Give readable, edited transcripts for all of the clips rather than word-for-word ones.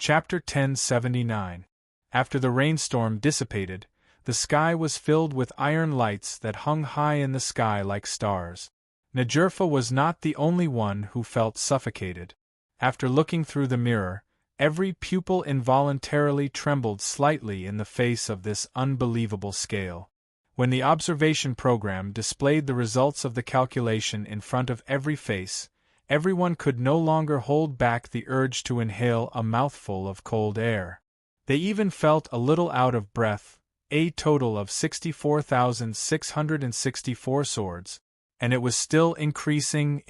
Chapter 1079. After the rainstorm dissipated, the sky was filled with iron lights that hung high in the sky like stars. Najerfa was not the only one who felt suffocated. After looking through the mirror, every pupil involuntarily trembled slightly in the face of this unbelievable scale. When the observation program displayed the results of the calculation in front of every face, everyone could no longer hold back the urge to inhale a mouthful of cold air. They even felt a little out of breath, a total of 64,664 swords. And it was still increasing.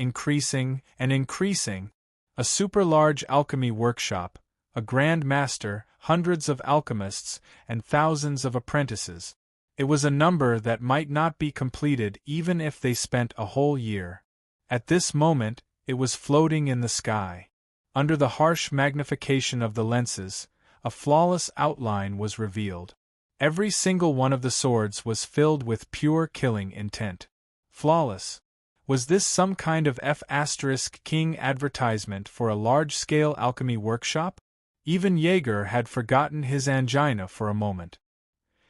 A super-large alchemy workshop, a grand master, hundreds of alchemists, and thousands of apprentices. It was a number that might not be completed even if they spent a whole year. At this moment, it was floating in the sky. Under the harsh magnification of the lenses, a flawless outline was revealed. Every single one of the swords was filled with pure killing intent. Flawless. Was this some kind of F***king advertisement for a large-scale alchemy workshop? Even Jaeger had forgotten his angina for a moment.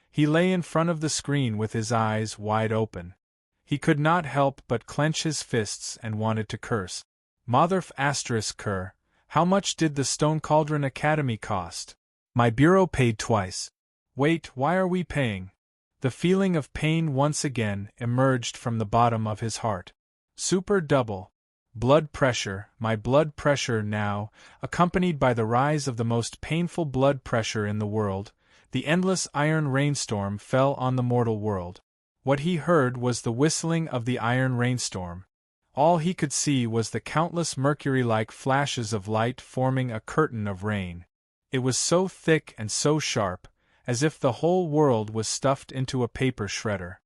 He lay in front of the screen with his eyes wide open. He could not help but clench his fists and wanted to curse. Mother****, how much did the Stone Cauldron Academy cost? My bureau paid twice. Wait, why are we paying? The feeling of pain once again emerged from the bottom of his heart. Super double. Blood pressure, my blood pressure now, accompanied by the rise of the most painful blood pressure in the world, the endless iron rainstorm fell on the mortal world. What he heard was the whistling of the iron rainstorm. All he could see was the countless mercury-like flashes of light forming a curtain of rain. It was so thick and so sharp, as if the whole world was stuffed into a paper shredder.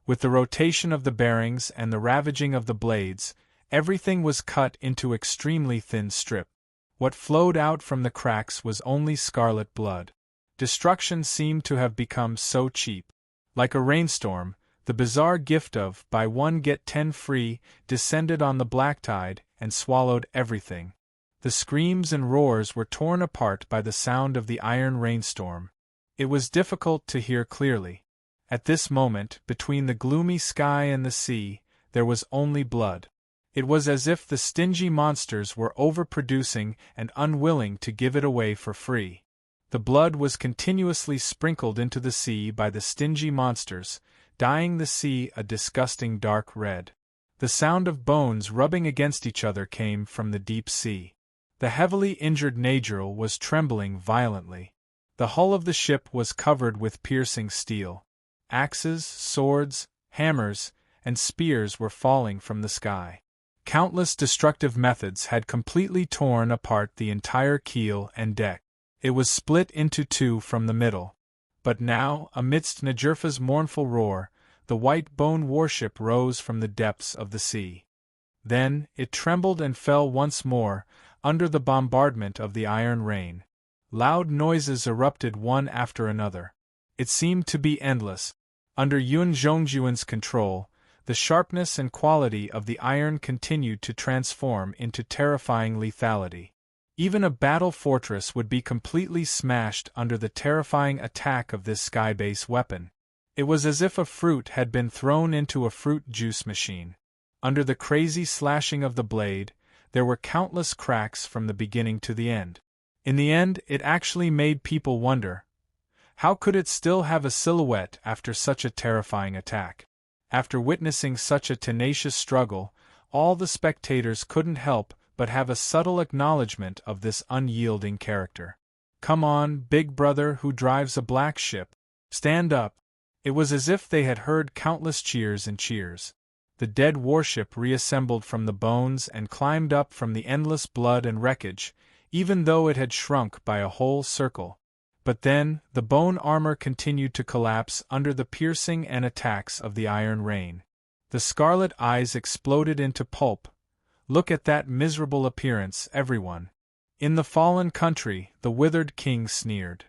With the rotation of the bearings and the ravaging of the blades, everything was cut into extremely thin strips. What flowed out from the cracks was only scarlet blood. Destruction seemed to have become so cheap. Like a rainstorm, the bizarre gift of "buy one get 10 free" descended on the black tide and swallowed everything. The screams and roars were torn apart by the sound of the iron rainstorm. It was difficult to hear clearly. At this moment, between the gloomy sky and the sea, there was only blood. It was as if the stingy monsters were overproducing and unwilling to give it away for free. The blood was continuously sprinkled into the sea by the stingy monsters, dyeing the sea a disgusting dark red. The sound of bones rubbing against each other came from the deep sea. The heavily injured Najerl was trembling violently. The hull of the ship was covered with piercing steel. Axes, swords, hammers, and spears were falling from the sky. Countless destructive methods had completely torn apart the entire keel and deck. It was split into two from the middle. But now, amidst Najerfa's mournful roar, the white bone warship rose from the depths of the sea. Then, it trembled and fell once more, under the bombardment of the iron rain. Loud noises erupted one after another. It seemed to be endless. Under Yun Zhongjuan's control, the sharpness and quality of the iron continued to transform into terrifying lethality. Even a battle fortress would be completely smashed under the terrifying attack of this skybase weapon. It was as if a fruit had been thrown into a fruit juice machine. Under the crazy slashing of the blade, there were countless cracks from the beginning to the end. In the end, it actually made people wonder, how could it still have a silhouette after such a terrifying attack? After witnessing such a tenacious struggle, all the spectators couldn't help but have a subtle acknowledgement of this unyielding character. Come on, big brother who drives a black ship, stand up. It was as if they had heard countless cheers and cheers. The dead warship reassembled from the bones and climbed up from the endless blood and wreckage, even though it had shrunk by a whole circle. But then, the bone armor continued to collapse under the piercing and attacks of the iron rain. The scarlet eyes exploded into pulp. Look at that miserable appearance, everyone. In the fallen country, the withered king sneered.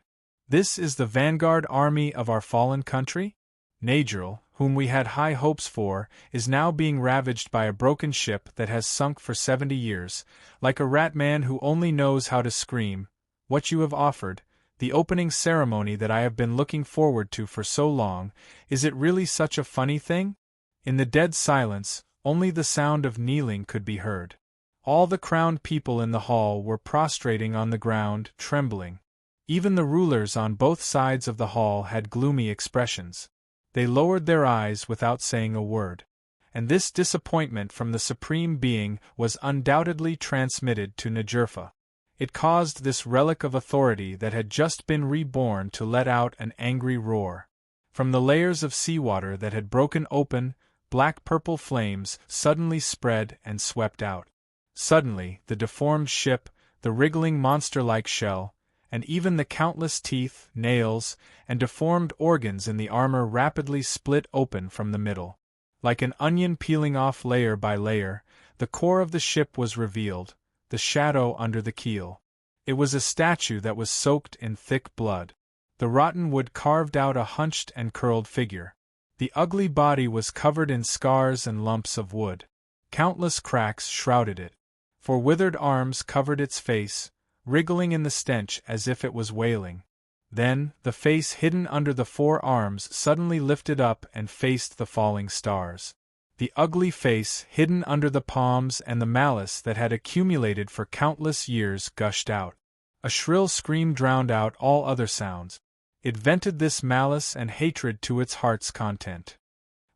This is the vanguard army of our fallen country? Najerl, whom we had high hopes for, is now being ravaged by a broken ship that has sunk for 70 years, like a rat man who only knows how to scream. what you have offered, the opening ceremony that I have been looking forward to for so long, is it really such a funny thing?" In the dead silence, only the sound of kneeling could be heard. All the crowned people in the hall were prostrating on the ground, trembling. Even the rulers on both sides of the hall had gloomy expressions. They lowered their eyes without saying a word. And this disappointment from the Supreme Being was undoubtedly transmitted to Najerfa. It caused this relic of authority that had just been reborn to let out an angry roar. From the layers of seawater that had broken open, black-purple flames suddenly spread and swept out. Suddenly, the deformed ship, the wriggling monster-like shell, and even the countless teeth, nails, and deformed organs in the armor rapidly split open from the middle. Like an onion peeling off layer by layer, the core of the ship was revealed, the shadow under the keel. It was a statue that was soaked in thick blood. The rotten wood carved out a hunched and curled figure. The ugly body was covered in scars and lumps of wood. Countless cracks shrouded it. For withered arms covered its face, wriggling in the stench as if it was wailing. Then, the face hidden under the 4 arms suddenly lifted up and faced the falling stars. The ugly face hidden under the palms and the malice that had accumulated for countless years gushed out. A shrill scream drowned out all other sounds. It vented this malice and hatred to its heart's content.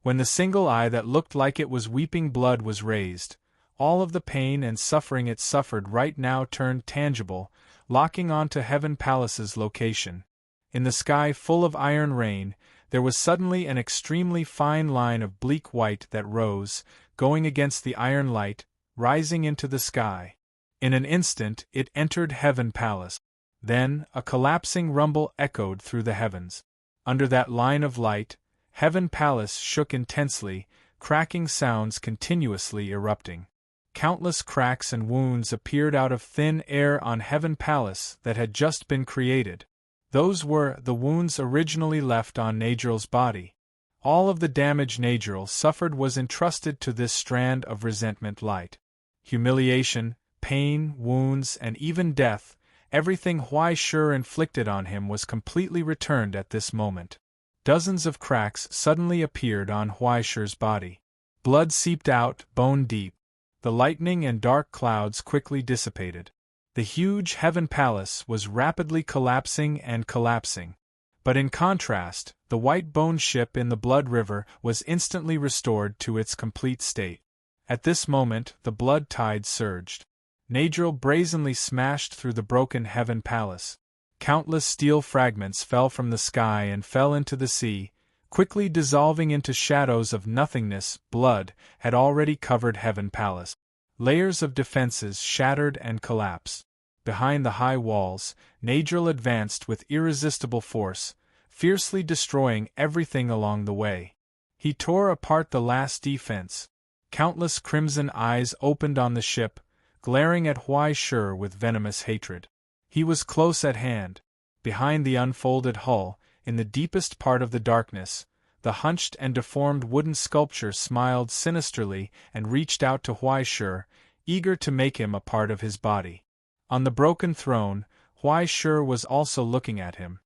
When the single eye that looked like it was weeping blood was raised, all of the pain and suffering it suffered right now turned tangible, locking on to Heaven Palace's location. In the sky full of iron rain, there was suddenly an extremely fine line of bleak white that rose, going against the iron light, rising into the sky. In an instant it entered Heaven Palace. Then, a collapsing rumble echoed through the heavens. Under that line of light, Heaven Palace shook intensely, cracking sounds continuously erupting. Countless cracks and wounds appeared out of thin air on Heaven Palace that had just been created. Those were the wounds originally left on Najerl's body. All of the damage Najerl suffered was entrusted to this strand of resentment light. Humiliation, pain, wounds, and even death, everything Huai Shur inflicted on him was completely returned at this moment. Dozens of cracks suddenly appeared on Huai Shur's body. Blood seeped out, bone deep. The lightning and dark clouds quickly dissipated. The huge Heaven Palace was rapidly collapsing and collapsing. But in contrast, the white bone ship in the Blood River was instantly restored to its complete state. At this moment, the blood tide surged. Najerl brazenly smashed through the broken Heaven Palace. Countless steel fragments fell from the sky and fell into the sea, quickly dissolving into shadows of nothingness. Blood had already covered Heaven Palace. Layers of defenses shattered and collapsed. Behind the high walls, Najerl advanced with irresistible force, fiercely destroying everything along the way. He tore apart the last defense. Countless crimson eyes opened on the ship, glaring at Huai Shur with venomous hatred. He was close at hand. Behind the unfolded hull, in the deepest part of the darkness, the hunched and deformed wooden sculpture smiled sinisterly and reached out to Huai Shur, eager to make him a part of his body. On the broken throne, Huai Shur was also looking at him.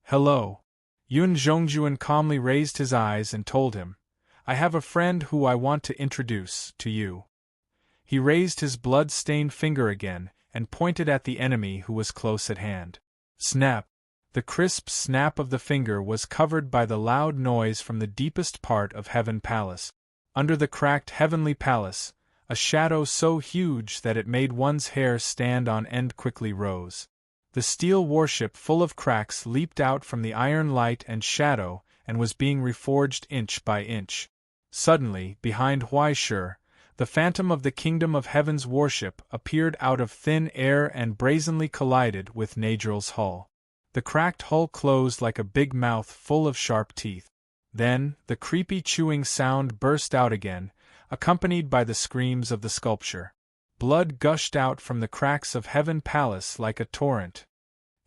"Hello." Yun Zhongjuan calmly raised his eyes and told him, "I have a friend who I want to introduce to you." He raised his blood-stained finger again and pointed at the enemy who was close at hand. Snap! The crisp snap of the finger was covered by the loud noise from the deepest part of Heaven Palace. Under the cracked Heavenly Palace, a shadow so huge that it made one's hair stand on end quickly rose. The steel warship full of cracks leaped out from the iron light and shadow and was being reforged inch by inch. Suddenly, behind Huai Shur, the phantom of the Kingdom of Heaven's warship appeared out of thin air and brazenly collided with Najerl's hull. The cracked hull closed like a big mouth full of sharp teeth. Then, the creepy chewing sound burst out again, accompanied by the screams of the sculpture. Blood gushed out from the cracks of Heaven Palace like a torrent.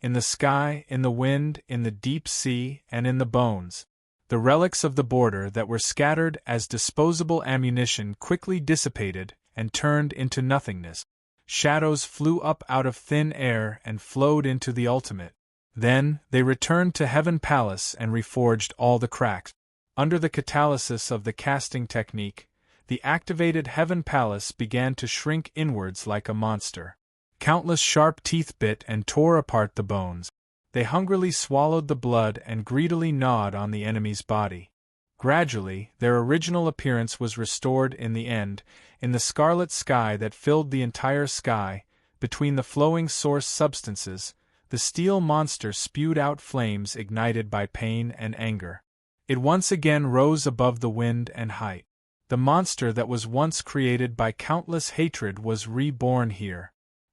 In the sky, in the wind, in the deep sea, and in the bones, the relics of the border that were scattered as disposable ammunition quickly dissipated and turned into nothingness. shadows flew up out of thin air and flowed into the ultimate. Then, they returned to Heaven Palace and reforged all the cracks. Under the catalysis of the casting technique, the activated Heaven Palace began to shrink inwards like a monster. Countless sharp teeth bit and tore apart the bones. They hungrily swallowed the blood and greedily gnawed on the enemy's body. Gradually, their original appearance was restored in the end, in the scarlet sky that filled the entire sky. Between the flowing source substances, the steel monster spewed out flames ignited by pain and anger. It once again rose above the wind and height. The monster that was once created by countless hatred was reborn here.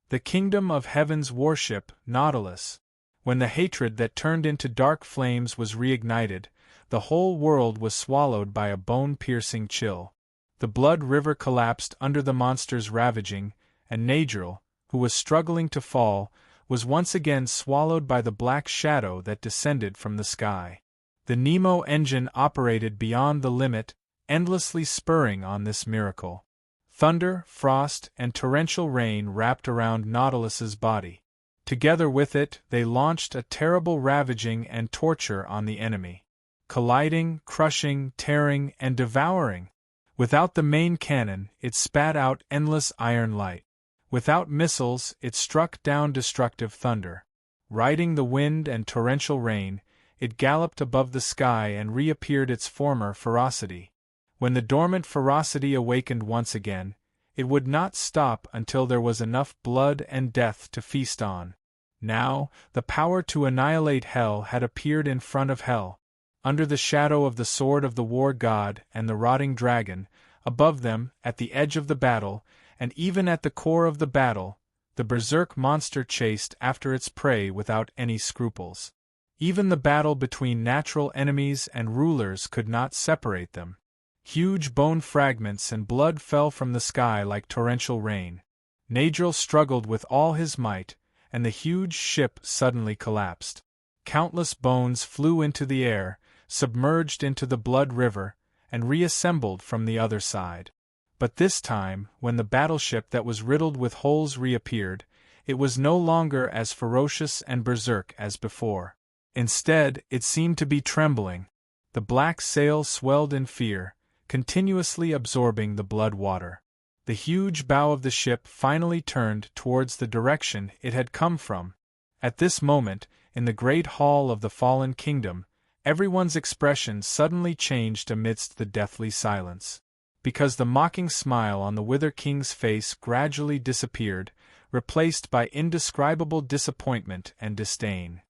The kingdom of heaven's warship, Nautilus. When the hatred that turned into dark flames was reignited, the whole world was swallowed by a bone-piercing chill. The blood river collapsed under the monster's ravaging, and Nadril, who was struggling to fall, was once again swallowed by the black shadow that descended from the sky. The Nemo engine operated beyond the limit, endlessly spurring on this miracle. Thunder, frost, and torrential rain wrapped around Nautilus's body. Together with it, they launched a terrible ravaging and torture on the enemy. Colliding, crushing, tearing, and devouring. Without the main cannon, it spat out endless iron light. Without missiles, it struck down destructive thunder. Riding the wind and torrential rain, it galloped above the sky and reappeared its former ferocity. When the dormant ferocity awakened once again, it would not stop until there was enough blood and death to feast on. Now, the power to annihilate hell had appeared in front of hell. Under the shadow of the sword of the war god and the rotting dragon, above them, at the edge of the battle, and even at the core of the battle, the berserk monster chased after its prey without any scruples. Even the battle between natural enemies and rulers could not separate them. Huge bone fragments and blood fell from the sky like torrential rain. Nadril struggled with all his might, and the huge ship suddenly collapsed. Countless bones flew into the air, submerged into the blood river, and reassembled from the other side. But this time, when the battleship that was riddled with holes reappeared, it was no longer as ferocious and berserk as before. Instead, it seemed to be trembling. The black sail swelled in fear, continuously absorbing the blood water. The huge bow of the ship finally turned towards the direction it had come from. At this moment, in the great hall of the fallen kingdom, everyone's expression suddenly changed amidst the deathly silence. Because the mocking smile on the Wither King's face gradually disappeared, replaced by indescribable disappointment and disdain.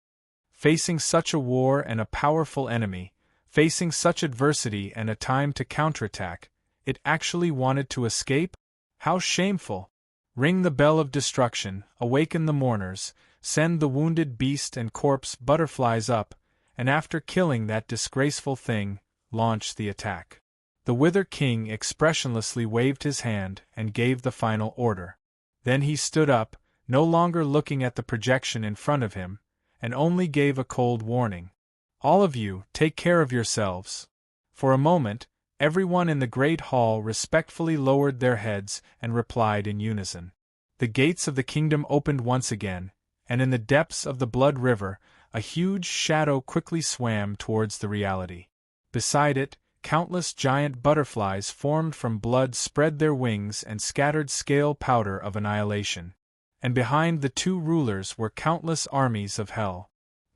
Facing such a war and a powerful enemy, facing such adversity and a time to counterattack, it actually wanted to escape? How shameful! Ring the bell of destruction, awaken the mourners, send the wounded beast and corpse butterflies up, and after killing that disgraceful thing, launch the attack. The Wither King expressionlessly waved his hand and gave the final order. Then he stood up, no longer looking at the projection in front of him, and only gave a cold warning. All of you, take care of yourselves. For a moment, everyone in the great hall respectfully lowered their heads and replied in unison. The gates of the kingdom opened once again, and in the depths of the blood river, a huge shadow quickly swam towards the reality. Beside it, countless giant butterflies formed from blood spread their wings and scattered scale powder of annihilation. And behind the two rulers were countless armies of hell.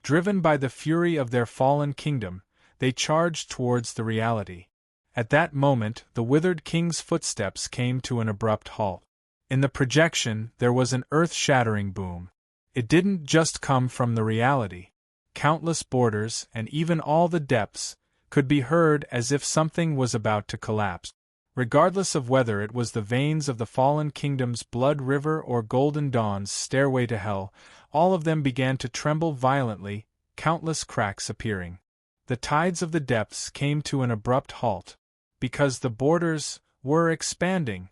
Driven by the fury of their fallen kingdom, they charged towards the reality. At that moment, the withered king's footsteps came to an abrupt halt. In the projection, there was an earth-shattering boom. It didn't just come from the reality. Countless borders, and even all the depths, could be heard as if something was about to collapse. Regardless of whether it was the veins of the fallen kingdom's blood river or Golden Dawn's stairway to hell, all of them began to tremble violently, countless cracks appearing. The tides of the depths came to an abrupt halt, because the borders were expanding.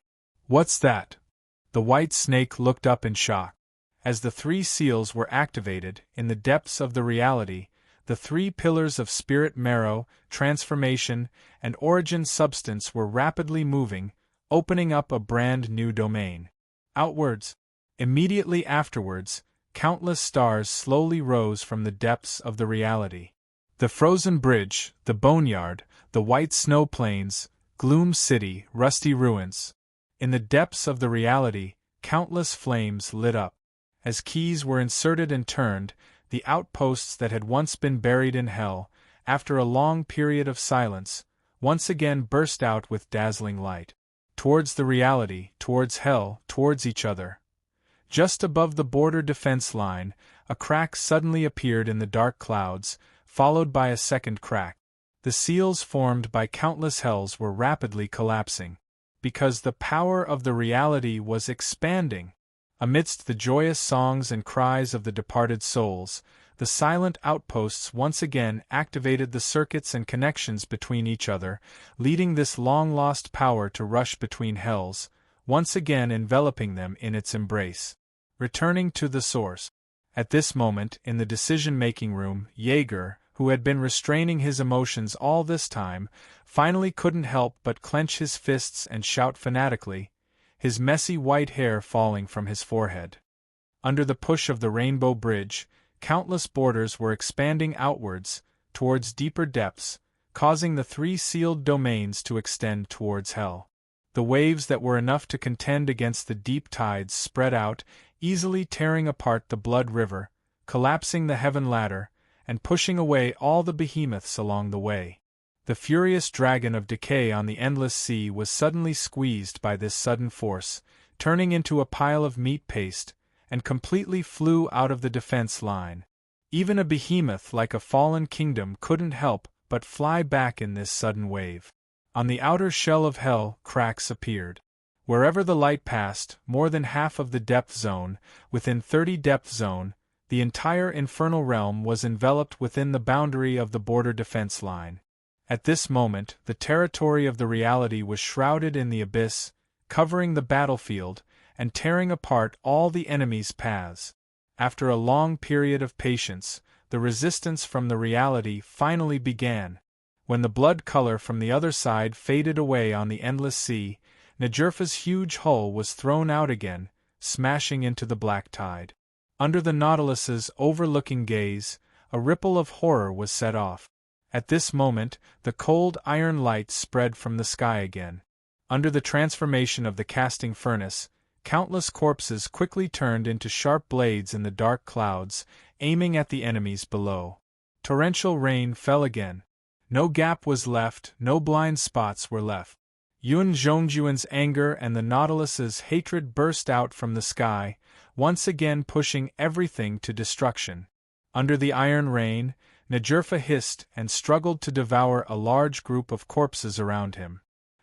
What's that? The white snake looked up in shock. As the three seals were activated, in the depths of the reality, the three pillars of spirit marrow, transformation, and origin substance were rapidly moving, opening up a brand new domain. Outwards, Immediately afterwards, countless stars slowly rose from the depths of the reality. The frozen bridge, the boneyard, the white snow plains, Gloom City, rusty ruins. In the depths of the reality, countless flames lit up. As keys were inserted and turned, the outposts that had once been buried in hell, after a long period of silence, once again burst out with dazzling light. Towards the reality, towards hell, towards each other. Just above the border defense line, a crack suddenly appeared in the dark clouds, followed by a second crack. The seals formed by countless hells were rapidly collapsing, because the power of the reality was expanding. Amidst the joyous songs and cries of the departed souls, the silent outposts once again activated the circuits and connections between each other, leading this long-lost power to rush between hells, once again enveloping them in its embrace. Returning to the source. At this moment, in the decision-making room, Jaeger, who had been restraining his emotions all this time, finally couldn't help but clench his fists and shout fanatically, his messy white hair falling from his forehead. Under the push of the Rainbow Bridge, countless borders were expanding outwards, towards deeper depths, causing the 3 sealed domains to extend towards hell. The waves that were enough to contend against the deep tides spread out, easily tearing apart the Blood River, collapsing the Heaven Ladder, and pushing away all the behemoths along the way. The furious dragon of decay on the endless sea was suddenly squeezed by this sudden force, turning into a pile of meat paste, and completely flew out of the defense line. Even a behemoth like a fallen kingdom couldn't help but fly back in this sudden wave. On the outer shell of hell, cracks appeared. Wherever the light passed, more than half of the depth zone, within 30 depth zone, the entire infernal realm was enveloped within the boundary of the border defense line. At this moment, the territory of the reality was shrouded in the abyss, covering the battlefield, and tearing apart all the enemy's paths. After a long period of patience, the resistance from the reality finally began. When the blood color from the other side faded away on the endless sea, Najurfa's huge hull was thrown out again, smashing into the black tide. Under the Nautilus's overlooking gaze, a ripple of horror was set off. At this moment, the cold iron light spread from the sky again. Under the transformation of the casting furnace, countless corpses quickly turned into sharp blades in the dark clouds, aiming at the enemies below. Torrential rain fell again. No gap was left, no blind spots were left. Yun Zhongjuan's anger and the Nautilus's hatred burst out from the sky, once again pushing everything to destruction. Under the iron rain, Najurfa hissed and struggled to devour a large group of corpses around him.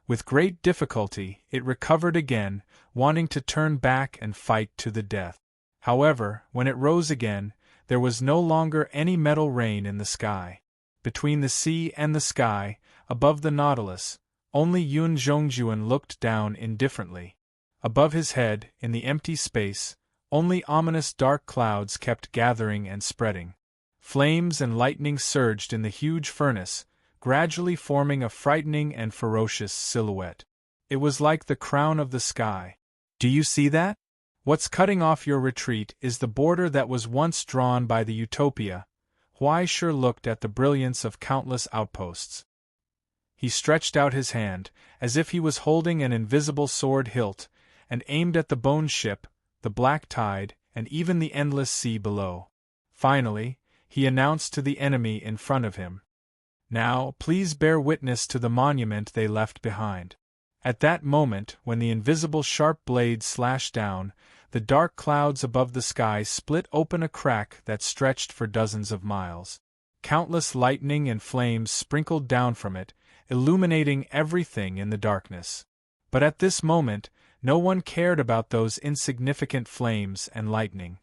With great difficulty, it recovered again, wanting to turn back and fight to the death. However, when it rose again, there was no longer any metal rain in the sky. Between the sea and the sky, above the Nautilus, only Yun Zhongjuan looked down indifferently. Above his head, in the empty space, only ominous dark clouds kept gathering and spreading. Flames and lightning surged in the huge furnace, gradually forming a frightening and ferocious silhouette. It was like the crown of the sky. Do you see that? What's cutting off your retreat is the border that was once drawn by the Utopia. Huai Shi looked at the brilliance of countless outposts. He stretched out his hand, as if he was holding an invisible sword hilt, and aimed at the bone ship, the black tide, and even the endless sea below. Finally, he announced to the enemy in front of him, "Now, please bear witness to the monument they left behind." At that moment, when the invisible sharp blade slashed down, the dark clouds above the sky split open a crack that stretched for dozens of miles. Countless lightning and flames sprinkled down from it, illuminating everything in the darkness. But at this moment, no one cared about those insignificant flames and lightning.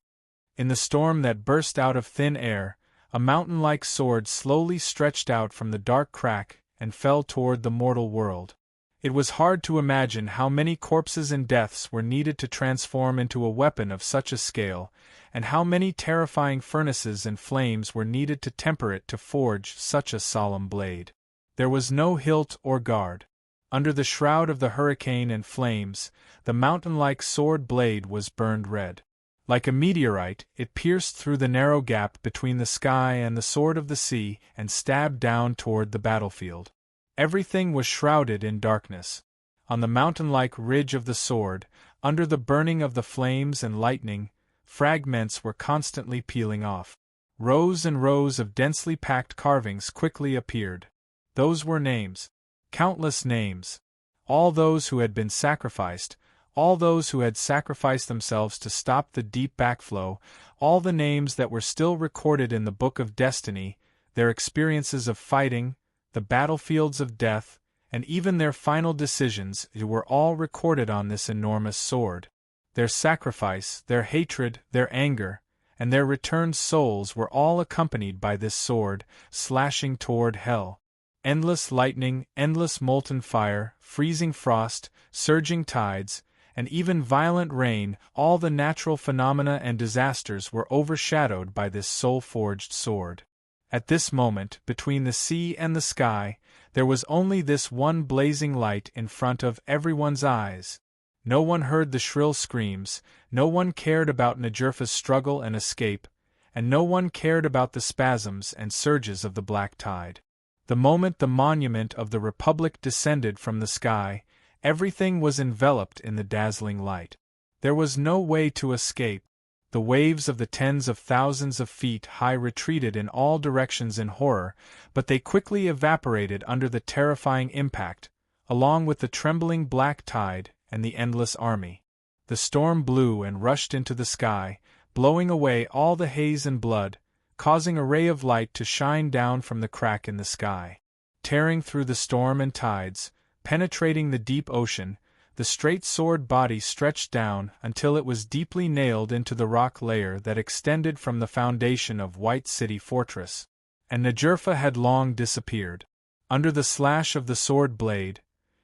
In the storm that burst out of thin air, a mountain-like sword slowly stretched out from the dark crack and fell toward the mortal world. It was hard to imagine how many corpses and deaths were needed to transform into a weapon of such a scale, and how many terrifying furnaces and flames were needed to temper it to forge such a solemn blade. There was no hilt or guard. Under the shroud of the hurricane and flames, the mountain-like sword blade was burned red. Like a meteorite, it pierced through the narrow gap between the sky and the sword of the sea and stabbed down toward the battlefield. Everything was shrouded in darkness. On the mountain-like ridge of the sword, under the burning of the flames and lightning, fragments were constantly peeling off. Rows and rows of densely packed carvings quickly appeared. Those were names. Countless names. All those who had been sacrificed, all those who had sacrificed themselves to stop the deep backflow, all the names that were still recorded in the Book of Destiny, their experiences of fighting, the battlefields of death, and even their final decisions were all recorded on this enormous sword. Their sacrifice, their hatred, their anger, and their returned souls were all accompanied by this sword, slashing toward hell. Endless lightning, endless molten fire, freezing frost, surging tides, and even violent rain, all the natural phenomena and disasters were overshadowed by this soul-forged sword. At this moment, between the sea and the sky, there was only this one blazing light in front of everyone's eyes. No one heard the shrill screams, no one cared about Najerfa's struggle and escape, and no one cared about the spasms and surges of the black tide. The moment the monument of the Republic descended from the sky, everything was enveloped in the dazzling light. There was no way to escape. The waves of the tens of thousands of feet high retreated in all directions in horror, but they quickly evaporated under the terrifying impact, along with the trembling black tide and the endless army. The storm blew and rushed into the sky, blowing away all the haze and blood, causing a ray of light to shine down from the crack in the sky. Tearing through the storm and tides, penetrating the deep ocean, the straight sword body stretched down until it was deeply nailed into the rock layer that extended from the foundation of White City Fortress. And Najerfa had long disappeared. Under the slash of the sword blade,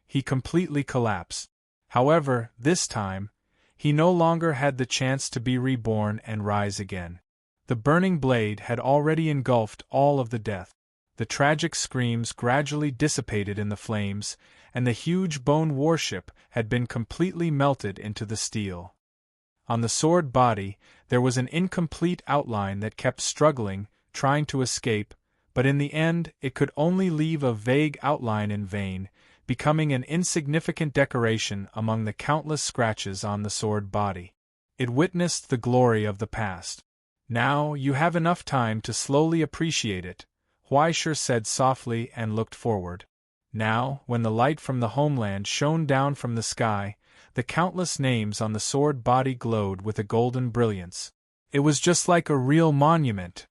he completely collapsed. However, this time, he no longer had the chance to be reborn and rise again. The burning blade had already engulfed all of the death. The tragic screams gradually dissipated in the flames, and the huge bone warship had been completely melted into the steel. On the sword body, there was an incomplete outline that kept struggling, trying to escape, but in the end it could only leave a vague outline in vain, becoming an insignificant decoration among the countless scratches on the sword body. It witnessed the glory of the past. Now you have enough time to slowly appreciate it, Huaishur said softly and looked forward. Now, when the light from the homeland shone down from the sky, the countless names on the sword body glowed with a golden brilliance. It was just like a real monument.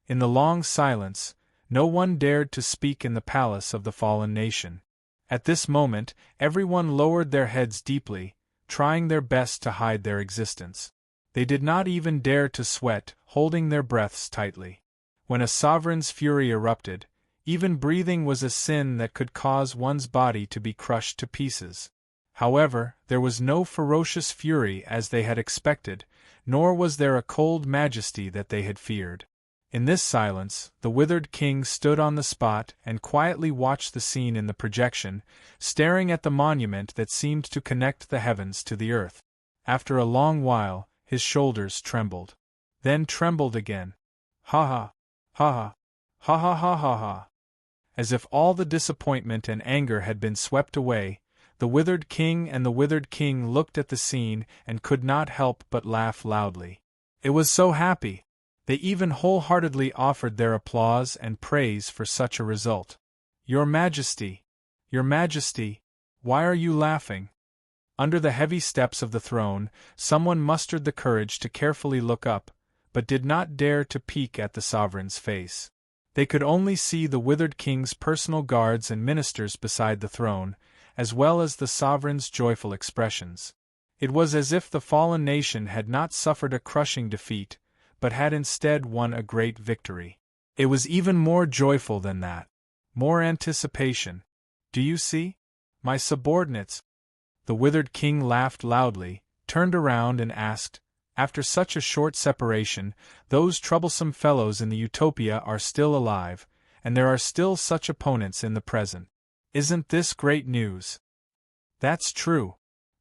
In the long silence, no one dared to speak in the palace of the fallen nation. At this moment, everyone lowered their heads deeply, trying their best to hide their existence. They did not even dare to sweat, holding their breaths tightly. When a sovereign's fury erupted, even breathing was a sin that could cause one's body to be crushed to pieces. However, there was no ferocious fury as they had expected, nor was there a cold majesty that they had feared. In this silence, the withered king stood on the spot and quietly watched the scene in the projection, staring at the monument that seemed to connect the heavens to the earth. After a long while, his shoulders trembled. Then trembled again. Ha ha! Ha ha! Ha ha ha ha ha! As if all the disappointment and anger had been swept away, the withered king and the withered king looked at the scene and could not help but laugh loudly. It was so happy! They even wholeheartedly offered their applause and praise for such a result. Your Majesty! Your Majesty! Why are you laughing? Under the heavy steps of the throne, someone mustered the courage to carefully look up, but did not dare to peek at the sovereign's face. They could only see the withered king's personal guards and ministers beside the throne, as well as the sovereign's joyful expressions. It was as if the fallen nation had not suffered a crushing defeat, but had instead won a great victory. It was even more joyful than that. More anticipation. Do you see? My subordinates. The withered king laughed loudly, turned around and asked, after such a short separation, those troublesome fellows in the Utopia are still alive, and there are still such opponents in the present. Isn't this great news? That's true.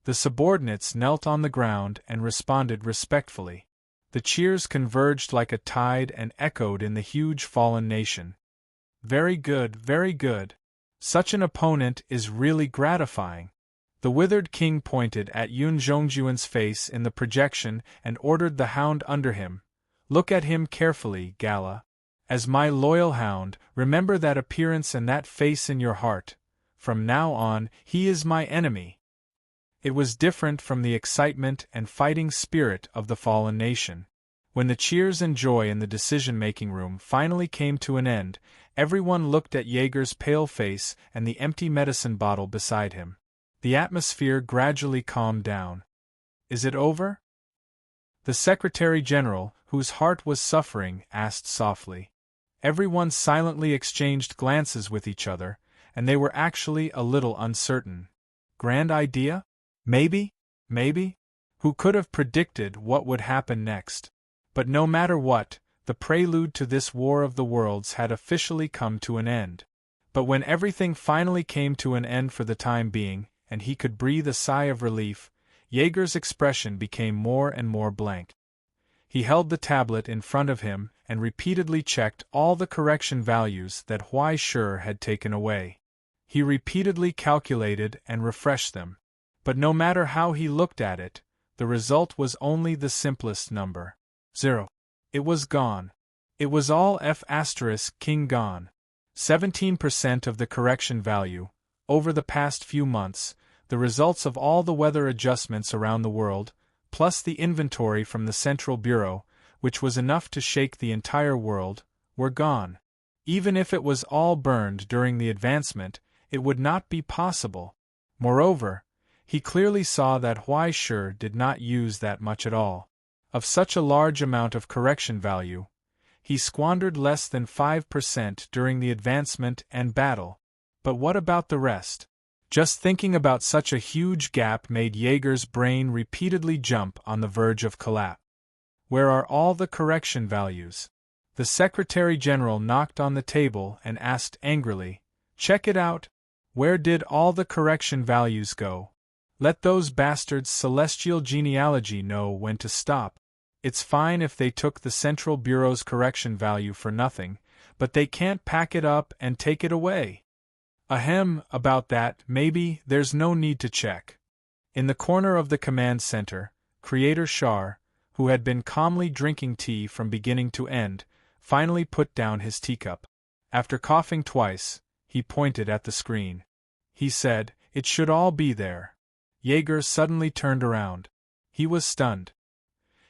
The subordinates knelt on the ground and responded respectfully. The cheers converged like a tide and echoed in the huge fallen nation. Very good, very good. Such an opponent is really gratifying. The withered king pointed at Yun Zhongjuan's face in the projection and ordered the hound under him. Look at him carefully, Gala. As my loyal hound, remember that appearance and that face in your heart. From now on, he is my enemy. It was different from the excitement and fighting spirit of the fallen nation. When the cheers and joy in the decision-making room finally came to an end, everyone looked at Jaeger's pale face and the empty medicine bottle beside him. The atmosphere gradually calmed down. Is it over? The Secretary General, whose heart was suffering, asked softly. Everyone silently exchanged glances with each other, and they were actually a little uncertain. Grand idea? Maybe? Maybe? Who could have predicted what would happen next? But no matter what, the prelude to this War of the Worlds had officially come to an end. But when everything finally came to an end for the time being, and he could breathe a sigh of relief, Jaeger's expression became more and more blank. He held the tablet in front of him and repeatedly checked all the correction values that Huai Shi had taken away. He repeatedly calculated and refreshed them. But no matter how he looked at it, the result was only the simplest number. 0. It was gone. It was all F*King gone. 17% of the correction value. Over the past few months, the results of all the weather adjustments around the world, plus the inventory from the Central Bureau, which was enough to shake the entire world, were gone. Even if it was all burned during the advancement, it would not be possible. Moreover, he clearly saw that Huai Shi did not use that much at all. Of such a large amount of correction value, he squandered less than 5% during the advancement and battle. But what about the rest? Just thinking about such a huge gap made Jaeger's brain repeatedly jump on the verge of collapse. Where are all the correction values? The Secretary General knocked on the table and asked angrily, "Check it out. Where did all the correction values go? Let those bastards Celestial Genealogy know when to stop. It's fine if they took the Central Bureau's correction value for nothing, but they can't pack it up and take it away." Ahem, about that, maybe, there's no need to check. In the corner of the command center, Creator Shar, who had been calmly drinking tea from beginning to end, finally put down his teacup. After coughing twice, he pointed at the screen. He said, "It should all be there." Jaeger suddenly turned around. He was stunned.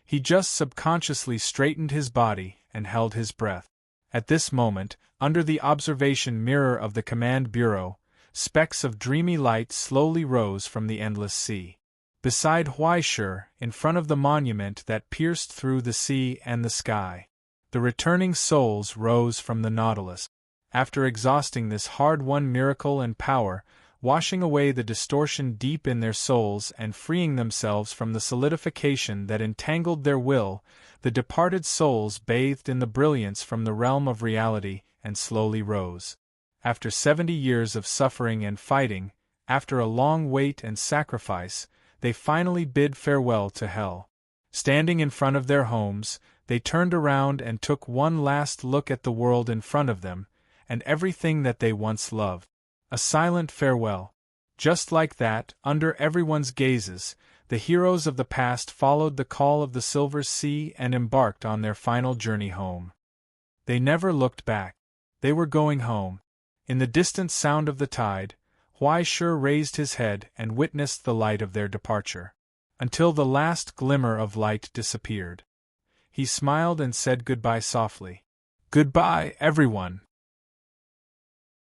He just subconsciously straightened his body and held his breath. At this moment, under the observation mirror of the Command Bureau, specks of dreamy light slowly rose from the endless sea. Beside Huai Shi, in front of the monument that pierced through the sea and the sky, the returning souls rose from the Nautilus. After exhausting this hard-won miracle and power, washing away the distortion deep in their souls and freeing themselves from the solidification that entangled their will, the departed souls bathed in the brilliance from the realm of reality and slowly rose. After 70 years of suffering and fighting, after a long wait and sacrifice, they finally bid farewell to hell. Standing in front of their homes, they turned around and took one last look at the world in front of them, and everything that they once loved. A silent farewell. Just like that, under everyone's gazes, the heroes of the past followed the call of the Silver Sea and embarked on their final journey home. They never looked back. They were going home. In the distant sound of the tide, Huai Shi raised his head and witnessed the light of their departure. Until the last glimmer of light disappeared. He smiled and said goodbye softly. "Goodbye, everyone."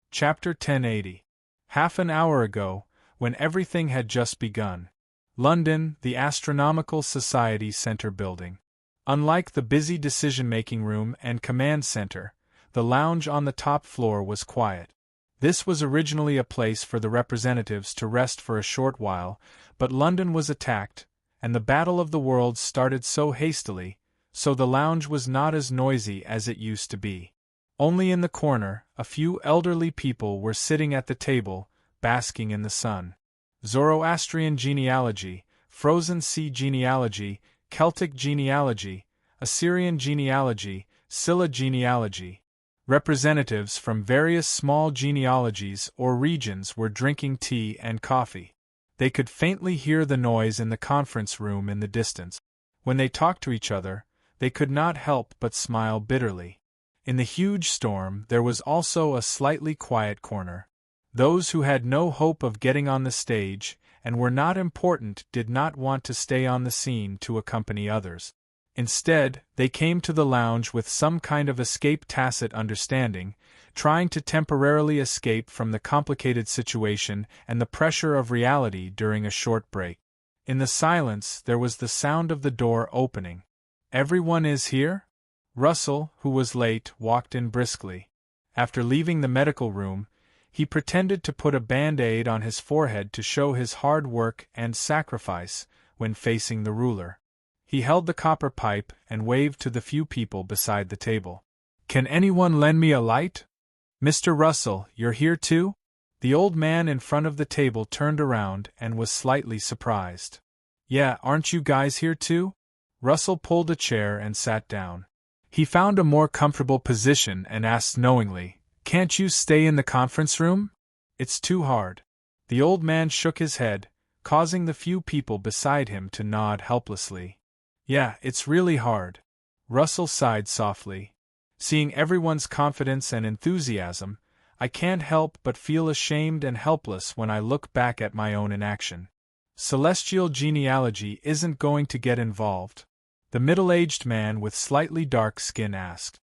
Chapter 1080. Half an hour ago, when everything had just begun. London, the Astronomical Society Centre building. Unlike the busy decision-making room and command center, the lounge on the top floor was quiet. This was originally a place for the representatives to rest for a short while, but London was attacked, and the Battle of the Worlds started so hastily, so the lounge was not as noisy as it used to be. Only in the corner, a few elderly people were sitting at the table, basking in the sun. Zoroastrian genealogy, frozen sea genealogy, Celtic genealogy, Assyrian genealogy, Scylla genealogy. Representatives from various small genealogies or regions were drinking tea and coffee. They could faintly hear the noise in the conference room in the distance. When they talked to each other, they could not help but smile bitterly. In the huge storm, there was also a slightly quiet corner. Those who had no hope of getting on the stage and were not important did not want to stay on the scene to accompany others. Instead, they came to the lounge with some kind of escape tacit understanding, trying to temporarily escape from the complicated situation and the pressure of reality during a short break. In the silence, there was the sound of the door opening. "Everyone is here?" Russell, who was late, walked in briskly. After leaving the medical room, he pretended to put a band-aid on his forehead to show his hard work and sacrifice when facing the ruler. He held the copper pipe and waved to the few people beside the table. "Can anyone lend me a light? Mr. Russell, you're here too?" The old man in front of the table turned around and was slightly surprised. "Yeah, aren't you guys here too?" Russell pulled a chair and sat down. He found a more comfortable position and asked knowingly, "Can't you stay in the conference room? It's too hard." The old man shook his head, causing the few people beside him to nod helplessly. "Yeah, it's really hard." Russell sighed softly. "Seeing everyone's confidence and enthusiasm, I can't help but feel ashamed and helpless when I look back at my own inaction." "Celestial genealogy isn't going to get involved?" the middle-aged man with slightly dark skin asked.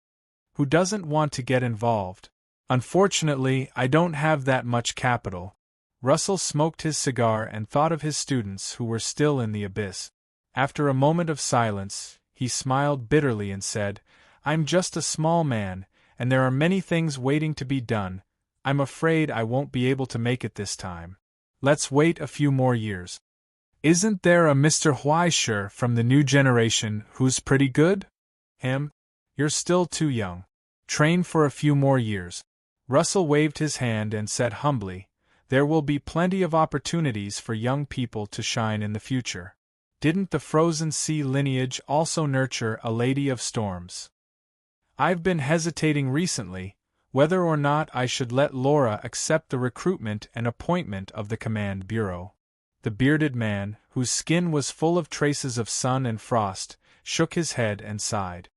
"Who doesn't want to get involved? Unfortunately, I don't have that much capital." Russell smoked his cigar and thought of his students who were still in the abyss. After a moment of silence, he smiled bitterly and said, "I'm just a small man, and there are many things waiting to be done. I'm afraid I won't be able to make it this time. Let's wait a few more years." "Isn't there a Mr. Huisher from the new generation who's pretty good?" "Him? You're still too young. Train for a few more years." Russell waved his hand and said humbly, "There will be plenty of opportunities for young people to shine in the future. Didn't the frozen sea lineage also nurture a Lady of Storms? I've been hesitating recently, whether or not I should let Laura accept the recruitment and appointment of the command bureau." The bearded man, whose skin was full of traces of sun and frost, shook his head and sighed.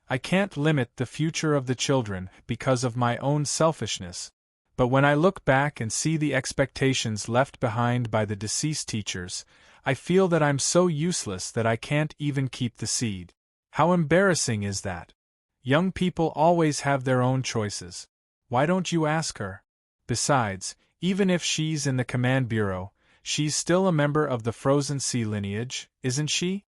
"I can't limit the future of the children because of my own selfishness, but when I look back and see the expectations left behind by the deceased teachers, I feel that I'm so useless that I can't even keep the seed. How embarrassing is that? Young people always have their own choices. Why don't you ask her? Besides, even if she's in the command bureau, she's still a member of the frozen sea lineage, isn't she?"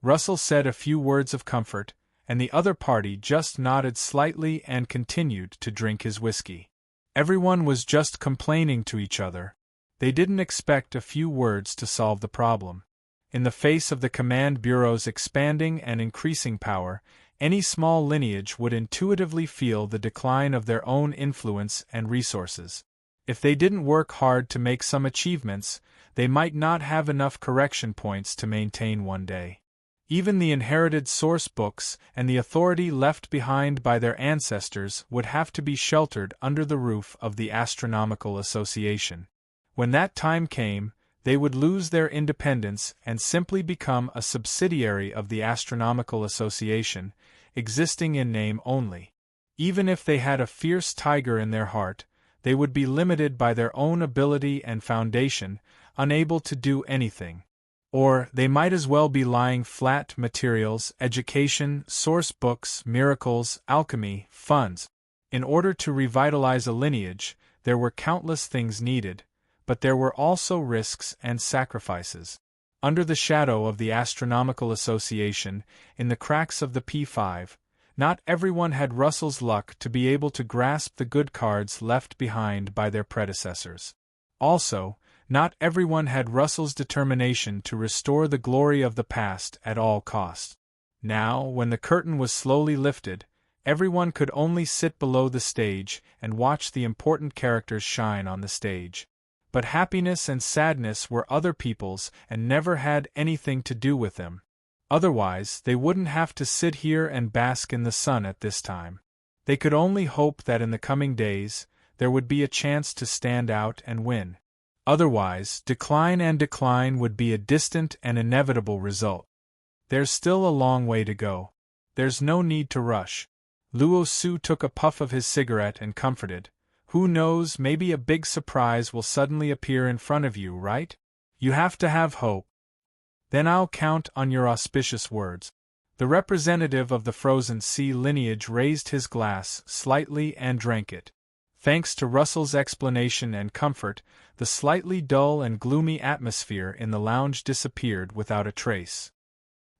Russell said a few words of comfort, and the other party just nodded slightly and continued to drink his whiskey. Everyone was just complaining to each other. They didn't expect a few words to solve the problem. In the face of the command bureau's expanding and increasing power, any small lineage would intuitively feel the decline of their own influence and resources. If they didn't work hard to make some achievements, they might not have enough correction points to maintain one day. Even the inherited source books and the authority left behind by their ancestors would have to be sheltered under the roof of the Astronomical Association. When that time came, they would lose their independence and simply become a subsidiary of the Astronomical Association, existing in name only. Even if they had a fierce tiger in their heart, they would be limited by their own ability and foundation, unable to do anything. Or they might as well be lying flat: materials, education, source books, miracles, alchemy, funds. In order to revitalize a lineage, there were countless things needed, but there were also risks and sacrifices. Under the shadow of the Astronomical Association, in the cracks of the P5, not everyone had Russell's luck to be able to grasp the good cards left behind by their predecessors. Also, not everyone had Russell's determination to restore the glory of the past at all costs. Now, when the curtain was slowly lifted, everyone could only sit below the stage and watch the important characters shine on the stage. But happiness and sadness were other people's and never had anything to do with them. Otherwise, they wouldn't have to sit here and bask in the sun at this time. They could only hope that in the coming days, there would be a chance to stand out and win. Otherwise, decline would be a distant and inevitable result. There's still a long way to go. There's no need to rush. Luo Su took a puff of his cigarette and comforted. Who knows, maybe a big surprise will suddenly appear in front of you, right? You have to have hope. Then I'll count on your auspicious words. The representative of the frozen sea lineage raised his glass slightly and drank it. Thanks to Russell's explanation and comfort, the slightly dull and gloomy atmosphere in the lounge disappeared without a trace.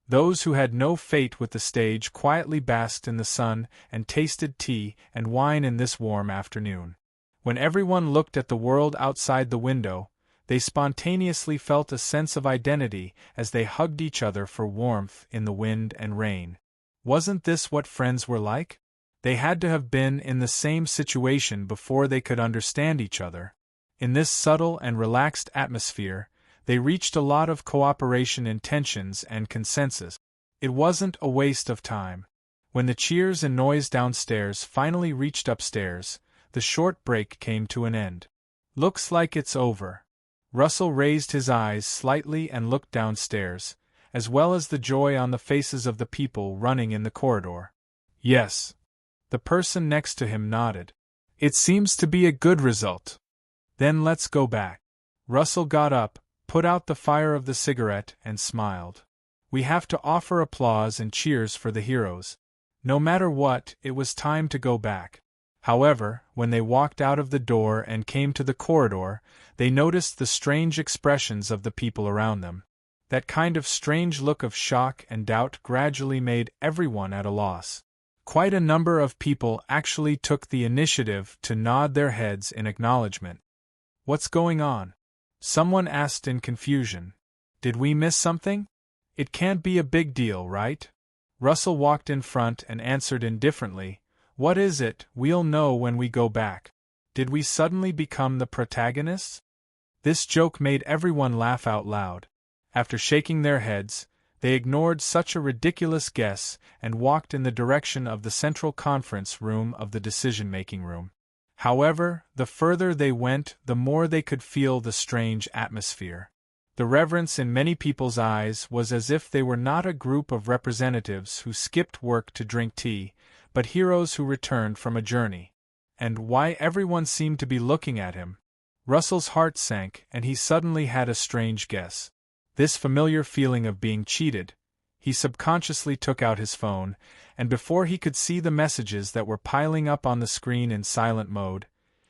Those who had no fate with the stage quietly basked in the sun and tasted tea and wine in this warm afternoon. When everyone looked at the world outside the window, they spontaneously felt a sense of identity as they hugged each other for warmth in the wind and rain. Wasn't this what friends were like? They had to have been in the same situation before they could understand each other. In this subtle and relaxed atmosphere, they reached a lot of cooperation intentions and consensus. It wasn't a waste of time. When the cheers and noise downstairs finally reached upstairs, the short break came to an end. Looks like it's over. Russell raised his eyes slightly and looked downstairs, as well as the joy on the faces of the people running in the corridor. Yes. The person next to him nodded. It seems to be a good result. Then let's go back. Russell got up, put out the fire of the cigarette, and smiled. We have to offer applause and cheers for the heroes. No matter what, it was time to go back. However, when they walked out of the door and came to the corridor, they noticed the strange expressions of the people around them. That kind of strange look of shock and doubt gradually made everyone at a loss. Quite a number of people actually took the initiative to nod their heads in acknowledgement. What's going on? Someone asked in confusion. Did we miss something? It can't be a big deal, right? Russell walked in front and answered indifferently. What is it? We'll know when we go back. Did we suddenly become the protagonists? This joke made everyone laugh out loud. After shaking their heads, they ignored such a ridiculous guess and walked in the direction of the central conference room of the decision-making room. However, the further they went, the more they could feel the strange atmosphere. The reverence in many people's eyes was as if they were not a group of representatives who skipped work to drink tea, but heroes who returned from a journey. And why everyone seemed to be looking at him? Russell's heart sank, and he suddenly had a strange guess. This familiar feeling of being cheated. He subconsciously took out his phone, and before he could see the messages that were piling up on the screen in silent mode,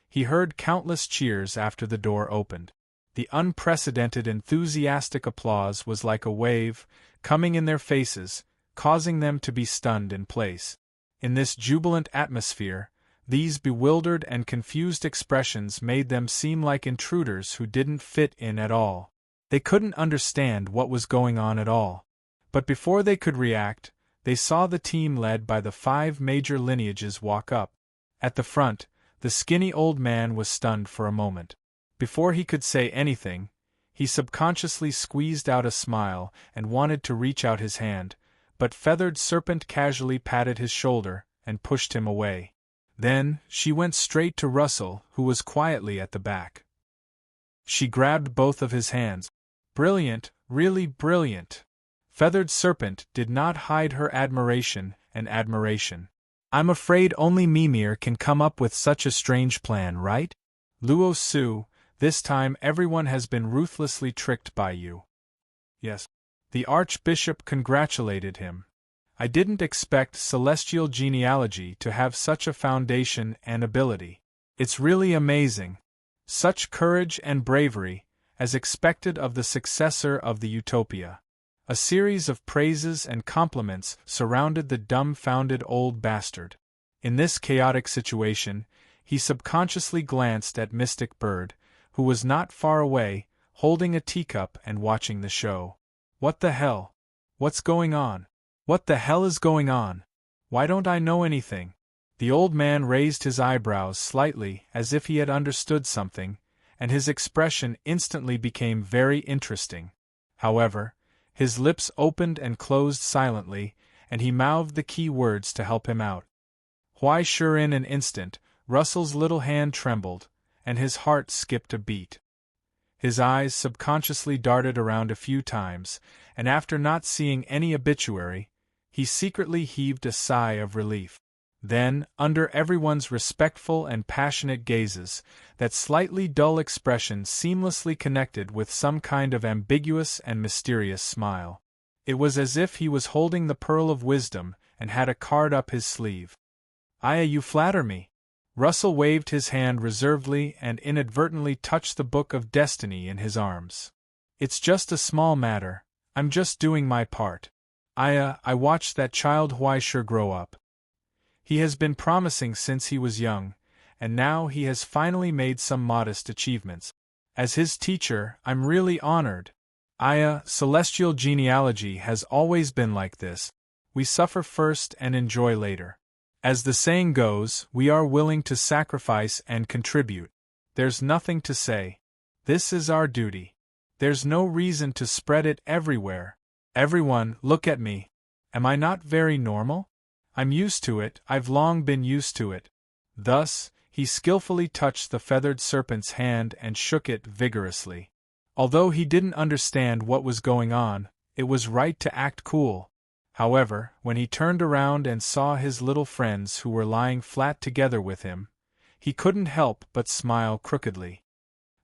he heard countless cheers after the door opened. The unprecedented enthusiastic applause was like a wave, coming in their faces, causing them to be stunned in place. In this jubilant atmosphere, these bewildered and confused expressions made them seem like intruders who didn't fit in at all. They couldn't understand what was going on at all. But before they could react, they saw the team led by the 5 major lineages walk up. At the front, the skinny old man was stunned for a moment. Before he could say anything, he subconsciously squeezed out a smile and wanted to reach out his hand, but Feathered Serpent casually patted his shoulder and pushed him away. Then, she went straight to Russell, who was quietly at the back. She grabbed both of his hands. Brilliant, really brilliant. Feathered Serpent did not hide her admiration. I'm afraid only Mimir can come up with such a strange plan, right? Luo Su, this time everyone has been ruthlessly tricked by you. Yes. The Archbishop congratulated him. I didn't expect celestial genealogy to have such a foundation and ability. It's really amazing. Such courage and bravery, as expected of the successor of the Utopia. A series of praises and compliments surrounded the dumbfounded old bastard. In this chaotic situation, he subconsciously glanced at Mystic Bird, who was not far away, holding a teacup and watching the show. What the hell? What's going on? What the hell is going on? Why don't I know anything? The old man raised his eyebrows slightly as if he had understood something, and his expression instantly became very interesting. However, His lips opened and closed silently, and he mouthed the key words to help him out. Why, sure, in an instant, Russell's little hand trembled, and his heart skipped a beat. His eyes subconsciously darted around a few times, and after not seeing any obituary, he secretly heaved a sigh of relief. Then, under everyone's respectful and passionate gazes, that slightly dull expression seamlessly connected with some kind of ambiguous and mysterious smile. It was as if he was holding the pearl of wisdom and had a card up his sleeve. "Aya, you flatter me." Russell waved his hand reservedly and inadvertently touched the book of destiny in his arms. "It's just a small matter. I'm just doing my part. I watched that child Huaisher grow up. He has been promising since he was young, and now he has finally made some modest achievements. As his teacher, I'm really honored. Celestial genealogy has always been like this. We suffer first and enjoy later. As the saying goes, we are willing to sacrifice and contribute. There's nothing to say. This is our duty. There's no reason to spread it everywhere. Everyone, look at me. Am I not very normal? I'm used to it, I've long been used to it." Thus, he skillfully touched the feathered serpent's hand and shook it vigorously. Although he didn't understand what was going on, it was right to act cool. However, when he turned around and saw his little friends who were lying flat together with him, he couldn't help but smile crookedly.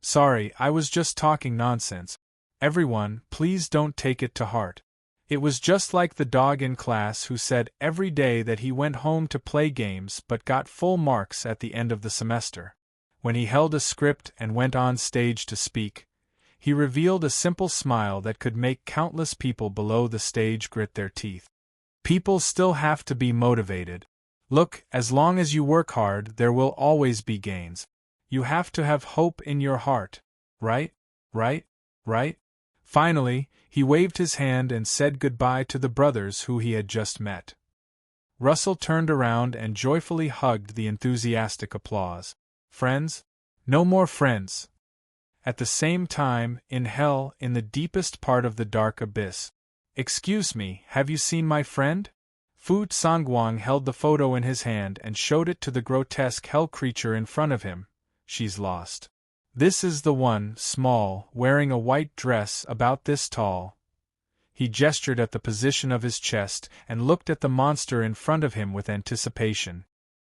"Sorry, I was just talking nonsense. Everyone, please don't take it to heart. It was just like the dog in class who said every day that he went home to play games but got full marks at the end of the semester. When he held a script and went on stage to speak, he revealed a simple smile that could make countless people below the stage grit their teeth. People still have to be motivated. Look, as long as you work hard, there will always be gains. You have to have hope in your heart. Right? Right? Right?" Finally, he waved his hand and said goodbye to the brothers who he had just met. Russell turned around and joyfully hugged the enthusiastic applause. Friends? No more friends. At the same time, in hell, in the deepest part of the dark abyss. "Excuse me, have you seen my friend?" Fu Sangguang held the photo in his hand and showed it to the grotesque hell creature in front of him. "She's lost. This is the one, small, wearing a white dress about this tall." He gestured at the position of his chest and looked at the monster in front of him with anticipation.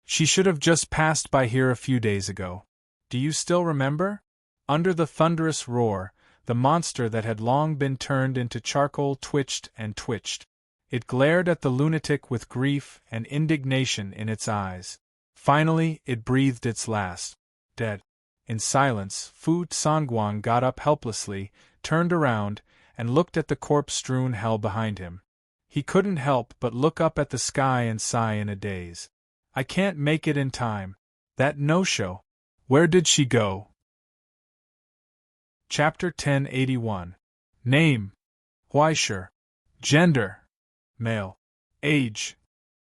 "She should have just passed by here a few days ago. Do you still remember?" Under the thunderous roar, the monster that had long been turned into charcoal twitched and twitched. It glared at the lunatic with grief and indignation in its eyes. Finally, it breathed its last. "Dead." In silence, Fu Sangguang got up helplessly, turned around, and looked at the corpse-strewn hell behind him. He couldn't help but look up at the sky and sigh in a daze. "I can't make it in time. That no-show. Where did she go?" Chapter 1081. Name: Huaisher. Gender: male. Age: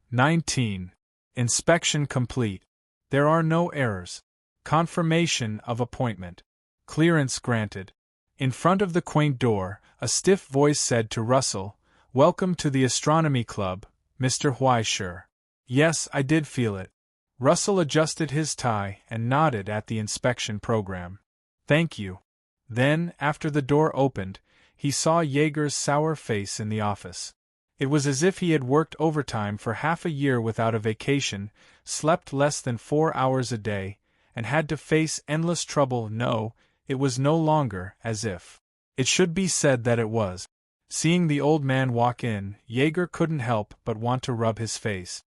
19. Inspection complete. There are no errors. Confirmation of appointment. Clearance granted. In front of the quaint door, a stiff voice said to Russell, "Welcome to the Astronomy Club, Mr. Huaisher." Yes, I did feel it. Russell adjusted his tie and nodded at the inspection program. "Thank you." Then, after the door opened, he saw Jaeger's sour face in the office. It was as if he had worked overtime for half a year without a vacation, slept less than 4 hours a day, and had to face endless trouble. No, it was no longer as if. It should be said that it was. Seeing the old man walk in, Jaeger couldn't help but want to rub his face.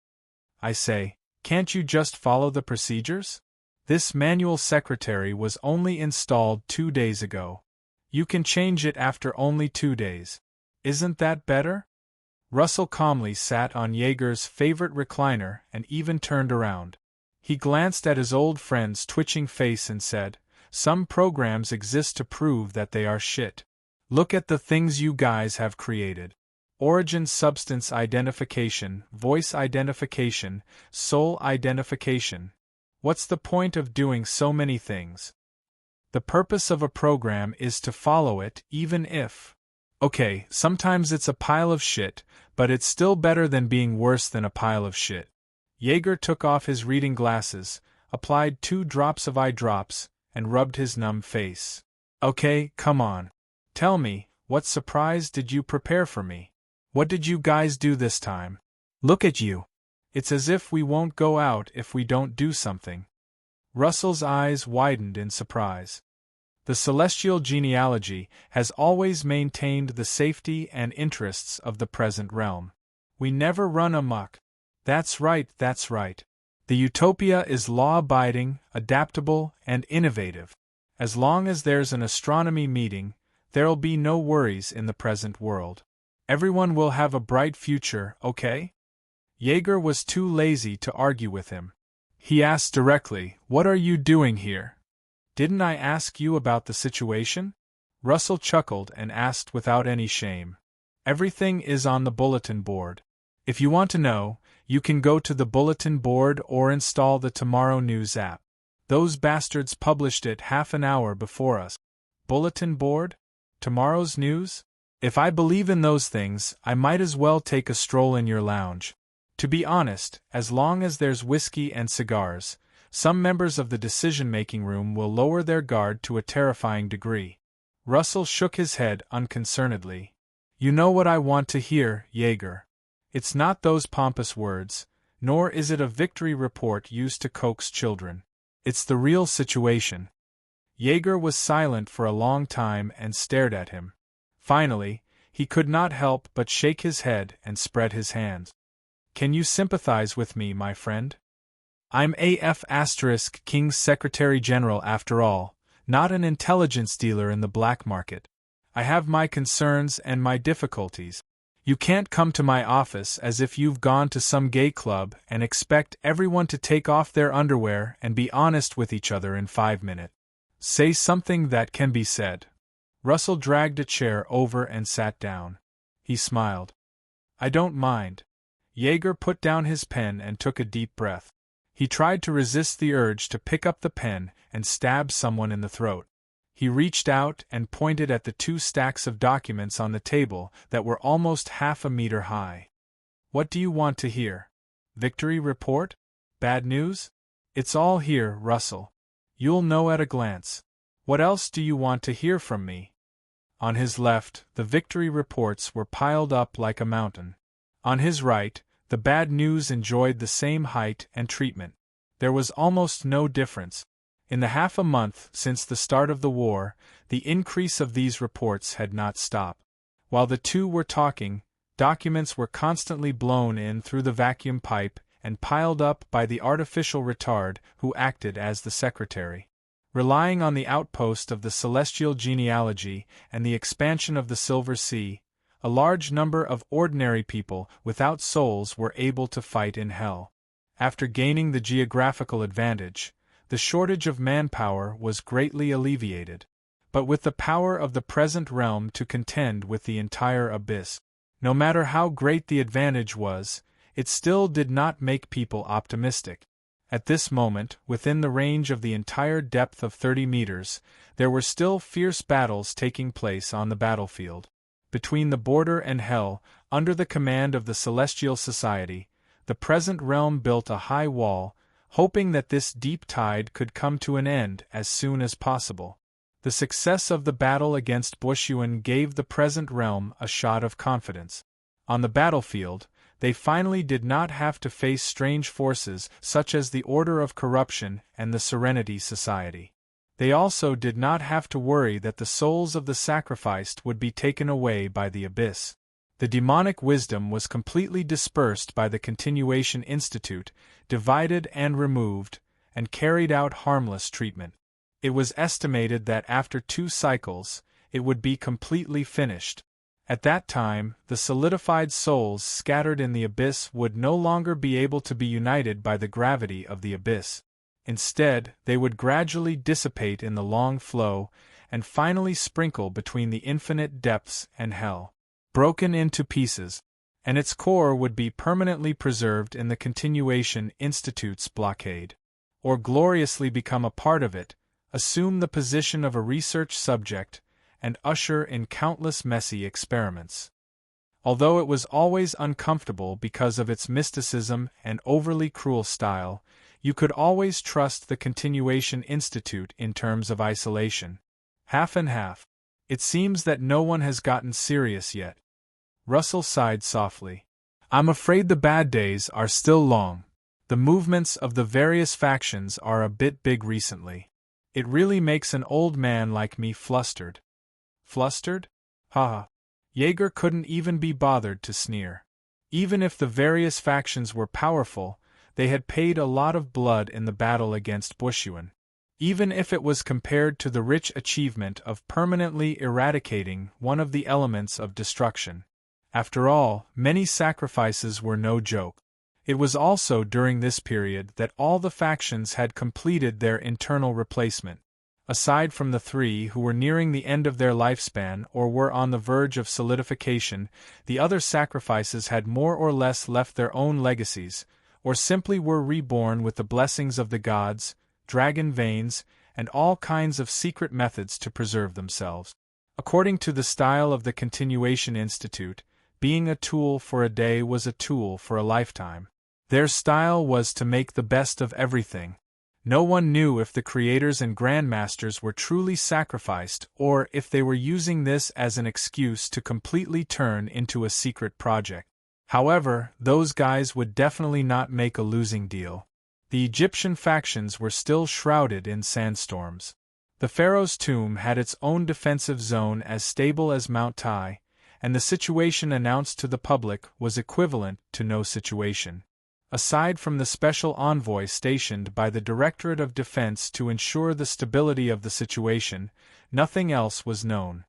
"I say, can't you just follow the procedures? This manual secretary was only installed 2 days ago. You can change it after only 2 days. Isn't that better?" Russell calmly sat on Jaeger's favorite recliner and even turned around. He glanced at his old friend's twitching face and said, "Some programs exist to prove that they are shit. Look at the things you guys have created. Origin substance identification, voice identification, soul identification. What's the point of doing so many things? The purpose of a program is to follow it, even if... Okay, sometimes it's a pile of shit, but it's still better than being worse than a pile of shit. Jaeger took off his reading glasses, applied 2 drops of eye drops, and rubbed his numb face. Okay, come on. Tell me, what surprise did you prepare for me? What did you guys do this time? Look at you. It's as if we won't go out if we don't do something. Russell's eyes widened in surprise. The celestial genealogy has always maintained the safety and interests of the present realm. We never run amok. That's right, that's right. The utopia is law-abiding, adaptable, and innovative. As long as there's an astronomy meeting, there'll be no worries in the present world. Everyone will have a bright future, okay? Jaeger was too lazy to argue with him. He asked directly, "What are you doing here? Didn't I ask you about the situation?" Russell chuckled and asked without any shame. "Everything is on the bulletin board. If you want to know, you can go to the bulletin board or install the Tomorrow News app. Those bastards published it half an hour before us." Bulletin board? Tomorrow's news? If I believe in those things, I might as well take a stroll in your lounge. To be honest, as long as there's whiskey and cigars, some members of the decision-making room will lower their guard to a terrifying degree. Russell shook his head unconcernedly. "You know what I want to hear, Jaeger. It's not those pompous words, nor is it a victory report used to coax children. It's the real situation." Jaeger was silent for a long time and stared at him. Finally, he could not help but shake his head and spread his hands. "Can you sympathize with me, my friend? I'm AF** King's Secretary General after all, not an intelligence dealer in the black market. I have my concerns and my difficulties. You can't come to my office as if you've gone to some gay club and expect everyone to take off their underwear and be honest with each other in 5 minutes. Say something that can be said." Russell dragged a chair over and sat down. He smiled. "I don't mind." Jaeger put down his pen and took a deep breath. He tried to resist the urge to pick up the pen and stab someone in the throat. He reached out and pointed at the 2 stacks of documents on the table that were almost half a meter high. "What do you want to hear? Victory report? Bad news? It's all here, Russell. You'll know at a glance. What else do you want to hear from me?" On his left, the victory reports were piled up like a mountain. On his right, the bad news enjoyed the same height and treatment. There was almost no difference. In the half a month since the start of the war, the increase of these reports had not stopped. While the 2 were talking, documents were constantly blown in through the vacuum pipe and piled up by the artificial retard who acted as the secretary. Relying on the outpost of the celestial genealogy and the expansion of the Silver Sea, a large number of ordinary people without souls were able to fight in hell. After gaining the geographical advantage, the shortage of manpower was greatly alleviated. But with the power of the present realm to contend with the entire abyss, no matter how great the advantage was, it still did not make people optimistic. At this moment, within the range of the entire depth of 30 meters, there were still fierce battles taking place on the battlefield. Between the border and hell, under the command of the Celestial Society, the present realm built a high wall, hoping that this deep tide could come to an end as soon as possible. The success of the battle against Bushuan gave the present realm a shot of confidence. On the battlefield, they finally did not have to face strange forces such as the Order of Corruption and the Serenity Society. They also did not have to worry that the souls of the sacrificed would be taken away by the abyss. The demonic wisdom was completely dispersed by the Continuation Institute, divided and removed, and carried out harmless treatment. It was estimated that after 2 cycles, it would be completely finished. At that time, the solidified souls scattered in the abyss would no longer be able to be united by the gravity of the abyss. Instead, they would gradually dissipate in the long flow, and finally sprinkle between the infinite depths and hell, broken into pieces, and its core would be permanently preserved in the Continuation Institute's blockade. Or gloriously become a part of it, assume the position of a research subject, and usher in countless messy experiments. Although it was always uncomfortable because of its mysticism and overly cruel style, you could always trust the Continuation Institute in terms of isolation. Half and half. It seems that no one has gotten serious yet. Russell sighed softly. I'm afraid the bad days are still long. The movements of the various factions are a bit big recently. It really makes an old man like me flustered. Flustered? Haha. Jaeger couldn't even be bothered to sneer. Even if the various factions were powerful, they had paid a lot of blood in the battle against Bushuan. Even if it was compared to the rich achievement of permanently eradicating one of the elements of destruction. After all, many sacrifices were no joke. It was also during this period that all the factions had completed their internal replacement. Aside from the three who were nearing the end of their lifespan or were on the verge of solidification, the other sacrifices had more or less left their own legacies, or simply were reborn with the blessings of the gods, dragon veins, and all kinds of secret methods to preserve themselves. According to the style of the Continuation Institute, being a tool for a day was a tool for a lifetime. Their style was to make the best of everything. No one knew if the creators and grandmasters were truly sacrificed or if they were using this as an excuse to completely turn into a secret project. However, those guys would definitely not make a losing deal. The Egyptian factions were still shrouded in sandstorms. The pharaoh's tomb had its own defensive zone as stable as Mount Tai, and the situation announced to the public was equivalent to no situation. Aside from the special envoy stationed by the Directorate of Defense to ensure the stability of the situation, nothing else was known.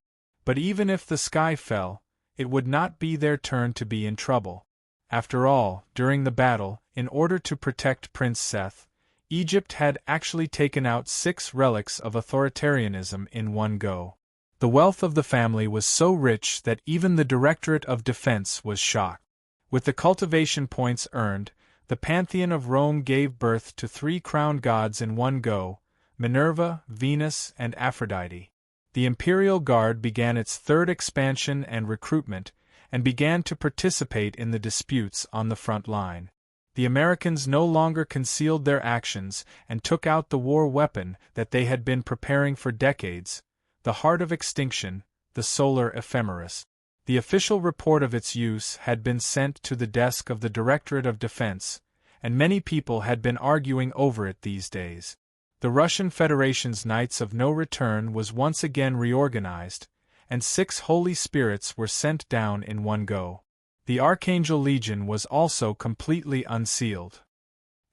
But even if the sky fell, it would not be their turn to be in trouble. After all, during the battle, in order to protect Prince Seth, Egypt had actually taken out 6 relics of authoritarianism in one go. The wealth of the family was so rich that even the Directorate of Defense was shocked. With the cultivation points earned, the pantheon of Rome gave birth to 3 crowned gods in one go: Minerva, Venus, and Aphrodite. The Imperial Guard began its 3rd expansion and recruitment, and began to participate in the disputes on the front line. The Americans no longer concealed their actions and took out the war weapon that they had been preparing for decades, the Heart of Extinction, the solar ephemeris. The official report of its use had been sent to the desk of the Directorate of Defense, and many people had been arguing over it these days. The Russian Federation's Knights of No Return was once again reorganized, and 6 holy spirits were sent down in one go. The Archangel Legion was also completely unsealed.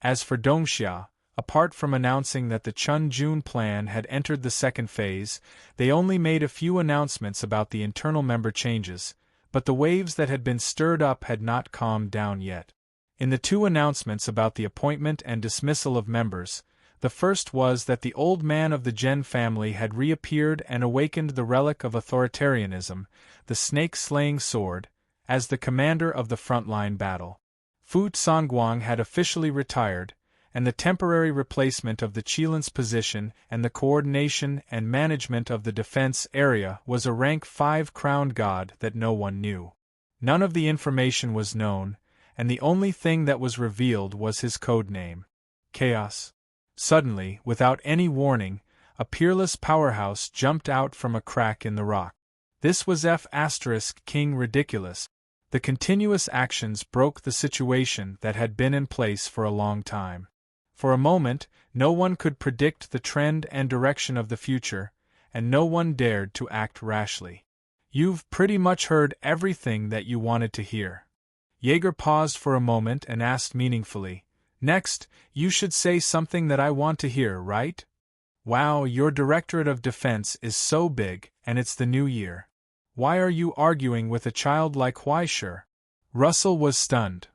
As for Dongxia, apart from announcing that the Chun-Jun plan had entered the 2nd phase, they only made a few announcements about the internal member changes, but the waves that had been stirred up had not calmed down yet. In the 2 announcements about the appointment and dismissal of members, the first was that the old man of the Gen family had reappeared and awakened the relic of authoritarianism, the snake-slaying sword, as the commander of the frontline battle. Fu Songguang had officially retired, and the temporary replacement of the Qilin's position and the coordination and management of the defense area was a rank 5 crowned god that no one knew. None of the information was known, and the only thing that was revealed was his code name: Chaos. Suddenly, without any warning, a peerless powerhouse jumped out from a crack in the rock. This was King Ridiculous. The continuous actions broke the situation that had been in place for a long time. For a moment, no one could predict the trend and direction of the future, and no one dared to act rashly. You've pretty much heard everything that you wanted to hear. Jaeger paused for a moment and asked meaningfully, "Next, you should say something that I want to hear, right? Wow, your Directorate of Defense is so big, and it's the new year. Why are you arguing with a child like Huaishur?" Russell was stunned.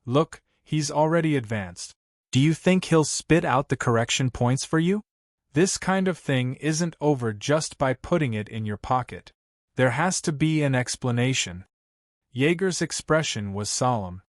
"Look, he's already advanced. Do you think he'll spit out the correction points for you? This kind of thing isn't over just by putting it in your pocket. There has to be an explanation." Jaeger's expression was solemn.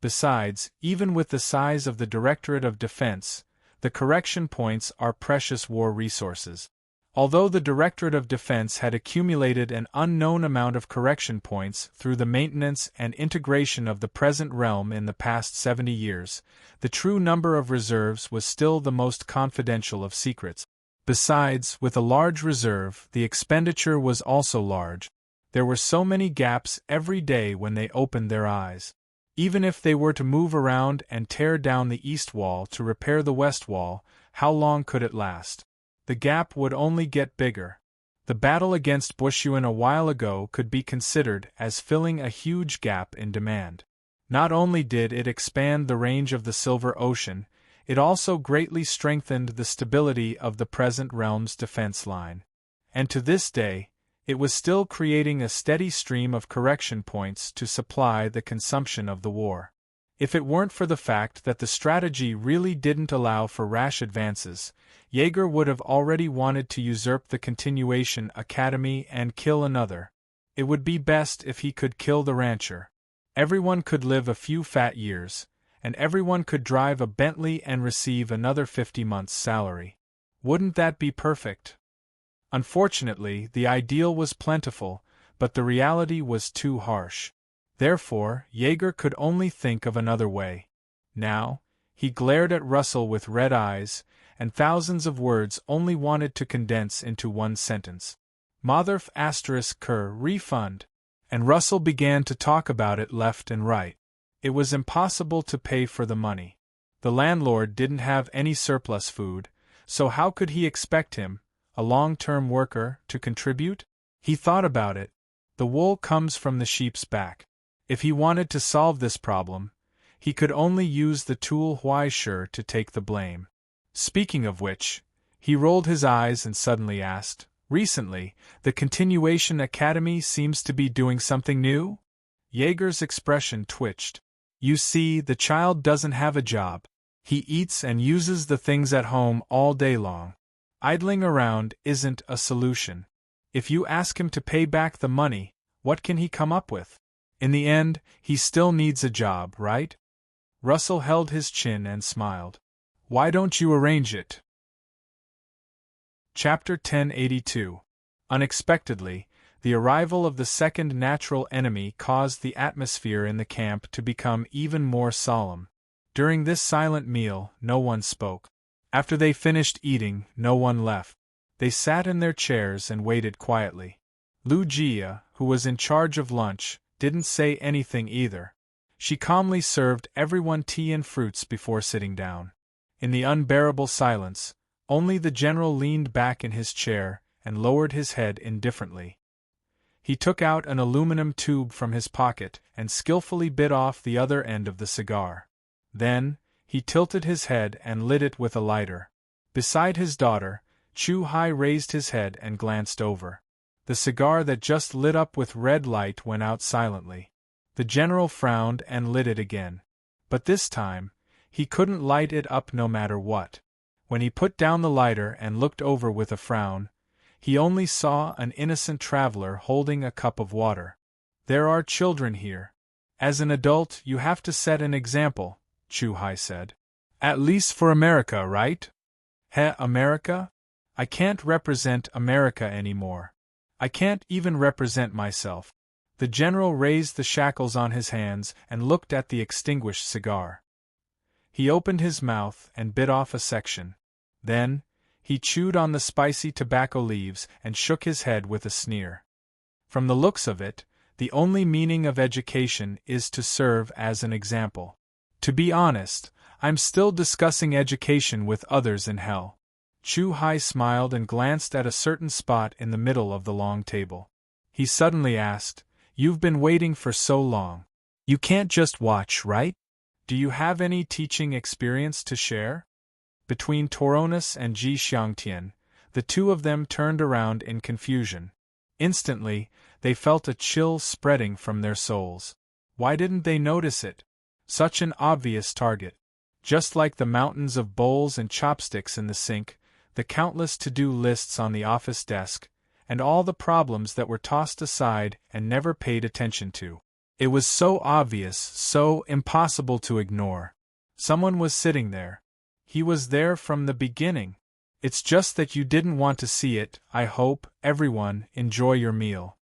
Besides, even with the size of the Directorate of Defense, the correction points are precious war resources. Although the Directorate of Defense had accumulated an unknown amount of correction points through the maintenance and integration of the present realm in the past 70 years, the true number of reserves was still the most confidential of secrets. Besides, with a large reserve, the expenditure was also large. There were so many gaps every day when they opened their eyes. Even if they were to move around and tear down the east wall to repair the west wall, how long could it last? The gap would only get bigger. The battle against Bushuan a while ago could be considered as filling a huge gap in demand. Not only did it expand the range of the Silver Ocean, it also greatly strengthened the stability of the present realm's defense line. And to this day, it was still creating a steady stream of correction points to supply the consumption of the war. If it weren't for the fact that the strategy really didn't allow for rash advances, Jaeger would have already wanted to usurp the Continuation Academy and kill another. It would be best if he could kill the rancher. Everyone could live a few fat years, and everyone could drive a Bentley and receive another 50 months' salary. Wouldn't that be perfect? Unfortunately, the ideal was plentiful, but the reality was too harsh. Therefore, Jaeger could only think of another way. Now, he glared at Russell with red eyes, and thousands of words only wanted to condense into one sentence. Motherf *Cur refund. And Russell began to talk about it left and right. It was impossible to pay for the money. The landlord didn't have any surplus food, so how could he expect him, a long-term worker, to contribute? He thought about it. The wool comes from the sheep's back. If he wanted to solve this problem, he could only use the tool Huaishur to take the blame. Speaking of which, he rolled his eyes and suddenly asked, "Recently, the Continuation Academy seems to be doing something new?" Jaeger's expression twitched. "You see, the child doesn't have a job. He eats and uses the things at home all day long. Idling around isn't a solution. If you ask him to pay back the money, what can he come up with? In the end, he still needs a job, right?" Russell held his chin and smiled. "Why don't you arrange it?" Chapter 1082. Unexpectedly, the arrival of the second natural enemy caused the atmosphere in the camp to become even more solemn. During this silent meal, no one spoke. After they finished eating, no one left. They sat in their chairs and waited quietly. Lu Jia, who was in charge of lunch, didn't say anything either. She calmly served everyone tea and fruits before sitting down. In the unbearable silence, only the general leaned back in his chair and lowered his head indifferently. He took out an aluminum tube from his pocket and skillfully bit off the other end of the cigar. Then, he tilted his head and lit it with a lighter. Beside his daughter, Chu Hai raised his head and glanced over. The cigar that just lit up with red light went out silently. The general frowned and lit it again. But this time, he couldn't light it up no matter what. When he put down the lighter and looked over with a frown, he only saw an innocent traveler holding a cup of water. "There are children here. As an adult, you have to set an example," Chu Hai said. "At least for America, right?" America? I can't represent America anymore. I can't even represent myself." The general raised the shackles on his hands and looked at the extinguished cigar. He opened his mouth and bit off a section. Then, he chewed on the spicy tobacco leaves and shook his head with a sneer. "From the looks of it, the only meaning of education is to serve as an example. To be honest, I'm still discussing education with others in hell." Chu Hai smiled and glanced at a certain spot in the middle of the long table. He suddenly asked, "You've been waiting for so long. You can't just watch, right? Do you have any teaching experience to share?" Between Toronis and Ji Xiangtian, the two of them turned around in confusion. Instantly, they felt a chill spreading from their souls. Why didn't they notice it? Such an obvious target. Just like the mountains of bowls and chopsticks in the sink, the countless to-do lists on the office desk, and all the problems that were tossed aside and never paid attention to. It was so obvious, so impossible to ignore. Someone was sitting there. He was there from the beginning. It's just that you didn't want to see it. I hope, everyone, enjoy your meal.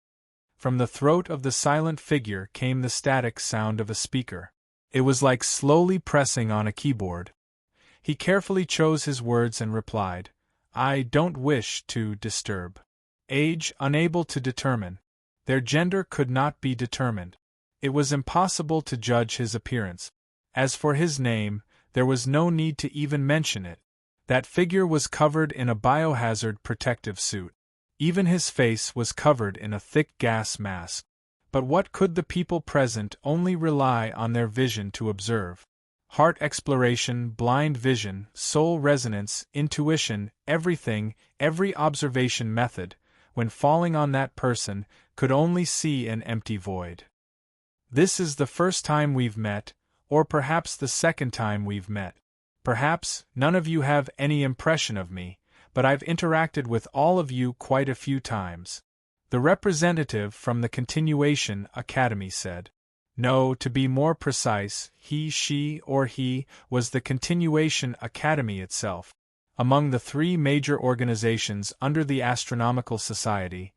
From the throat of the silent figure came the static sound of a speaker. It was like slowly pressing on a keyboard. He carefully chose his words and replied, I don't wish to disturb. Age unable to determine. Their gender could not be determined. It was impossible to judge his appearance. As for his name, there was no need to even mention it. That figure was covered in a biohazard protective suit. Even his face was covered in a thick gas mask. But what could the people present only rely on their vision to observe? Heart exploration, blind vision, soul resonance, intuition, everything, every observation method, when falling on that person, could only see an empty void. This is the first time we've met, or perhaps the second time we've met. Perhaps none of you have any impression of me, but I've interacted with all of you quite a few times. The representative from the Continuation Academy said. No, to be more precise, he, she, or he was the Continuation Academy itself. Among the three major organizations under the Astronomical Society,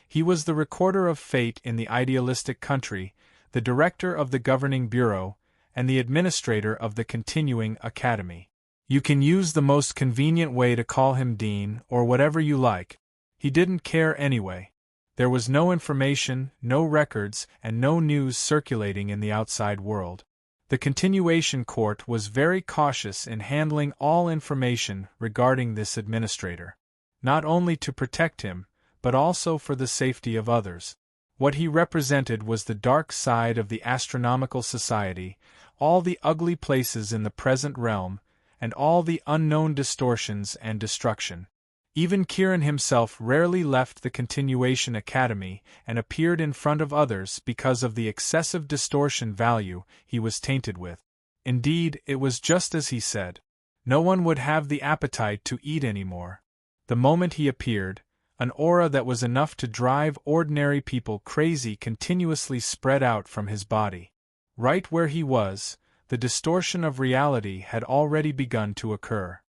he was the recorder of fate in the idealistic country, the director of the governing bureau, and the administrator of the Continuing Academy. You can use the most convenient way to call him Dean, or whatever you like. He didn't care anyway. There was no information, no records, and no news circulating in the outside world. The Continuation Court was very cautious in handling all information regarding this administrator, not only to protect him, but also for the safety of others. What he represented was the dark side of the Astronomical Society, all the ugly places in the present realm, and all the unknown distortions and destruction. Even Kieran himself rarely left the Continuation Academy and appeared in front of others because of the excessive distortion value he was tainted with. Indeed, it was just as he said. No one would have the appetite to eat anymore. The moment he appeared, an aura that was enough to drive ordinary people crazy continuously spread out from his body. Right where he was, the distortion of reality had already begun to occur.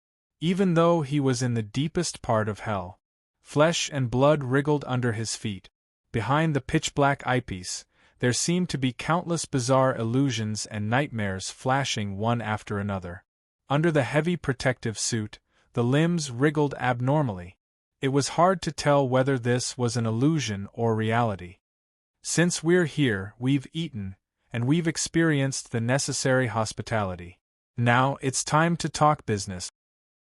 Even though he was in the deepest part of hell, flesh and blood wriggled under his feet. Behind the pitch-black eyepiece, there seemed to be countless bizarre illusions and nightmares flashing one after another. Under the heavy protective suit, the limbs wriggled abnormally. It was hard to tell whether this was an illusion or reality. Since we're here, we've eaten, and we've experienced the necessary hospitality. Now it's time to talk business.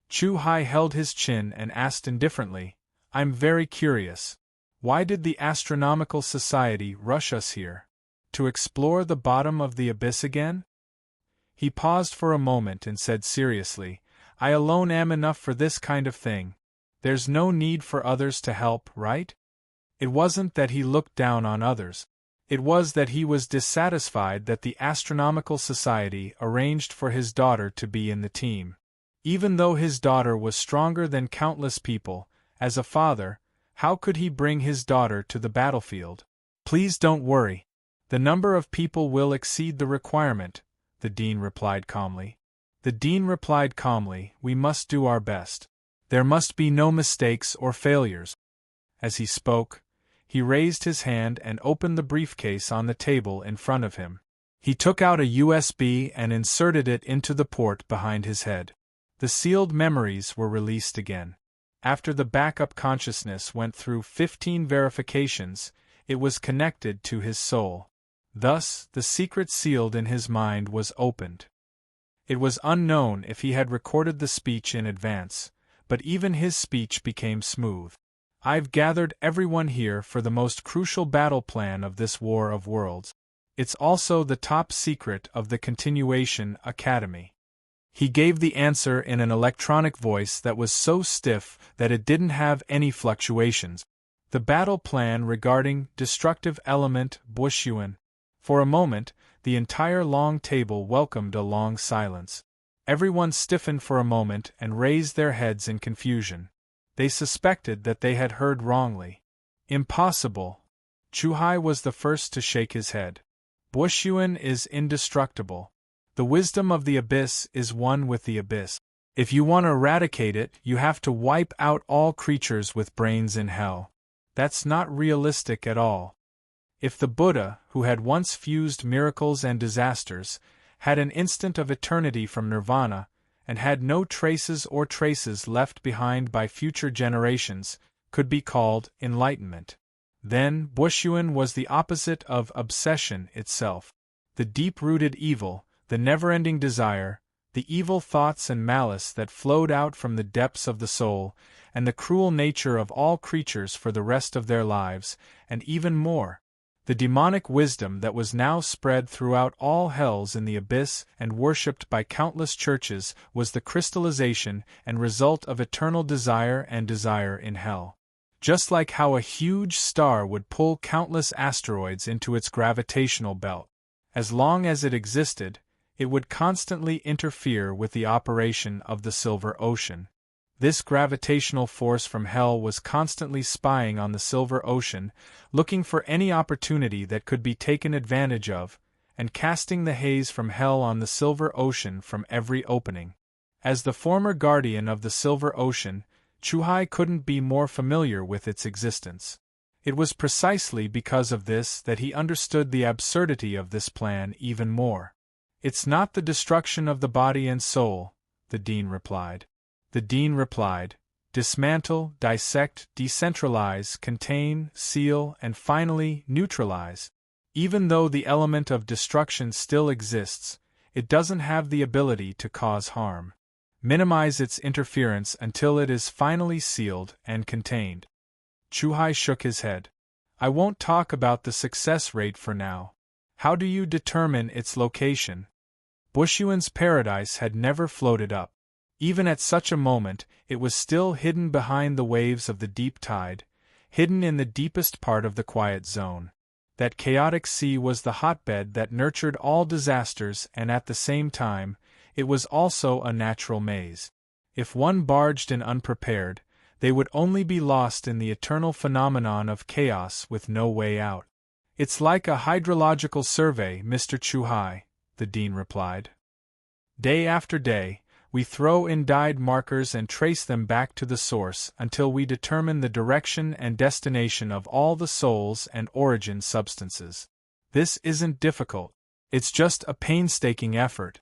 Chu Hai held his chin and asked indifferently, I'm very curious. Why did the Astronomical Society rush us here? To explore the bottom of the abyss again? He paused for a moment and said seriously, I alone am enough for this kind of thing. There's no need for others to help, right? It wasn't that he looked down on others. It was that he was dissatisfied that the Astronomical Society arranged for his daughter to be in the team. Even though his daughter was stronger than countless people, as a father, how could he bring his daughter to the battlefield? Please don't worry. The number of people will exceed the requirement, the Dean replied calmly. The Dean replied calmly, we must do our best. There must be no mistakes or failures. As he spoke, he raised his hand and opened the briefcase on the table in front of him. He took out a USB and inserted it into the port behind his head. The sealed memories were released again. After the backup consciousness went through 15 verifications, it was connected to his soul. Thus, the secret sealed in his mind was opened. It was unknown if he had recorded the speech in advance, but even his speech became smooth. I've gathered everyone here for the most crucial battle plan of this War of Worlds. It's also the top secret of the Continuation Academy. He gave the answer in an electronic voice that was so stiff that it didn't have any fluctuations. The battle plan regarding destructive element Bushuan. For a moment, the entire long table welcomed a long silence. Everyone stiffened for a moment and raised their heads in confusion. They suspected that they had heard wrongly. Impossible. Chu Hai was the first to shake his head. Bushuan is indestructible. The wisdom of the abyss is one with the abyss. If you want to eradicate it, you have to wipe out all creatures with brains in hell. That's not realistic at all. If the Buddha, who had once fused miracles and disasters, had an instant of eternity from nirvana, and had no traces left behind by future generations, could be called enlightenment, then Bushuin was the opposite of obsession itself. The deep-rooted evil, the never-ending desire, the evil thoughts and malice that flowed out from the depths of the soul, and the cruel nature of all creatures for the rest of their lives, and even more. The demonic wisdom that was now spread throughout all hells in the abyss and worshipped by countless churches was the crystallization and result of eternal desire and desire in hell. Just like how a huge star would pull countless asteroids into its gravitational belt. As long as it existed, it would constantly interfere with the operation of the Silver Ocean. This gravitational force from hell was constantly spying on the Silver Ocean, looking for any opportunity that could be taken advantage of, and casting the haze from hell on the Silver Ocean from every opening. As the former guardian of the Silver Ocean, Chuhai couldn't be more familiar with its existence. It was precisely because of this that he understood the absurdity of this plan even more. "It's not the destruction of the body and soul," the Dean replied. The Dean replied, "Dismantle, dissect, decentralize, contain, seal, and finally neutralize. Even though the element of destruction still exists, it doesn't have the ability to cause harm. Minimize its interference until it is finally sealed and contained." Chuhai shook his head. "I won't talk about the success rate for now. How do you determine its location?" Bushuin's paradise had never floated up. Even at such a moment, it was still hidden behind the waves of the deep tide, hidden in the deepest part of the quiet zone. That chaotic sea was the hotbed that nurtured all disasters, and at the same time, it was also a natural maze. If one barged in unprepared, they would only be lost in the eternal phenomenon of chaos with no way out. "It's like a hydrological survey, Mr. Chuhai," the Dean replied. "Day after day, we throw in dyed markers and trace them back to the source until we determine the direction and destination of all the souls and origin substances. This isn't difficult. It's just a painstaking effort."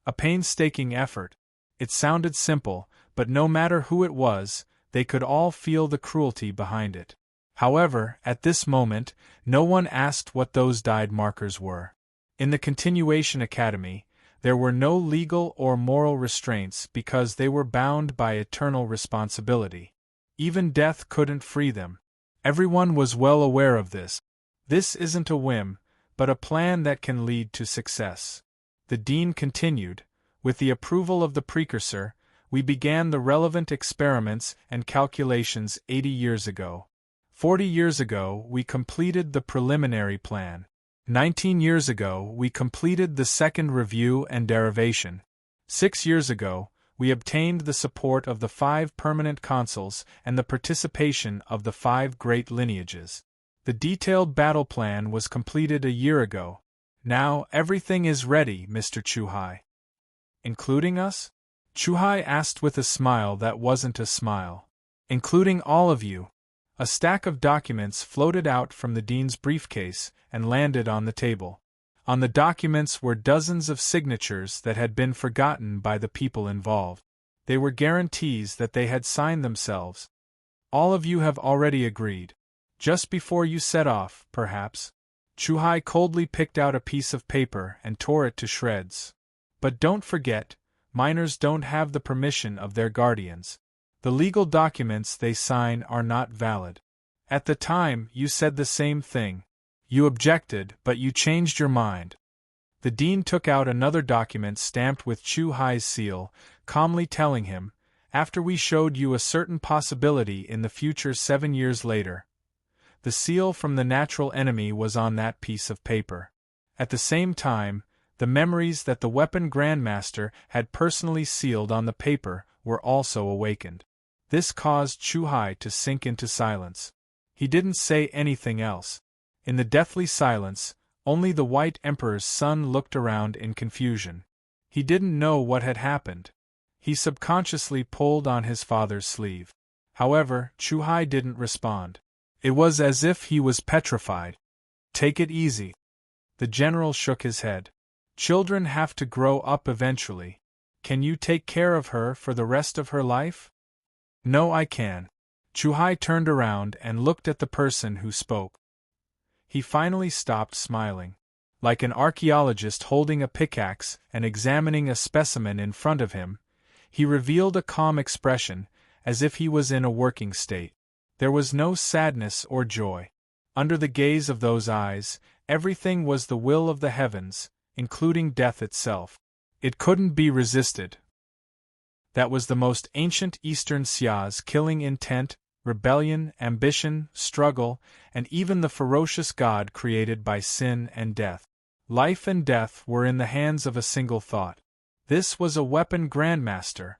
A painstaking effort. It sounded simple, but no matter who it was, they could all feel the cruelty behind it. However, at this moment, no one asked what those dyed markers were. In the Continuation Academy, there were no legal or moral restraints because they were bound by eternal responsibility. Even death couldn't free them. Everyone was well aware of this. This isn't a whim, but a plan that can lead to success. The Dean continued, "With the approval of the precursor, we began the relevant experiments and calculations 80 years ago. 40 years ago, we completed the preliminary plan. 19 years ago, we completed the second review and derivation. 6 years ago, we obtained the support of the 5 permanent consuls and the participation of the 5 great lineages. The detailed battle plan was completed a year ago. Now everything is ready, Mr. Chuhai." "Including us?" Chuhai asked with a smile that wasn't a smile. "Including all of you." A stack of documents floated out from the Dean's briefcase and landed on the table. On the documents were dozens of signatures that had been forgotten by the people involved. They were guarantees that they had signed themselves. "All of you have already agreed. Just before you set off, perhaps." Chuhai coldly picked out a piece of paper and tore it to shreds. "But don't forget, minors don't have the permission of their guardians. The legal documents they sign are not valid. At the time, you said the same thing. You objected, but you changed your mind." The Dean took out another document stamped with Chuhai's seal, calmly telling him, "After we showed you a certain possibility in the future 7 years later." The seal from the natural enemy was on that piece of paper. At the same time, the memories that the weapon grandmaster had personally sealed on the paper were also awakened. This caused Chuhai to sink into silence. He didn't say anything else. In the deathly silence, only the White Emperor's son looked around in confusion. He didn't know what had happened. He subconsciously pulled on his father's sleeve. However, Chuhai didn't respond. It was as if he was petrified. Take it easy. The general shook his head. Children have to grow up eventually. Can you take care of her for the rest of her life? No, I can. Chuhai turned around and looked at the person who spoke. He finally stopped smiling. Like an archaeologist holding a pickaxe and examining a specimen in front of him, he revealed a calm expression, as if he was in a working state. There was no sadness or joy. Under the gaze of those eyes, everything was the will of the heavens, including death itself. It couldn't be resisted. That was the most ancient Eastern Xia's killing intent, rebellion, ambition, struggle, and even the ferocious god created by sin and death. Life and death were in the hands of a single thought. This was a weapon grandmaster.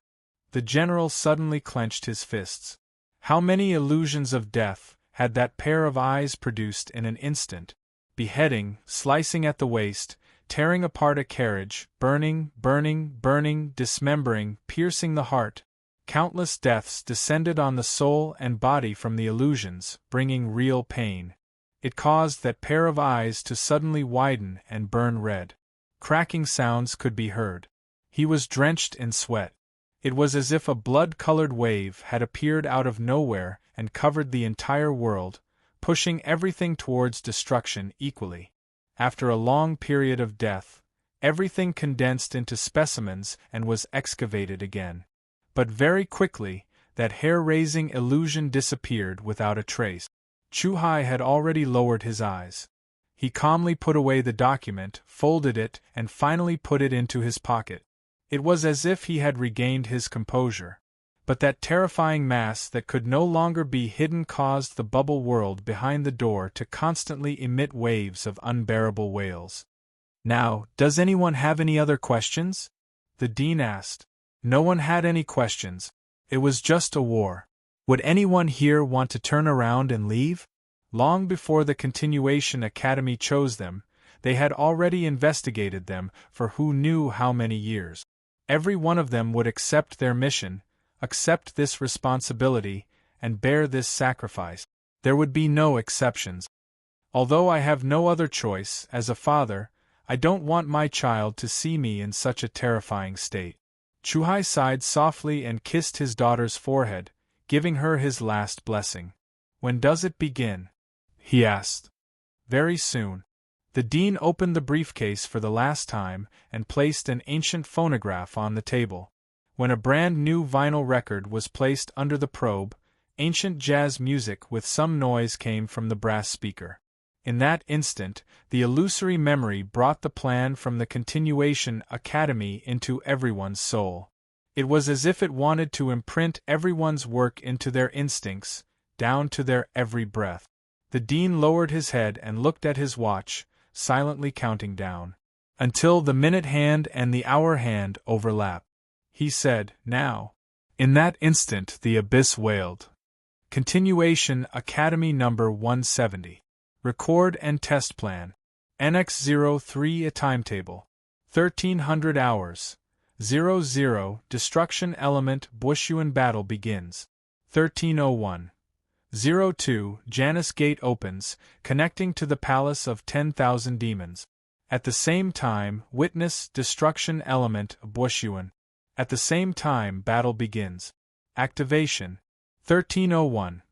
The general suddenly clenched his fists. How many illusions of death had that pair of eyes produced in an instant? Beheading, slicing at the waist, tearing apart a carriage, burning, dismembering, piercing the heart. Countless deaths descended on the soul and body from the illusions, bringing real pain. It caused that pair of eyes to suddenly widen and burn red. Cracking sounds could be heard. He was drenched in sweat. It was as if a blood-colored wave had appeared out of nowhere and covered the entire world, pushing everything towards destruction equally. After a long period of death, everything condensed into specimens and was excavated again. But very quickly, that hair-raising illusion disappeared without a trace. Chuhai had already lowered his eyes. He calmly put away the document, folded it, and finally put it into his pocket. It was as if he had regained his composure. But that terrifying mass that could no longer be hidden caused the bubble world behind the door to constantly emit waves of unbearable wails. Now, does anyone have any other questions? The dean asked. No one had any questions. It was just a war. Would anyone here want to turn around and leave? Long before the Continuation Academy chose them, they had already investigated them for who knew how many years. Every one of them would accept their mission, accept this responsibility, and bear this sacrifice. There would be no exceptions. Although I have no other choice, as a father, I don't want my child to see me in such a terrifying state. Chuhai sighed softly and kissed his daughter's forehead, giving her his last blessing. When does it begin? He asked. Very soon. The dean opened the briefcase for the last time and placed an ancient phonograph on the table. When a brand new vinyl record was placed under the probe, ancient jazz music with some noise came from the brass speaker. In that instant, the illusory memory brought the plan from the Continuation Academy into everyone's soul. It was as if it wanted to imprint everyone's work into their instincts, down to their every breath. The dean lowered his head and looked at his watch, silently counting down. Until the minute hand and the hour hand overlap. He said, now. In that instant the abyss wailed. Continuation Academy number 170. Record and test plan. NX03 a timetable. 1300 hours. 00 Destruction element Bushuan battle begins. 1301. 02 Janus Gate opens, connecting to the Palace of 10,000 Demons. At the same time, witness Destruction element Bushuan. At the same time, battle begins. Activation. 1301.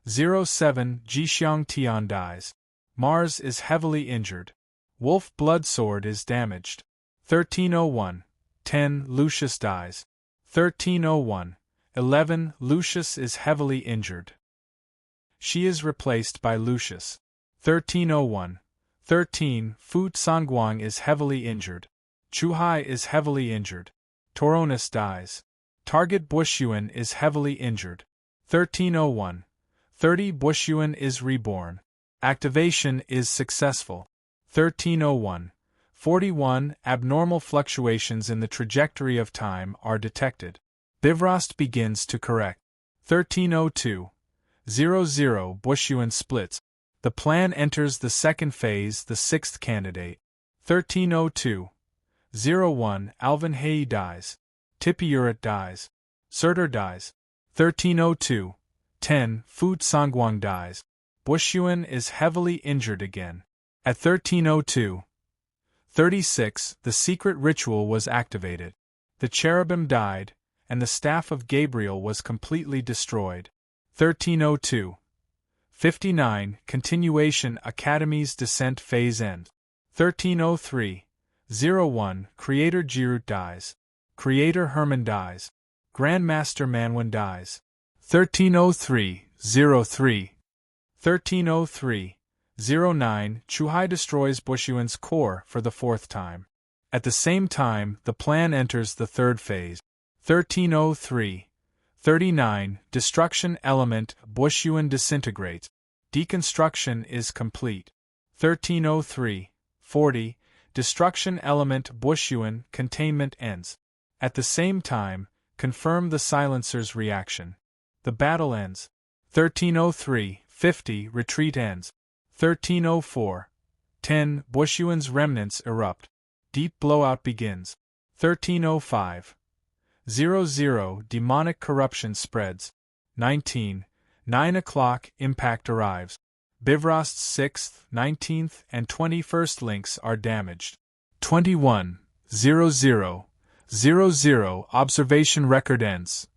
07 Jixiang Tian dies. Mars is heavily injured. Wolf Bloodsword is damaged. 1301. 10 Lucius dies. 1301. 11 Lucius is heavily injured. She is replaced by Lucius. 1301. 13 Fu Sangguang is heavily injured. Chuhai is heavily injured. Toronis dies. Target Bushuan is heavily injured. 1301. 30 Bushuan is reborn. Activation is successful. 1301. 41 Abnormal fluctuations in the trajectory of time are detected. Bifrost begins to correct. 1302. 00 Bushuan splits. The plan enters the second phase, the sixth candidate. 1302. 01 Alvin Hei dies. Tipiurat dies. Surtur dies. 1302. 10. Fu Sangguang dies. Bushyan is heavily injured again. At 1302. 36. The secret ritual was activated. The cherubim died, and the staff of Gabriel was completely destroyed. 1302. 59. Continuation Academy's descent phase end. 1303. 01. Creator Jirut dies. Creator Herman dies. Grandmaster Manwen dies. 1303. 03. 1303. 09. Chuhai destroys Bushyan's core for the fourth time. At the same time, the plan enters the third phase. 1303. 39. Destruction element Bushyan disintegrates. Deconstruction is complete. 1303. 40. Destruction element Bushyan containment ends. At the same time, confirm the silencer's reaction. The battle ends. 1303. 50. Retreat ends. 1304. 10. Bushyan's remnants erupt. Deep blowout begins. 1305. 00. Demonic corruption spreads. 19. 9 o'clock. Impact arrives. Bivrost's 6th, 19th, and 21st links are damaged. 21. 00. 00. Observation record ends.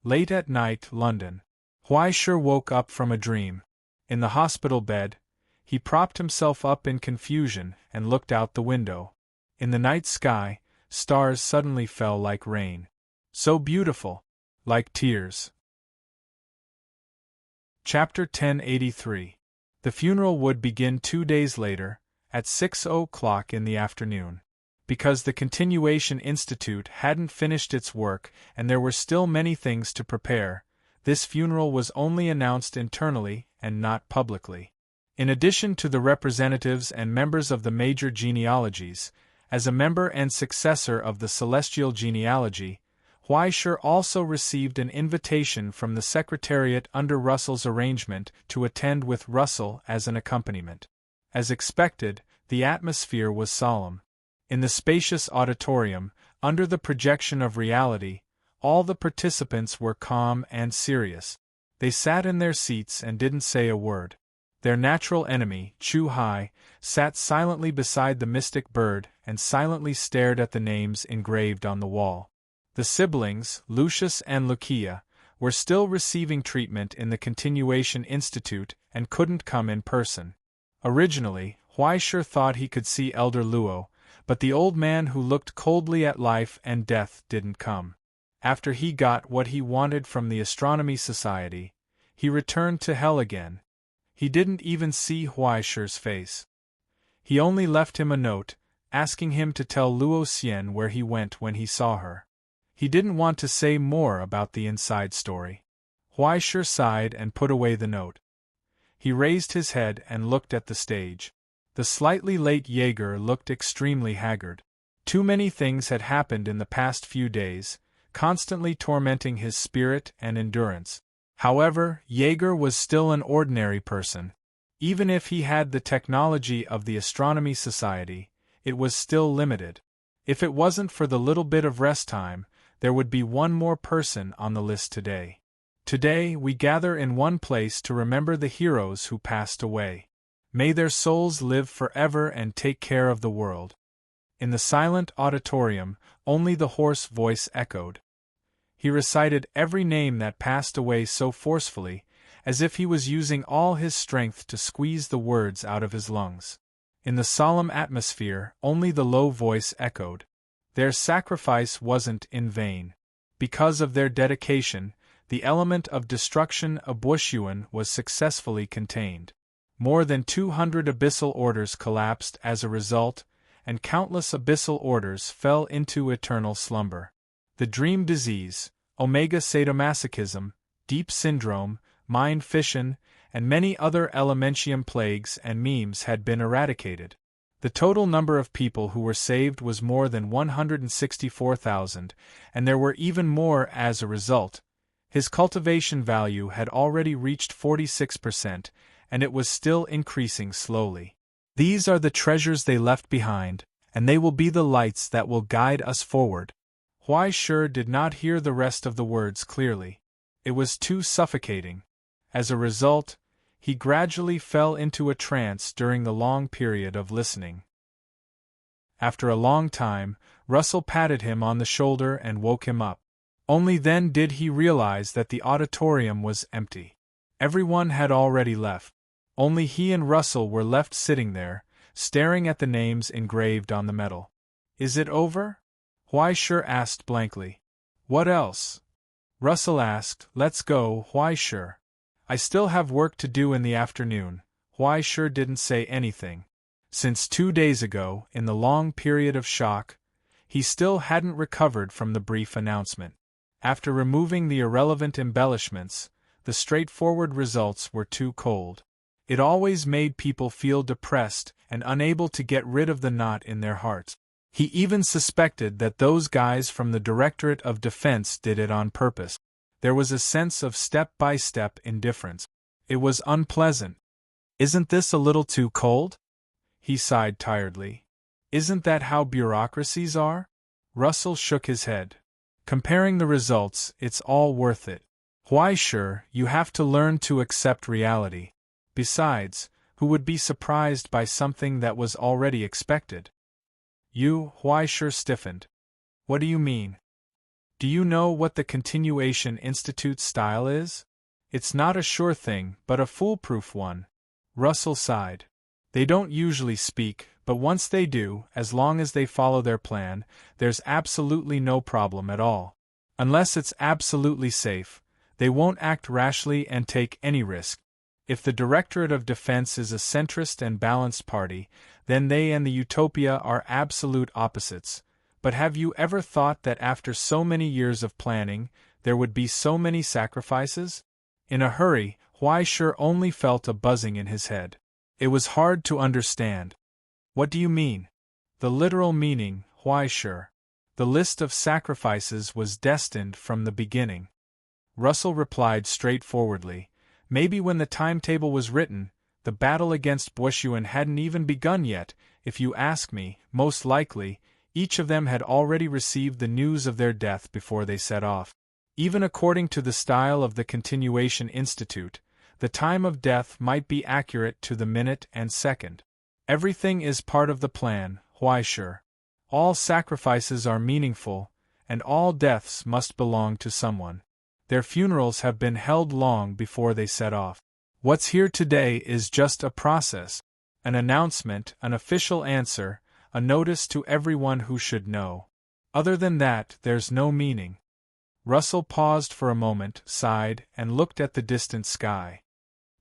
Late at night, London. Huaishur woke up from a dream. In the hospital bed, he propped himself up in confusion and looked out the window. In the night sky, stars suddenly fell like rain. So beautiful, like tears. Chapter 1083. The funeral would begin 2 days later, at 6 o'clock in the afternoon. Because the Continuation Institute hadn't finished its work and there were still many things to prepare, this funeral was only announced internally and not publicly. In addition to the representatives and members of the major genealogies, as a member and successor of the celestial genealogy, Huaishur also received an invitation from the Secretariat under Russell's arrangement to attend with Russell as an accompaniment. As expected, the atmosphere was solemn. In the spacious auditorium, under the projection of reality, all the participants were calm and serious. They sat in their seats and didn't say a word. Their natural enemy, Chu Hai, sat silently beside the mystic bird and silently stared at the names engraved on the wall. The siblings, Lucius and Lucia, were still receiving treatment in the Continuation Institute and couldn't come in person. Originally, Huaishur thought he could see Elder Luo, but the old man who looked coldly at life and death didn't come. After he got what he wanted from the Astronomy Society, he returned to hell again. He didn't even see Huaishur's face. He only left him a note, asking him to tell Luo Xian where he went when he saw her. He didn't want to say more about the inside story. Huaishur sighed and put away the note. He raised his head and looked at the stage. The slightly late Jaeger looked extremely haggard. Too many things had happened in the past few days, constantly tormenting his spirit and endurance. However, Jaeger was still an ordinary person. Even if he had the technology of the Astronomy Society, it was still limited. If it wasn't for the little bit of rest time, there would be one more person on the list today. Today we gather in one place to remember the heroes who passed away. May their souls live forever and take care of the world. In the silent auditorium, only the hoarse voice echoed. He recited every name that passed away so forcefully, as if he was using all his strength to squeeze the words out of his lungs. In the solemn atmosphere, only the low voice echoed. Their sacrifice wasn't in vain. Because of their dedication, the element of destruction of Bushyan was successfully contained. More than 200 abyssal orders collapsed as a result, and countless abyssal orders fell into eternal slumber. The dream disease, omega sadomasochism, deep syndrome, mind fission, and many other elementium plagues and memes had been eradicated. The total number of people who were saved was more than 164,000, and there were even more as a result. His cultivation value had already reached 46%, and it was still increasing slowly. These are the treasures they left behind, and they will be the lights that will guide us forward. Huai Shi did not hear the rest of the words clearly. It was too suffocating. As a result, he gradually fell into a trance during the long period of listening. After a long time, Russell patted him on the shoulder and woke him up. Only then did he realize that the auditorium was empty. Everyone had already left. Only he and Russell were left sitting there, staring at the names engraved on the metal. "Is it over?" Huai Shi asked blankly. "What else?" Russell asked. "Let's go, Huai Shi. I still have work to do in the afternoon." Huai Shi didn't say anything. Since 2 days ago, in the long period of shock, he still hadn't recovered from the brief announcement. After removing the irrelevant embellishments, the straightforward results were too cold. It always made people feel depressed and unable to get rid of the knot in their hearts. He even suspected that those guys from the Directorate of Defense did it on purpose. There was a sense of step-by-step indifference. It was unpleasant. "Isn't this a little too cold?" He sighed tiredly. "Isn't that how bureaucracies are?" Russell shook his head. "Comparing the results, it's all worth it. Huai Shi, you have to learn to accept reality. Besides, who would be surprised by something that was already expected?" "You," Huai Shi stiffened. "What do you mean?" "Do you know what the Continuation Institute's style is? It's not a sure thing, but a foolproof one." Russell sighed. "They don't usually speak, but once they do, as long as they follow their plan, there's absolutely no problem at all. Unless it's absolutely safe, they won't act rashly and take any risk. If the Directorate of Defense is a centrist and balanced party, then they and the Utopia are absolute opposites. But have you ever thought that after so many years of planning, there would be so many sacrifices?" In a hurry, Huai Shi only felt a buzzing in his head. It was hard to understand. "What do you mean?" "The literal meaning, Huai Shi. The list of sacrifices was destined from the beginning." Russell replied straightforwardly. "Maybe when the timetable was written, the battle against Buoshun hadn't even begun yet. If you ask me, most likely, each of them had already received the news of their death before they set off. Even according to the style of the Continuation Institute, the time of death might be accurate to the minute and second. Everything is part of the plan, Huai Shi. All sacrifices are meaningful, and all deaths must belong to someone. Their funerals have been held long before they set off. What's here today is just a process, an announcement, an official answer, a notice to everyone who should know. Other than that, there's no meaning." Russell paused for a moment, sighed, and looked at the distant sky.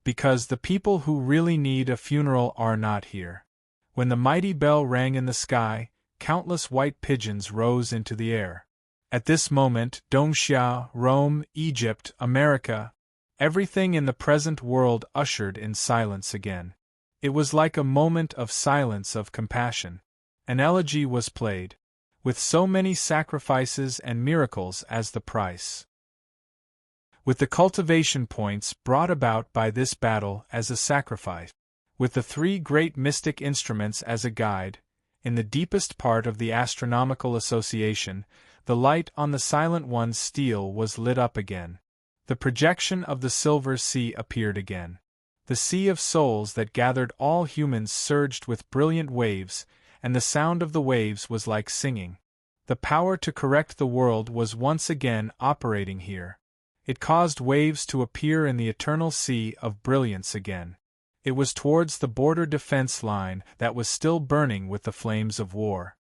"Because the people who really need a funeral are not here." When the mighty bell rang in the sky, countless white pigeons rose into the air. At this moment, Doomsday, Rome, Egypt, America, everything in the present world ushered in silence again. It was like a moment of silence of compassion. An elegy was played, with so many sacrifices and miracles as the price. With the cultivation points brought about by this battle as a sacrifice, with the 3 great mystic instruments as a guide, in the deepest part of the astronomical association, the light on the Silent One's steel was lit up again. The projection of the silver sea appeared again. The sea of souls that gathered all humans surged with brilliant waves, and the sound of the waves was like singing. The power to correct the world was once again operating here. It caused waves to appear in the eternal sea of brilliance again. It was towards the border defense line that was still burning with the flames of war.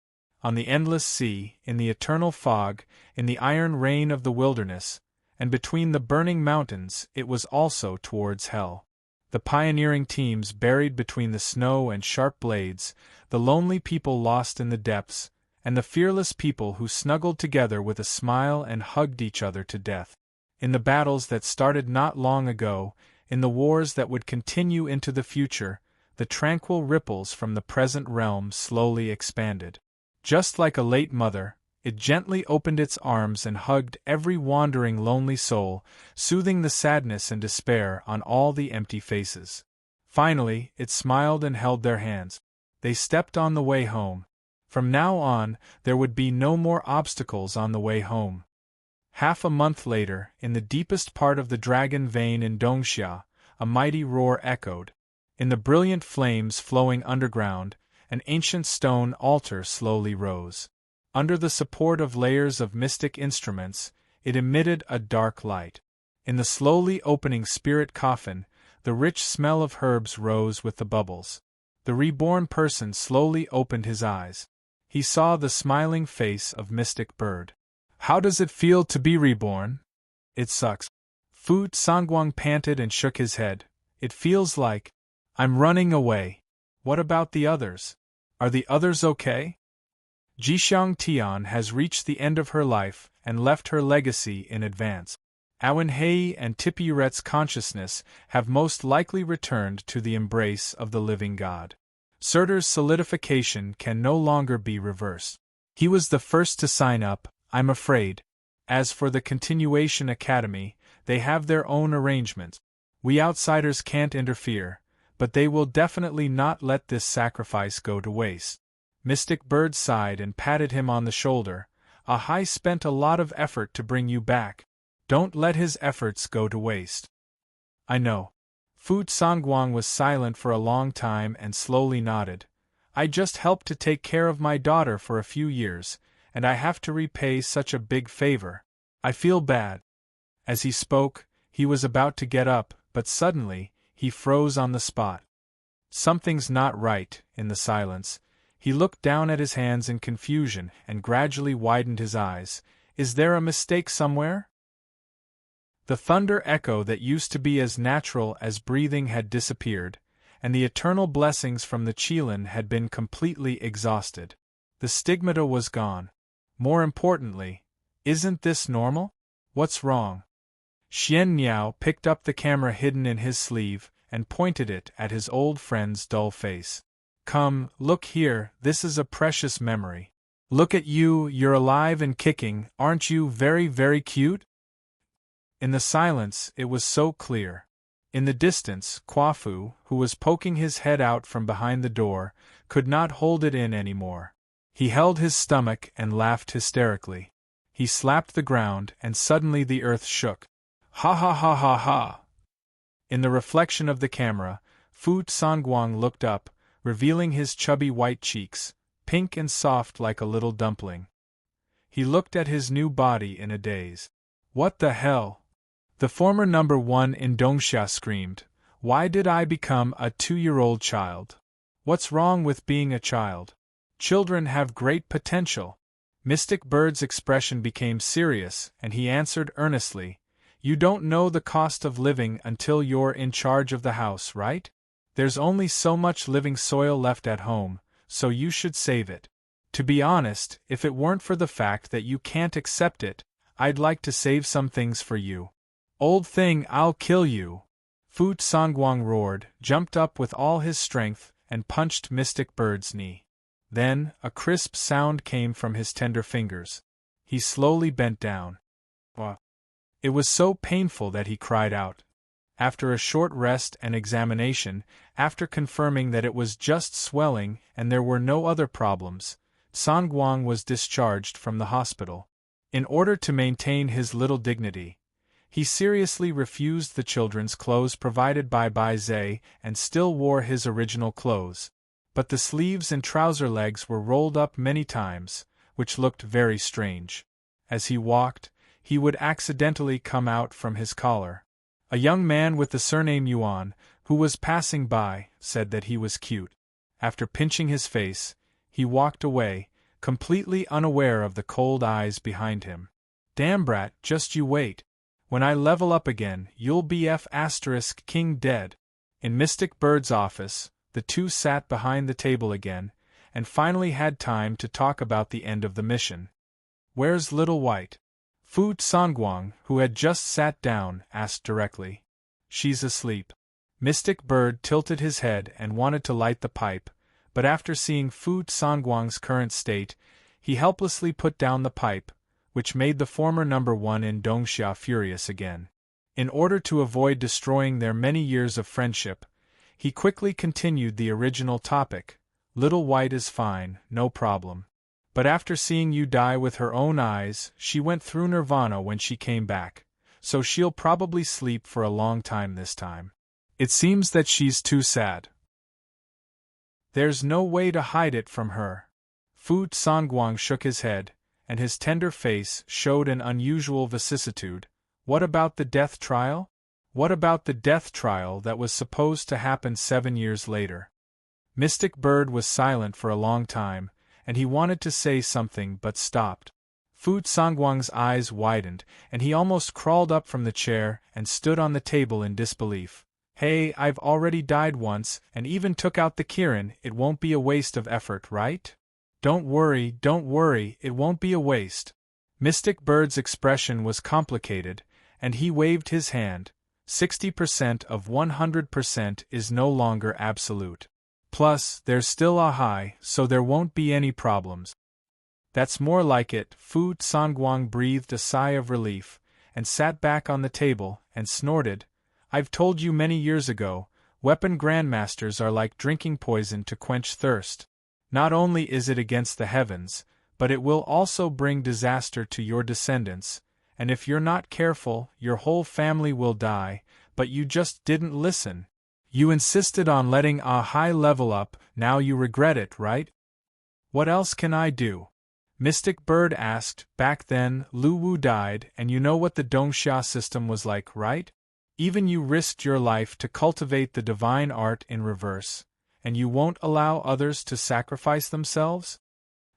On the endless sea, in the eternal fog, in the iron rain of the wilderness, and between the burning mountains, it was also towards hell. The pioneering teams buried between the snow and sharp blades, the lonely people lost in the depths, and the fearless people who snuggled together with a smile and hugged each other to death. In the battles that started not long ago, in the wars that would continue into the future, the tranquil ripples from the present realm slowly expanded. Just like a late mother, it gently opened its arms and hugged every wandering lonely soul, soothing the sadness and despair on all the empty faces. Finally, it smiled and held their hands. They stepped on the way home. From now on, there would be no more obstacles on the way home. Half a month later, in the deepest part of the dragon vein in Dongxia, a mighty roar echoed. In the brilliant flames flowing underground, an ancient stone altar slowly rose. Under the support of layers of mystic instruments, it emitted a dark light. In the slowly opening spirit coffin, the rich smell of herbs rose with the bubbles. The reborn person slowly opened his eyes. He saw the smiling face of Mystic Bird. "How does it feel to be reborn?" "It sucks." Fu Sangguang panted and shook his head. "It feels like I'm running away." "What about the others? Are the others okay?" Jixiang Tian has reached the end of her life and left her legacy in advance. Awen Hei and Tipuret's consciousness have most likely returned to the embrace of the living God. Surtur's solidification can no longer be reversed. He was the first to sign up, I'm afraid. As for the Continuation Academy, they have their own arrangements. We outsiders can't interfere, but they will definitely not let this sacrifice go to waste. Mystic Bird sighed and patted him on the shoulder. "Ahai spent a lot of effort to bring you back. Don't let his efforts go to waste." "I know." Fu Sangguang was silent for a long time and slowly nodded. "I just helped to take care of my daughter for a few years, and I have to repay such a big favor. I feel bad." As he spoke, he was about to get up, but suddenly, he froze on the spot. Something's not right. In the silence, he looked down at his hands in confusion and gradually widened his eyes. "Is there a mistake somewhere?" The thunder echo that used to be as natural as breathing had disappeared, and the eternal blessings from the Qilin had been completely exhausted. The stigmata was gone. More importantly, isn't this normal? What's wrong? Xian Niao picked up the camera hidden in his sleeve and pointed it at his old friend's dull face. "Come, look here, this is a precious memory. Look at you, you're alive and kicking, aren't you very, very cute?" In the silence, it was so clear. In the distance, Quafu, who was poking his head out from behind the door, could not hold it in anymore. He held his stomach and laughed hysterically. He slapped the ground, and suddenly the earth shook. "Ha ha ha ha ha!" In the reflection of the camera, Fu Sangguang looked up, revealing his chubby white cheeks, pink and soft like a little dumpling. He looked at his new body in a daze. "What the hell?" The former number one in Dongxia screamed. "Why did I become a 2-year-old child? What's wrong with being a child? Children have great potential." Mystic Bird's expression became serious, and he answered earnestly, "You don't know the cost of living until you're in charge of the house, right? There's only so much living soil left at home, so you should save it. To be honest, if it weren't for the fact that you can't accept it, I'd like to save some things for you." "Old thing, I'll kill you!" Fu Sangguang roared, jumped up with all his strength, and punched Mystic Bird's knee. Then, a crisp sound came from his tender fingers. He slowly bent down. It was so painful that he cried out. After a short rest and examination, after confirming that it was just swelling and there were no other problems, Sangguang was discharged from the hospital. In order to maintain his little dignity, he seriously refused the children's clothes provided by Bai Zhe and still wore his original clothes. But the sleeves and trouser legs were rolled up many times, which looked very strange. As he walked, he would accidentally come out from his collar. A young man with the surname Yuan, who was passing by, said that he was cute. After pinching his face, he walked away, completely unaware of the cold eyes behind him. "Damn brat, just you wait. When I level up again, you'll be King dead." In Mystic Bird's office, the two sat behind the table again, and finally had time to talk about the end of the mission. "Where's Little White?" Fu Sangguang, who had just sat down, asked directly. "She's asleep." Mystic Bird tilted his head and wanted to light the pipe, but after seeing Fu Sangguang's current state, he helplessly put down the pipe, which made the former number one in Dongxia furious again. In order to avoid destroying their many years of friendship, he quickly continued the original topic. Little White is fine, no problem. But after seeing you die with her own eyes, she went through nirvana when she came back, so she'll probably sleep for a long time this time. It seems that she's too sad. There's no way to hide it from her. Fu Sangguang shook his head, and his tender face showed an unusual vicissitude. What about the death trial? What about the death trial that was supposed to happen 7 years later? Mystic Bird was silent for a long time, and he wanted to say something but stopped. Fu Sangguang's eyes widened, and he almost crawled up from the chair and stood on the table in disbelief. Hey, I've already died once, and even took out the Kirin. It won't be a waste of effort, right? Don't worry, it won't be a waste. Mystic Bird's expression was complicated, and he waved his hand. 60% of 100% is no longer absolute. Plus, there's still a high, so there won't be any problems. That's more like it. Fu Sangguang breathed a sigh of relief, and sat back on the table, and snorted. I've told you many years ago, weapon grandmasters are like drinking poison to quench thirst. Not only is it against the heavens, but it will also bring disaster to your descendants, and if you're not careful, your whole family will die. But you just didn't listen. You insisted on letting a high level up, now you regret it, right? What else can I do? Mystic Bird asked. Back then, Lu Wu died, and you know what the Dongxia system was like, right? Even you risked your life to cultivate the divine art in reverse, and you won't allow others to sacrifice themselves?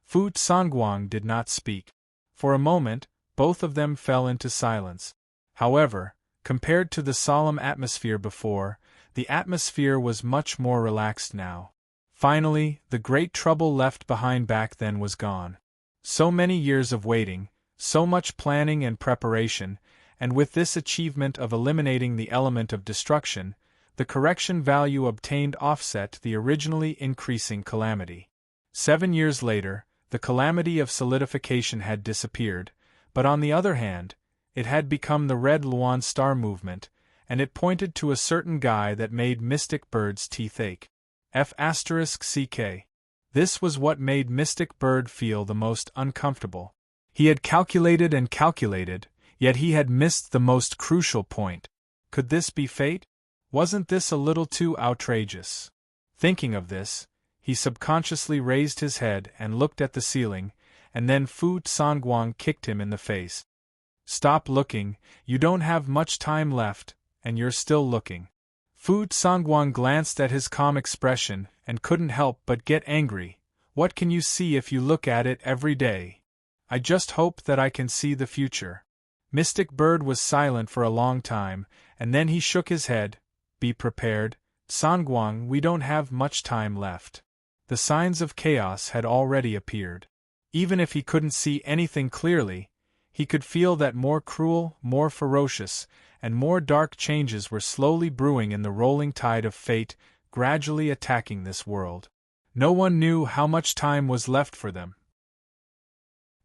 Fu Sangguang did not speak. For a moment, both of them fell into silence. However, compared to the solemn atmosphere before, the atmosphere was much more relaxed now. Finally, the great trouble left behind back then was gone. So many years of waiting, so much planning and preparation, and with this achievement of eliminating the element of destruction, the correction value obtained offset the originally increasing calamity. 7 years later, the calamity of solidification had disappeared, but on the other hand, it had become the Red Luan Star movement, and it pointed to a certain guy that made Mystic Bird's teeth ache. F***CK. This was what made Mystic Bird feel the most uncomfortable. He had calculated and calculated, yet he had missed the most crucial point. Could this be fate? Wasn't this a little too outrageous? Thinking of this, he subconsciously raised his head and looked at the ceiling, and then Fu Sangguang kicked him in the face. Stop looking, you don't have much time left, and you're still looking. Fu Sangguang glanced at his calm expression and couldn't help but get angry. What can you see if you look at it every day? I just hope that I can see the future. Mystic Bird was silent for a long time, and then he shook his head. Be prepared, Sangguang, we don't have much time left. The signs of chaos had already appeared. Even if he couldn't see anything clearly, he could feel that more cruel, more ferocious, and more dark changes were slowly brewing in the rolling tide of fate, gradually attacking this world. No one knew how much time was left for them.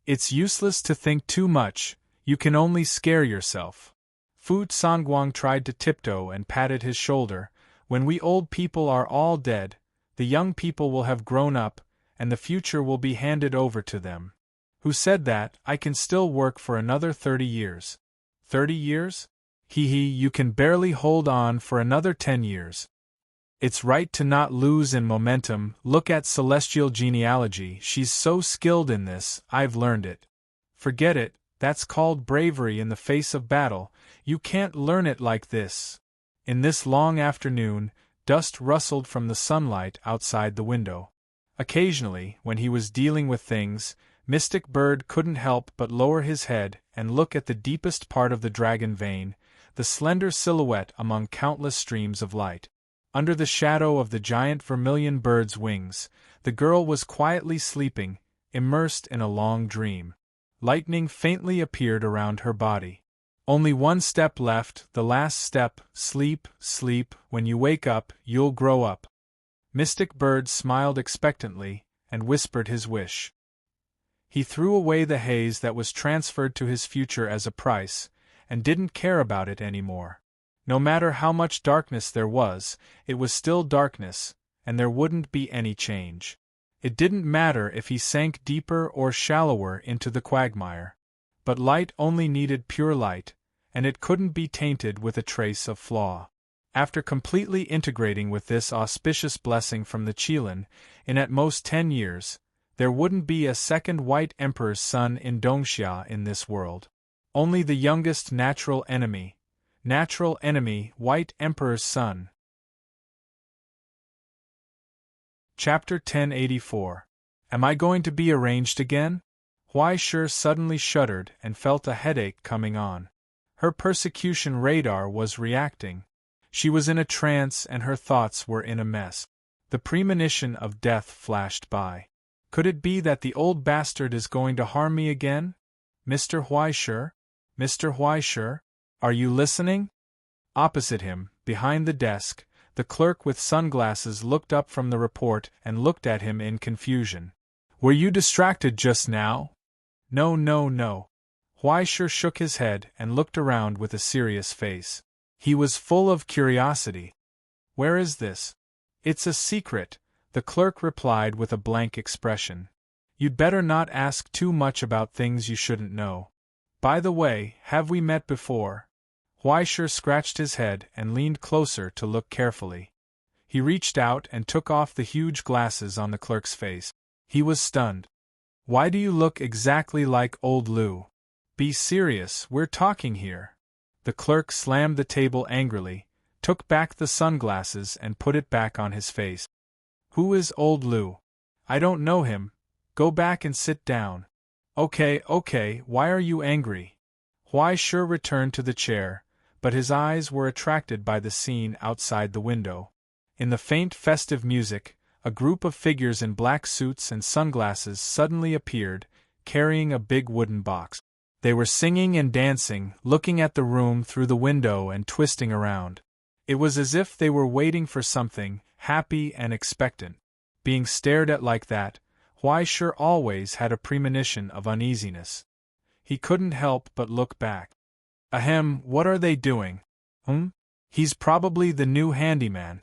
It's useless to think too much, you can only scare yourself. Fu Sangguang tried to tiptoe and patted his shoulder. When we old people are all dead, the young people will have grown up, and the future will be handed over to them. Who said that? I can still work for another 30 years. 30 years? You can barely hold on for another 10 years. It's right to not lose in momentum. Look at Celestial Genealogy, she's so skilled in this, I've learned it. Forget it, that's called bravery in the face of battle, you can't learn it like this. In this long afternoon, dust rustled from the sunlight outside the window. Occasionally, when he was dealing with things, Mystic Bird couldn't help but lower his head and look at the deepest part of the dragon vein, the slender silhouette among countless streams of light. Under the shadow of the giant vermilion bird's wings, the girl was quietly sleeping, immersed in a long dream. Lightning faintly appeared around her body. Only one step left, the last step, sleep, sleep, when you wake up, you'll grow up. Mystic Bird smiled expectantly, and whispered his wish. He threw away the haze that was transferred to his future as a price, and didn't care about it anymore. No matter how much darkness there was, it was still darkness, and there wouldn't be any change. It didn't matter if he sank deeper or shallower into the quagmire. But light only needed pure light, and it couldn't be tainted with a trace of flaw. After completely integrating with this auspicious blessing from the Qilin, in at most 10 years, there wouldn't be a second White Emperor's son in Dongxia in this world. Only the youngest natural enemy, White Emperor's son. Chapter 1084. Am I going to be arranged again? Huaishir suddenly shuddered and felt a headache coming on. Her persecution radar was reacting. She was in a trance and her thoughts were in a mess. The premonition of death flashed by. Could it be that the old bastard is going to harm me again? Mr. Huaishir? Mr. Huaishir? Are you listening? Opposite him, behind the desk, the clerk with sunglasses looked up from the report and looked at him in confusion. Were you distracted just now? No. Huaishir shook his head and looked around with a serious face. He was full of curiosity. Where is this? It's a secret, the clerk replied with a blank expression. You'd better not ask too much about things you shouldn't know. By the way, have we met before? Huaishir scratched his head and leaned closer to look carefully. He reached out and took off the huge glasses on the clerk's face. He was stunned. Why do you look exactly like old Lu? Be serious, we're talking here. The clerk slammed the table angrily, took back the sunglasses and put it back on his face. Who is old Lu? I don't know him. Go back and sit down. Okay, why are you angry? Huaishir returned to the chair, but his eyes were attracted by the scene outside the window. In the faint festive music, a group of figures in black suits and sunglasses suddenly appeared, carrying a big wooden box. They were singing and dancing, looking at the room through the window and twisting around. It was as if they were waiting for something, happy and expectant. Being stared at like that, Huaishir always had a premonition of uneasiness. He couldn't help but look back. Ahem, what are they doing? He's probably the new handyman.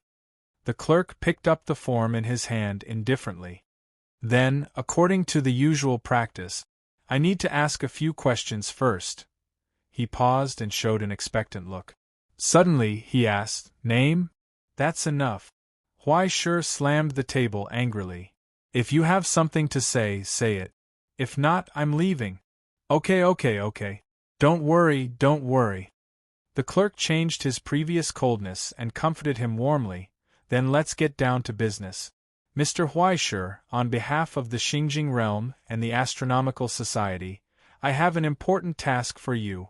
The clerk picked up the form in his hand indifferently. Then, according to the usual practice, I need to ask a few questions first. He paused and showed an expectant look. Suddenly, he asked, Name? That's enough. Huaishir slammed the table angrily. If you have something to say, say it. If not, I'm leaving. Okay. Don't worry. The clerk changed his previous coldness and comforted him warmly. Then let's get down to business. Mr. Huaishir, on behalf of the Xingjing realm and the Astronomical Society, I have an important task for you.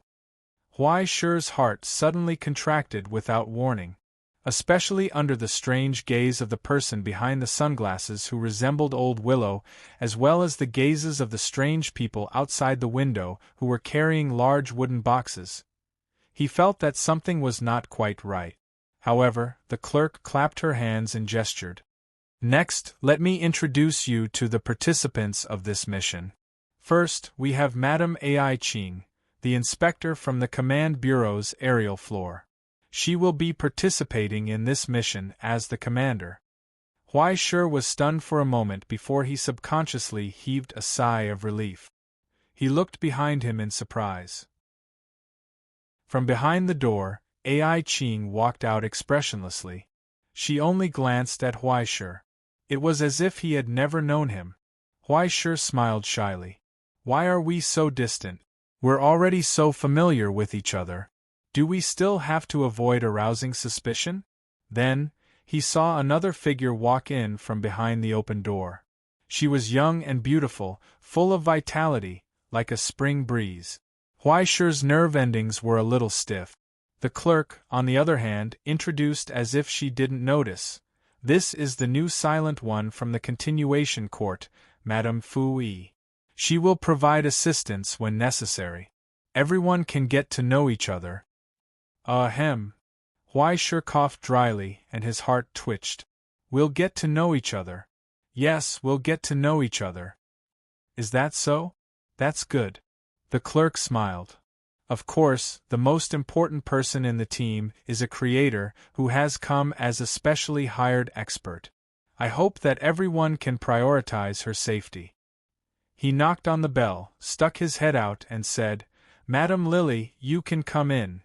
Huaishir's heart suddenly contracted without warning, especially under the strange gaze of the person behind the sunglasses who resembled Old Willow, as well as the gazes of the strange people outside the window who were carrying large wooden boxes. He felt that something was not quite right. However, the clerk clapped her hands and gestured. Next, let me introduce you to the participants of this mission. First, we have Madame Ai Qing, the inspector from the Command Bureau's aerial floor. She will be participating in this mission as the commander. Huaishir was stunned for a moment before he subconsciously heaved a sigh of relief. He looked behind him in surprise. From behind the door, Ai Qing walked out expressionlessly. She only glanced at Huaishir. It was as if he had never known him. Huaishir smiled shyly. Why are we so distant? We're already so familiar with each other. Do we still have to avoid arousing suspicion? Then, he saw another figure walk in from behind the open door. She was young and beautiful, full of vitality, like a spring breeze. Huaishir's nerve endings were a little stiff. The clerk, on the other hand, introduced as if she didn't notice. This is the new silent one from the continuation court, Madame Fu Yi. She will provide assistance when necessary. Everyone can get to know each other. Ahem. Huaishir coughed dryly, and his heart twitched. We'll get to know each other. Yes, we'll get to know each other. Is that so? That's good. The clerk smiled. Of course, the most important person in the team is a creator who has come as a specially hired expert. I hope that everyone can prioritize her safety. He knocked on the bell, stuck his head out and said, Madam Lily, you can come in.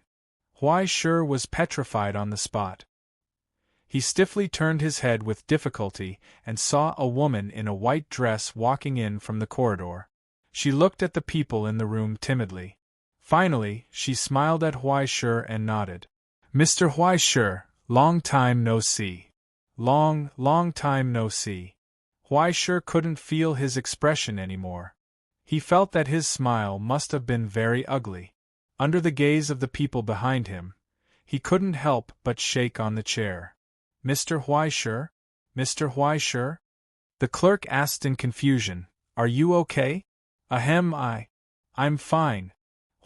Huai Shi was petrified on the spot. He stiffly turned his head with difficulty and saw a woman in a white dress walking in from the corridor. She looked at the people in the room timidly. Finally, she smiled at Huai Shi and nodded. Mr. Huai Shi, long time no see. Long time no see. Huai Shi couldn't feel his expression anymore. He felt that his smile must have been very ugly. Under the gaze of the people behind him, he couldn't help but shake on the chair. Mr. Huai Shi? Mr. Huai Shi? The clerk asked in confusion, Are you okay? Ahem, I'm fine.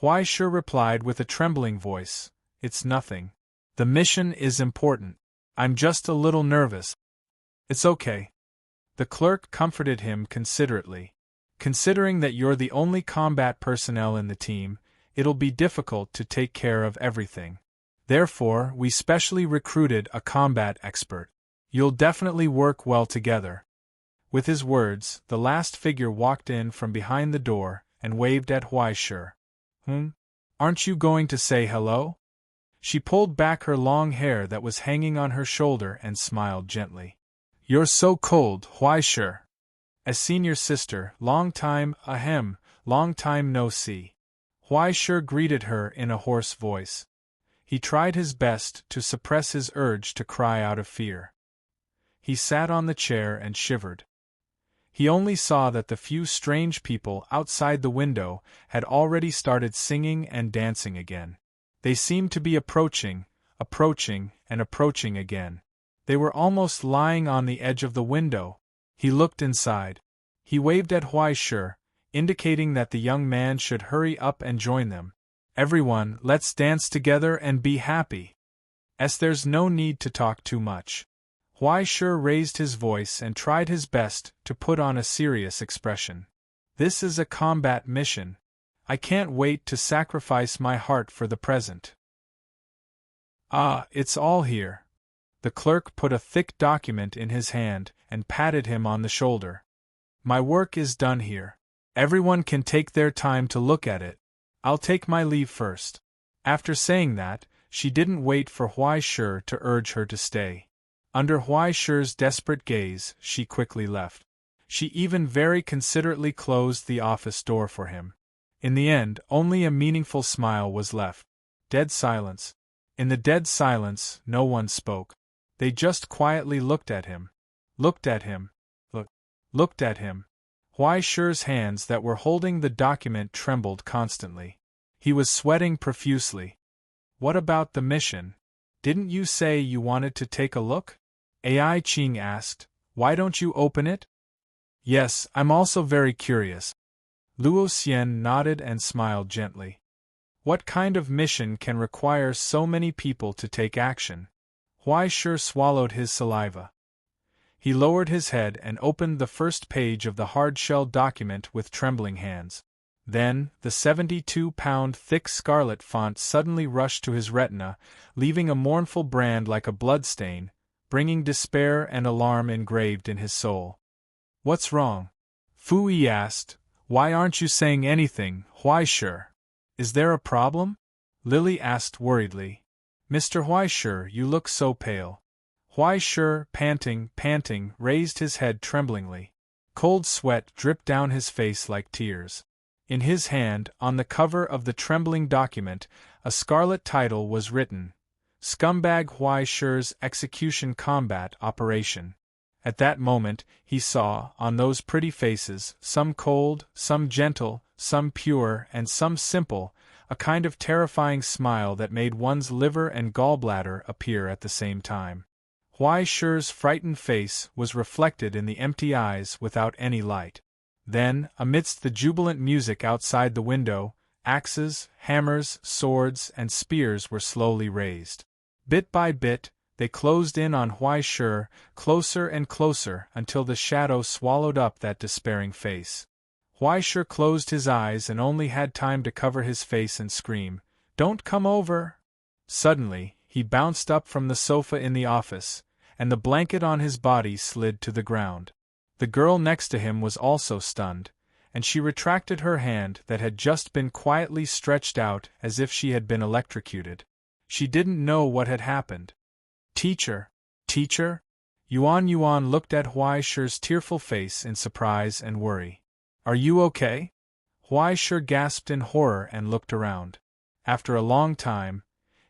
Huai Shi replied with a trembling voice, It's nothing. The mission is important. I'm just a little nervous. It's okay. The clerk comforted him considerately. Considering that you're the only combat personnel in the team, it'll be difficult to take care of everything. Therefore, we specially recruited a combat expert. You'll definitely work well together. With his words, the last figure walked in from behind the door and waved at Huai Shi. Aren't you going to say hello? She pulled back her long hair that was hanging on her shoulder and smiled gently. You're so cold, Huai Shi. As senior sister, long time no see. Huai Shi greeted her in a hoarse voice. He tried his best to suppress his urge to cry out of fear. He sat on the chair and shivered. He only saw that the few strange people outside the window had already started singing and dancing again. They seemed to be approaching again. They were almost lying on the edge of the window. He looked inside. He waved at Huai Shi, indicating that the young man should hurry up and join them. Everyone, let's dance together and be happy. There's no need to talk too much. Huai Shi raised his voice and tried his best to put on a serious expression. This is a combat mission. I can't wait to sacrifice my heart for the present. It's all here. The clerk put a thick document in his hand and patted him on the shoulder. My work is done here. Everyone can take their time to look at it. I'll take my leave first. After saying that, she didn't wait for Huai Shi to urge her to stay. Under Huai Shi's desperate gaze, she quickly left. She even very considerately closed the office door for him. In the end, only a meaningful smile was left. Dead silence. In the dead silence, no one spoke. They just quietly looked at him. Looked at him. Huai Shi's hands that were holding the document trembled constantly. He was sweating profusely. What about the mission? Didn't you say you wanted to take a look? Ai Qing asked. Why don't you open it? Yes, I'm also very curious. Luo Xian nodded and smiled gently. What kind of mission can require so many people to take action? Huai Shi swallowed his saliva. He lowered his head and opened the first page of the hard-shell document with trembling hands. Then, the 72-pound thick scarlet font suddenly rushed to his retina, leaving a mournful brand like a bloodstain, bringing despair and alarm engraved in his soul. What's wrong? Fu Yi asked. Why aren't you saying anything, Huai Shi? Is there a problem? Lily asked worriedly. Mr. Huai Shi, you look so pale. Huai Shi, panting, raised his head tremblingly. Cold sweat dripped down his face like tears. In his hand, on the cover of the trembling document, a scarlet title was written, Scumbag Huai Shi's Execution Combat Operation. At that moment, he saw, on those pretty faces, some cold, some gentle, some pure, and some simple, a kind of terrifying smile that made one's liver and gallbladder appear at the same time. Huai Shi's frightened face was reflected in the empty eyes without any light. Then, amidst the jubilant music outside the window, axes, hammers, swords, and spears were slowly raised. Bit by bit, they closed in on Huai Shi, closer and closer until the shadow swallowed up that despairing face. Huai Shi closed his eyes and only had time to cover his face and scream, "Don't come over!" Suddenly, he bounced up from the sofa in the office, and the blanket on his body slid to the ground. The girl next to him was also stunned, and she retracted her hand that had just been quietly stretched out as if she had been electrocuted. She didn't know what had happened. Teacher? Teacher? Yuan looked at Huai Shi's tearful face in surprise and worry. Are you okay? Huai Shi gasped in horror and looked around. After a long time,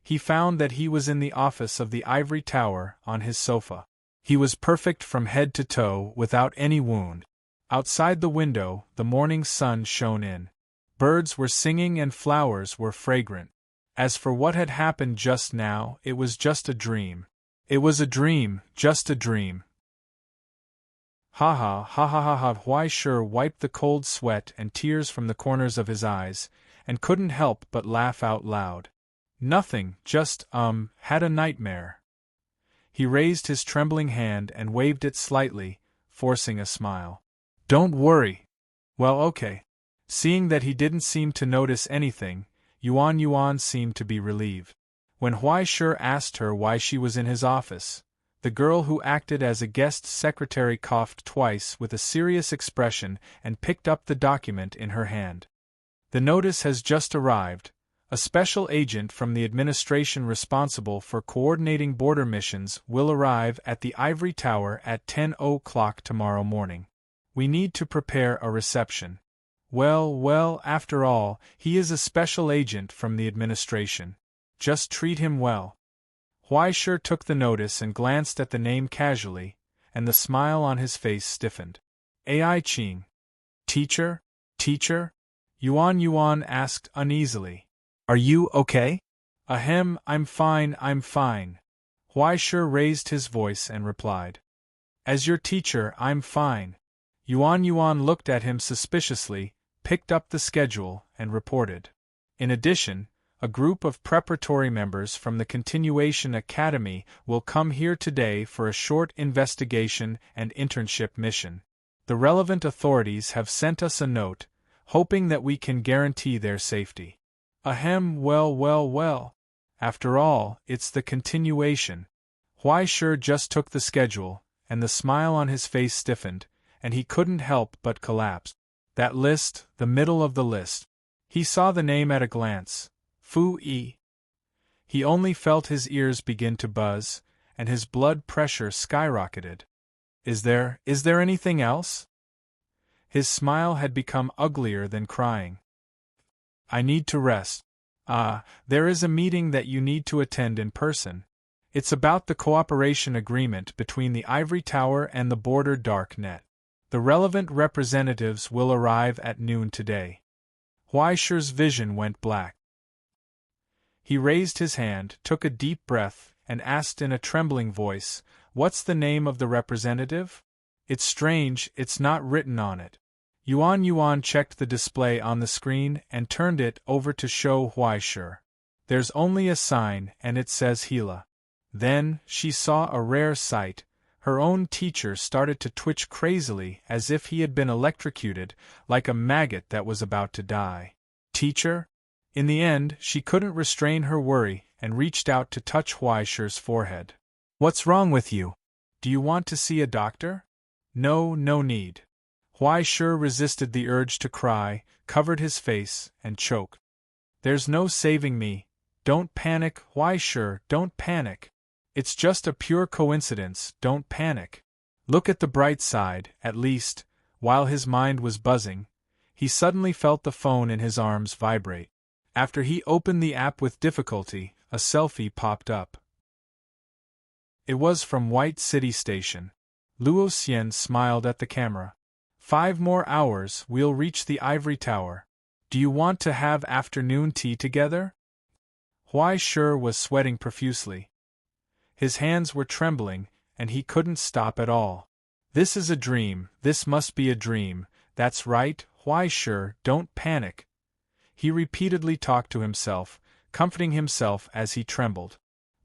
he found that he was in the office of the ivory tower on his sofa. He was perfect from head to toe without any wound. Outside the window, the morning sun shone in. Birds were singing and flowers were fragrant. As for what had happened just now, it was just a dream. It was a dream, just a dream. Ha ha ha ha ha ha. Huai Shi wiped the cold sweat and tears from the corners of his eyes, and couldn't help but laugh out loud. Nothing, just, had a nightmare. He raised his trembling hand and waved it slightly, forcing a smile. Don't worry. Well, okay. Seeing that he didn't seem to notice anything, Yuan seemed to be relieved. When Huai Shi asked her why she was in his office, the girl who acted as a guest secretary coughed twice with a serious expression and picked up the document in her hand. The notice has just arrived. A special agent from the administration responsible for coordinating border missions will arrive at the Ivory Tower at 10 o'clock tomorrow morning. We need to prepare a reception. Well, after all, he is a special agent from the administration. Just treat him well. Huai Shi took the notice and glanced at the name casually, and the smile on his face stiffened. Ai Qing. Teacher? Teacher? Yuan asked uneasily. Are you okay? Ahem, I'm fine. Huai Shi raised his voice and replied. As your teacher, I'm fine. Yuan looked at him suspiciously, picked up the schedule, and reported. In addition, a group of preparatory members from the Continuation Academy will come here today for a short investigation and internship mission. The relevant authorities have sent us a note, hoping that we can guarantee their safety. Ahem, well. After all, it's the continuation. Huai Shi just took the schedule, and the smile on his face stiffened, and he couldn't help but collapse. That list, the middle of the list. He saw the name at a glance. Fu Yi. He only felt his ears begin to buzz, and his blood pressure skyrocketed. Is there anything else? His smile had become uglier than crying. I need to rest. There is a meeting that you need to attend in person. It's about the cooperation agreement between the Ivory Tower and the Border Dark Net. The relevant representatives will arrive at noon today. Huai Shi's vision went black. He raised his hand, took a deep breath, and asked in a trembling voice, What's the name of the representative? It's strange, it's not written on it. Yuan checked the display on the screen and turned it over to show Huai Shi. There's only a sign and it says Hila. Then, she saw a rare sight. Her own teacher started to twitch crazily as if he had been electrocuted, like a maggot that was about to die. Teacher? In the end, she couldn't restrain her worry and reached out to touch Huai Shi's forehead. What's wrong with you? Do you want to see a doctor? No need. Huai Shi resisted the urge to cry, covered his face, and choked. There's no saving me. Don't panic, Huai Shi, don't panic. It's just a pure coincidence, don't panic. Look at the bright side, at least. While his mind was buzzing, he suddenly felt the phone in his arms vibrate. After he opened the app with difficulty, a selfie popped up. It was from White City Station. Luo Xian smiled at the camera. 5 more hours, we'll reach the Ivory Tower. Do you want to have afternoon tea together? Huai Shi was sweating profusely. His hands were trembling, and he couldn't stop at all. This is a dream, this must be a dream. That's right, Huai Shi, don't panic. He repeatedly talked to himself, comforting himself as he trembled.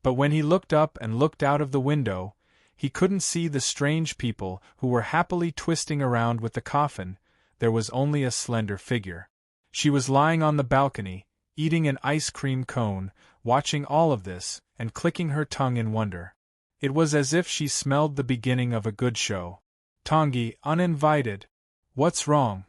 But when he looked up and looked out of the window, he couldn't see the strange people who were happily twisting around with the coffin. There was only a slender figure. She was lying on the balcony, eating an ice cream cone, watching all of this, and clicking her tongue in wonder. It was as if she smelled the beginning of a good show. Tongi, uninvited. What's wrong?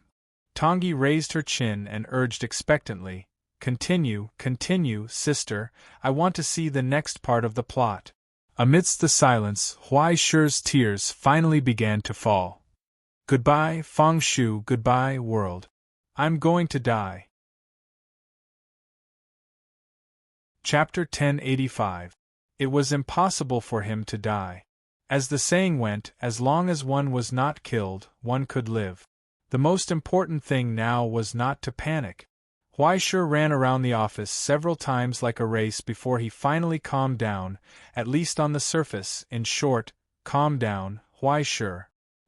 Tongi raised her chin and urged expectantly, Continue, sister, I want to see the next part of the plot. Amidst the silence, Huai Shi's tears finally began to fall. Goodbye, Feng Shu, goodbye, world. I'm going to die. Chapter 1085. It was impossible for him to die. As the saying went, as long as one was not killed, one could live. The most important thing now was not to panic. Huai Shi ran around the office several times like a race before he finally calmed down, at least on the surface. In short, calm down, Huai Shi.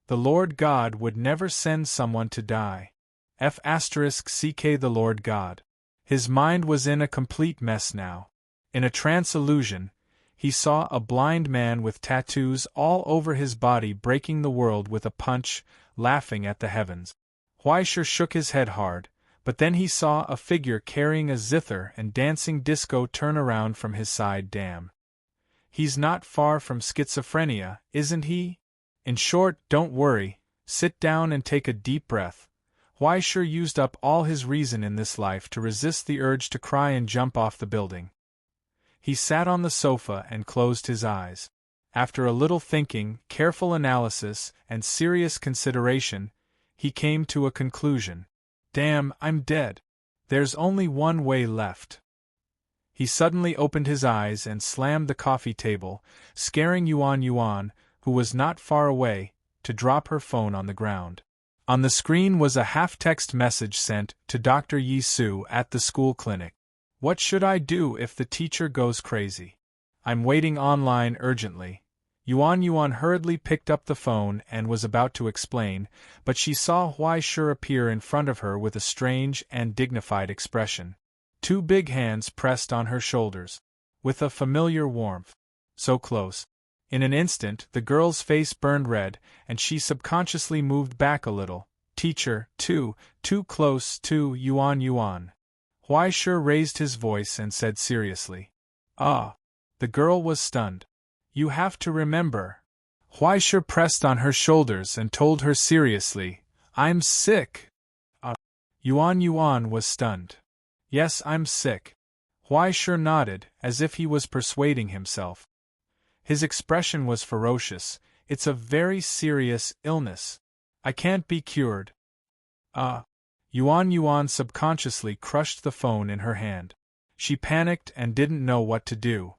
The Lord God would never send someone to die. *CK the Lord God. His mind was in a complete mess now. In a trance illusion, he saw a blind man with tattoos all over his body breaking the world with a punch, laughing at the heavens. Huai Shi shook his head hard, but then he saw a figure carrying a zither and dancing disco turn around from his side. Damn. He's not far from schizophrenia, isn't he? In short, don't worry, sit down and take a deep breath. Huai Shi used up all his reason in this life to resist the urge to cry and jump off the building. He sat on the sofa and closed his eyes. After a little thinking, careful analysis, and serious consideration, he came to a conclusion. Damn, I'm dead. There's only one way left. He suddenly opened his eyes and slammed the coffee table, scaring Yuan, who was not far away, to drop her phone on the ground. On the screen was a half-text message sent to Dr. Yi Su at the school clinic. What should I do if the teacher goes crazy? I'm waiting online urgently. Yuan hurriedly picked up the phone and was about to explain, but she saw Huai Shi appear in front of her with a strange and dignified expression. Two big hands pressed on her shoulders. With a familiar warmth. So close. In an instant, the girl's face burned red, and she subconsciously moved back a little. Teacher, too close to Yuan. Huai Shi raised his voice and said seriously. Ah. The girl was stunned. You have to remember. Huai Shi pressed on her shoulders and told her seriously, I'm sick. Yuan was stunned. Yes, I'm sick. Huai Shi nodded, as if he was persuading himself. His expression was ferocious. It's a very serious illness. I can't be cured. Yuan subconsciously crushed the phone in her hand. She panicked and didn't know what to do.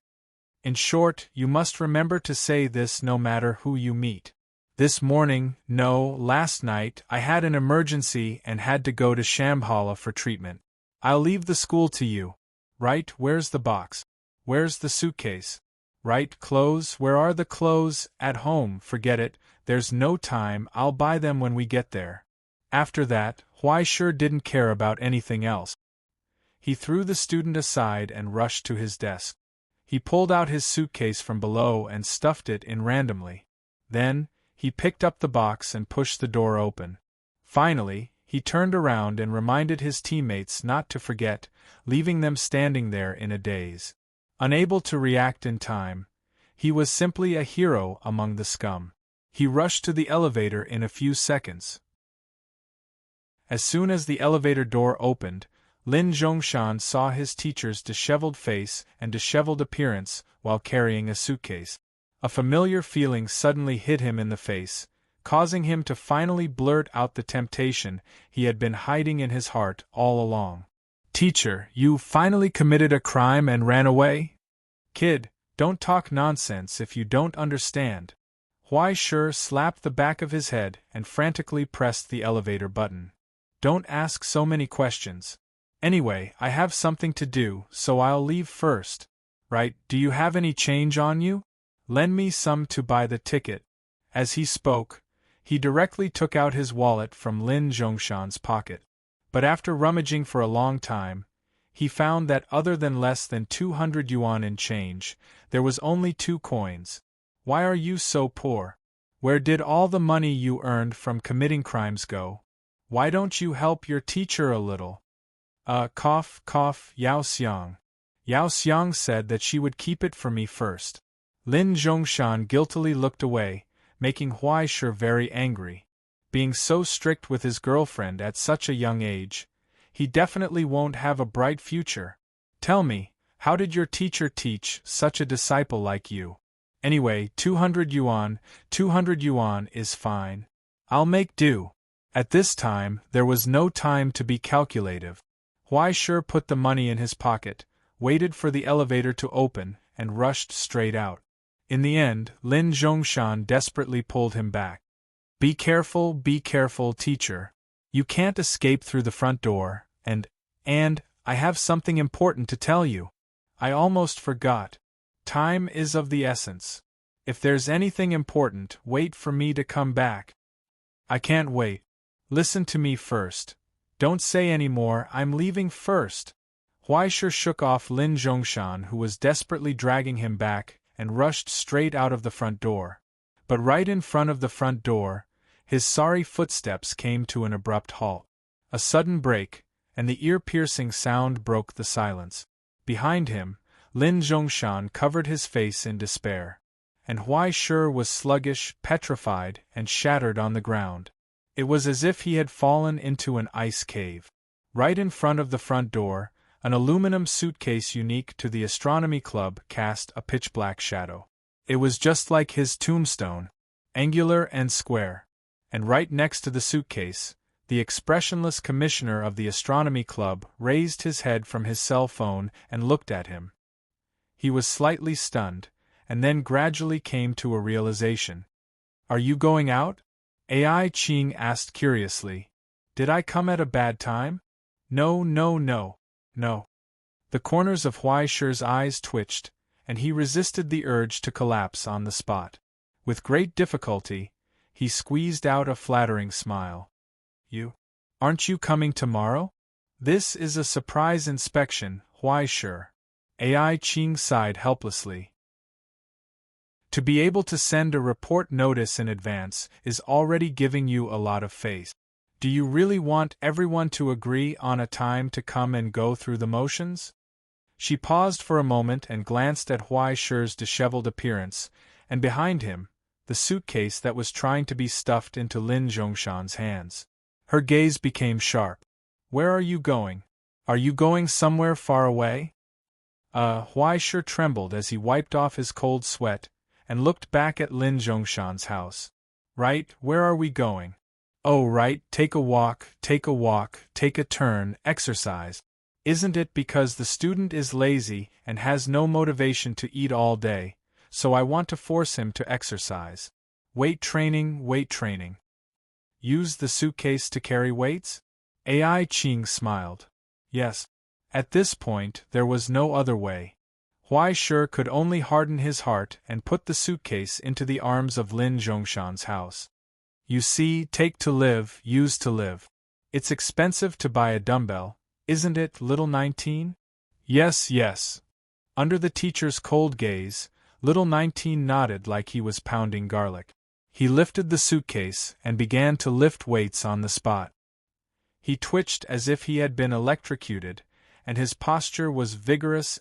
In short, you must remember to say this no matter who you meet. This morning, no, last night, I had an emergency and had to go to Shambhala for treatment. I'll leave the school to you. Right, where's the box? Where's the suitcase? Right, clothes, where are the clothes? At home, forget it, there's no time, I'll buy them when we get there. After that, Huai Shi didn't care about anything else. He threw the student aside and rushed to his desk. He pulled out his suitcase from below and stuffed it in randomly. Then, he picked up the box and pushed the door open. Finally, he turned around and reminded his teammates not to forget, leaving them standing there in a daze. Unable to react in time, he was simply a hero among the scum. He rushed to the elevator in a few seconds. As soon as the elevator door opened, Lin Zhongshan saw his teacher's disheveled face and disheveled appearance while carrying a suitcase. A familiar feeling suddenly hit him in the face, causing him to finally blurt out the temptation he had been hiding in his heart all along. Teacher, you finally committed a crime and ran away? Kid, don't talk nonsense if you don't understand. Huai Shi slapped the back of his head and frantically pressed the elevator button. Don't ask so many questions. Anyway, I have something to do, so I'll leave first. Right, do you have any change on you? Lend me some to buy the ticket. As he spoke, he directly took out his wallet from Lin Zhongshan's pocket. But after rummaging for a long time, he found that other than less than 200 yuan in change, there was only 2 coins. Why are you so poor? Where did all the money you earned from committing crimes go? Why don't you help your teacher a little? Cough, Yao Xiang. Yao Xiang said that she would keep it for me first. Lin Zhongshan guiltily looked away, making Huai Shi very angry. Being so strict with his girlfriend at such a young age, he definitely won't have a bright future. Tell me, how did your teacher teach such a disciple like you? Anyway, 200 yuan is fine. I'll make do. At this time, there was no time to be calculative. Huai Shi put the money in his pocket, waited for the elevator to open, and rushed straight out. In the end, Lin Zhongshan desperately pulled him back. Be careful, teacher. You can't escape through the front door, and I have something important to tell you. I almost forgot. Time is of the essence. If there's anything important, wait for me to come back. I can't wait. Listen to me first. Don't say any more, I'm leaving first. Huai Shi shook off Lin Zhongshan, who was desperately dragging him back, and rushed straight out of the front door. But right in front of the front door, his sorry footsteps came to an abrupt halt. A sudden break, and the ear-piercing sound broke the silence. Behind him, Lin Zhongshan covered his face in despair. And Huai Shi was sluggish, petrified, and shattered on the ground. It was as if he had fallen into an ice cave. Right in front of the front door, an aluminum suitcase unique to the astronomy club cast a pitch-black shadow. It was just like his tombstone, angular and square. And right next to the suitcase, the expressionless commissioner of the astronomy club raised his head from his cell phone and looked at him. He was slightly stunned, and then gradually came to a realization. Are you going out? Ai Qing asked curiously. Did I come at a bad time? No. The corners of Huai Shi's eyes twitched, and he resisted the urge to collapse on the spot. With great difficulty, he squeezed out a flattering smile. Aren't you coming tomorrow? This is a surprise inspection, Huai Shi. Ai Qing sighed helplessly. To be able to send a report notice in advance is already giving you a lot of faith. Do you really want everyone to agree on a time to come and go through the motions? She paused for a moment and glanced at Huai Shi's disheveled appearance, and behind him, the suitcase that was trying to be stuffed into Lin Zhongshan's hands. Her gaze became sharp. Where are you going? Are you going somewhere far away? Huai Shi trembled as he wiped off his cold sweat, and looked back at Lin Zhongshan's house. Right, where are we going? Oh right, take a walk, take a turn, exercise. Isn't it because the student is lazy and has no motivation to eat all day, so I want to force him to exercise. Weight training. Use the suitcase to carry weights? Ai Qing smiled. Yes. At this point, there was no other way. Huai Shi could only harden his heart and put the suitcase into the arms of Lin Zhongshan's house. You see, take to live, use to live. It's expensive to buy a dumbbell, isn't it, little 19? Yes. Under the teacher's cold gaze, little 19 nodded like he was pounding garlic. He lifted the suitcase and began to lift weights on the spot. He twitched as if he had been electrocuted, and his posture was vigorous.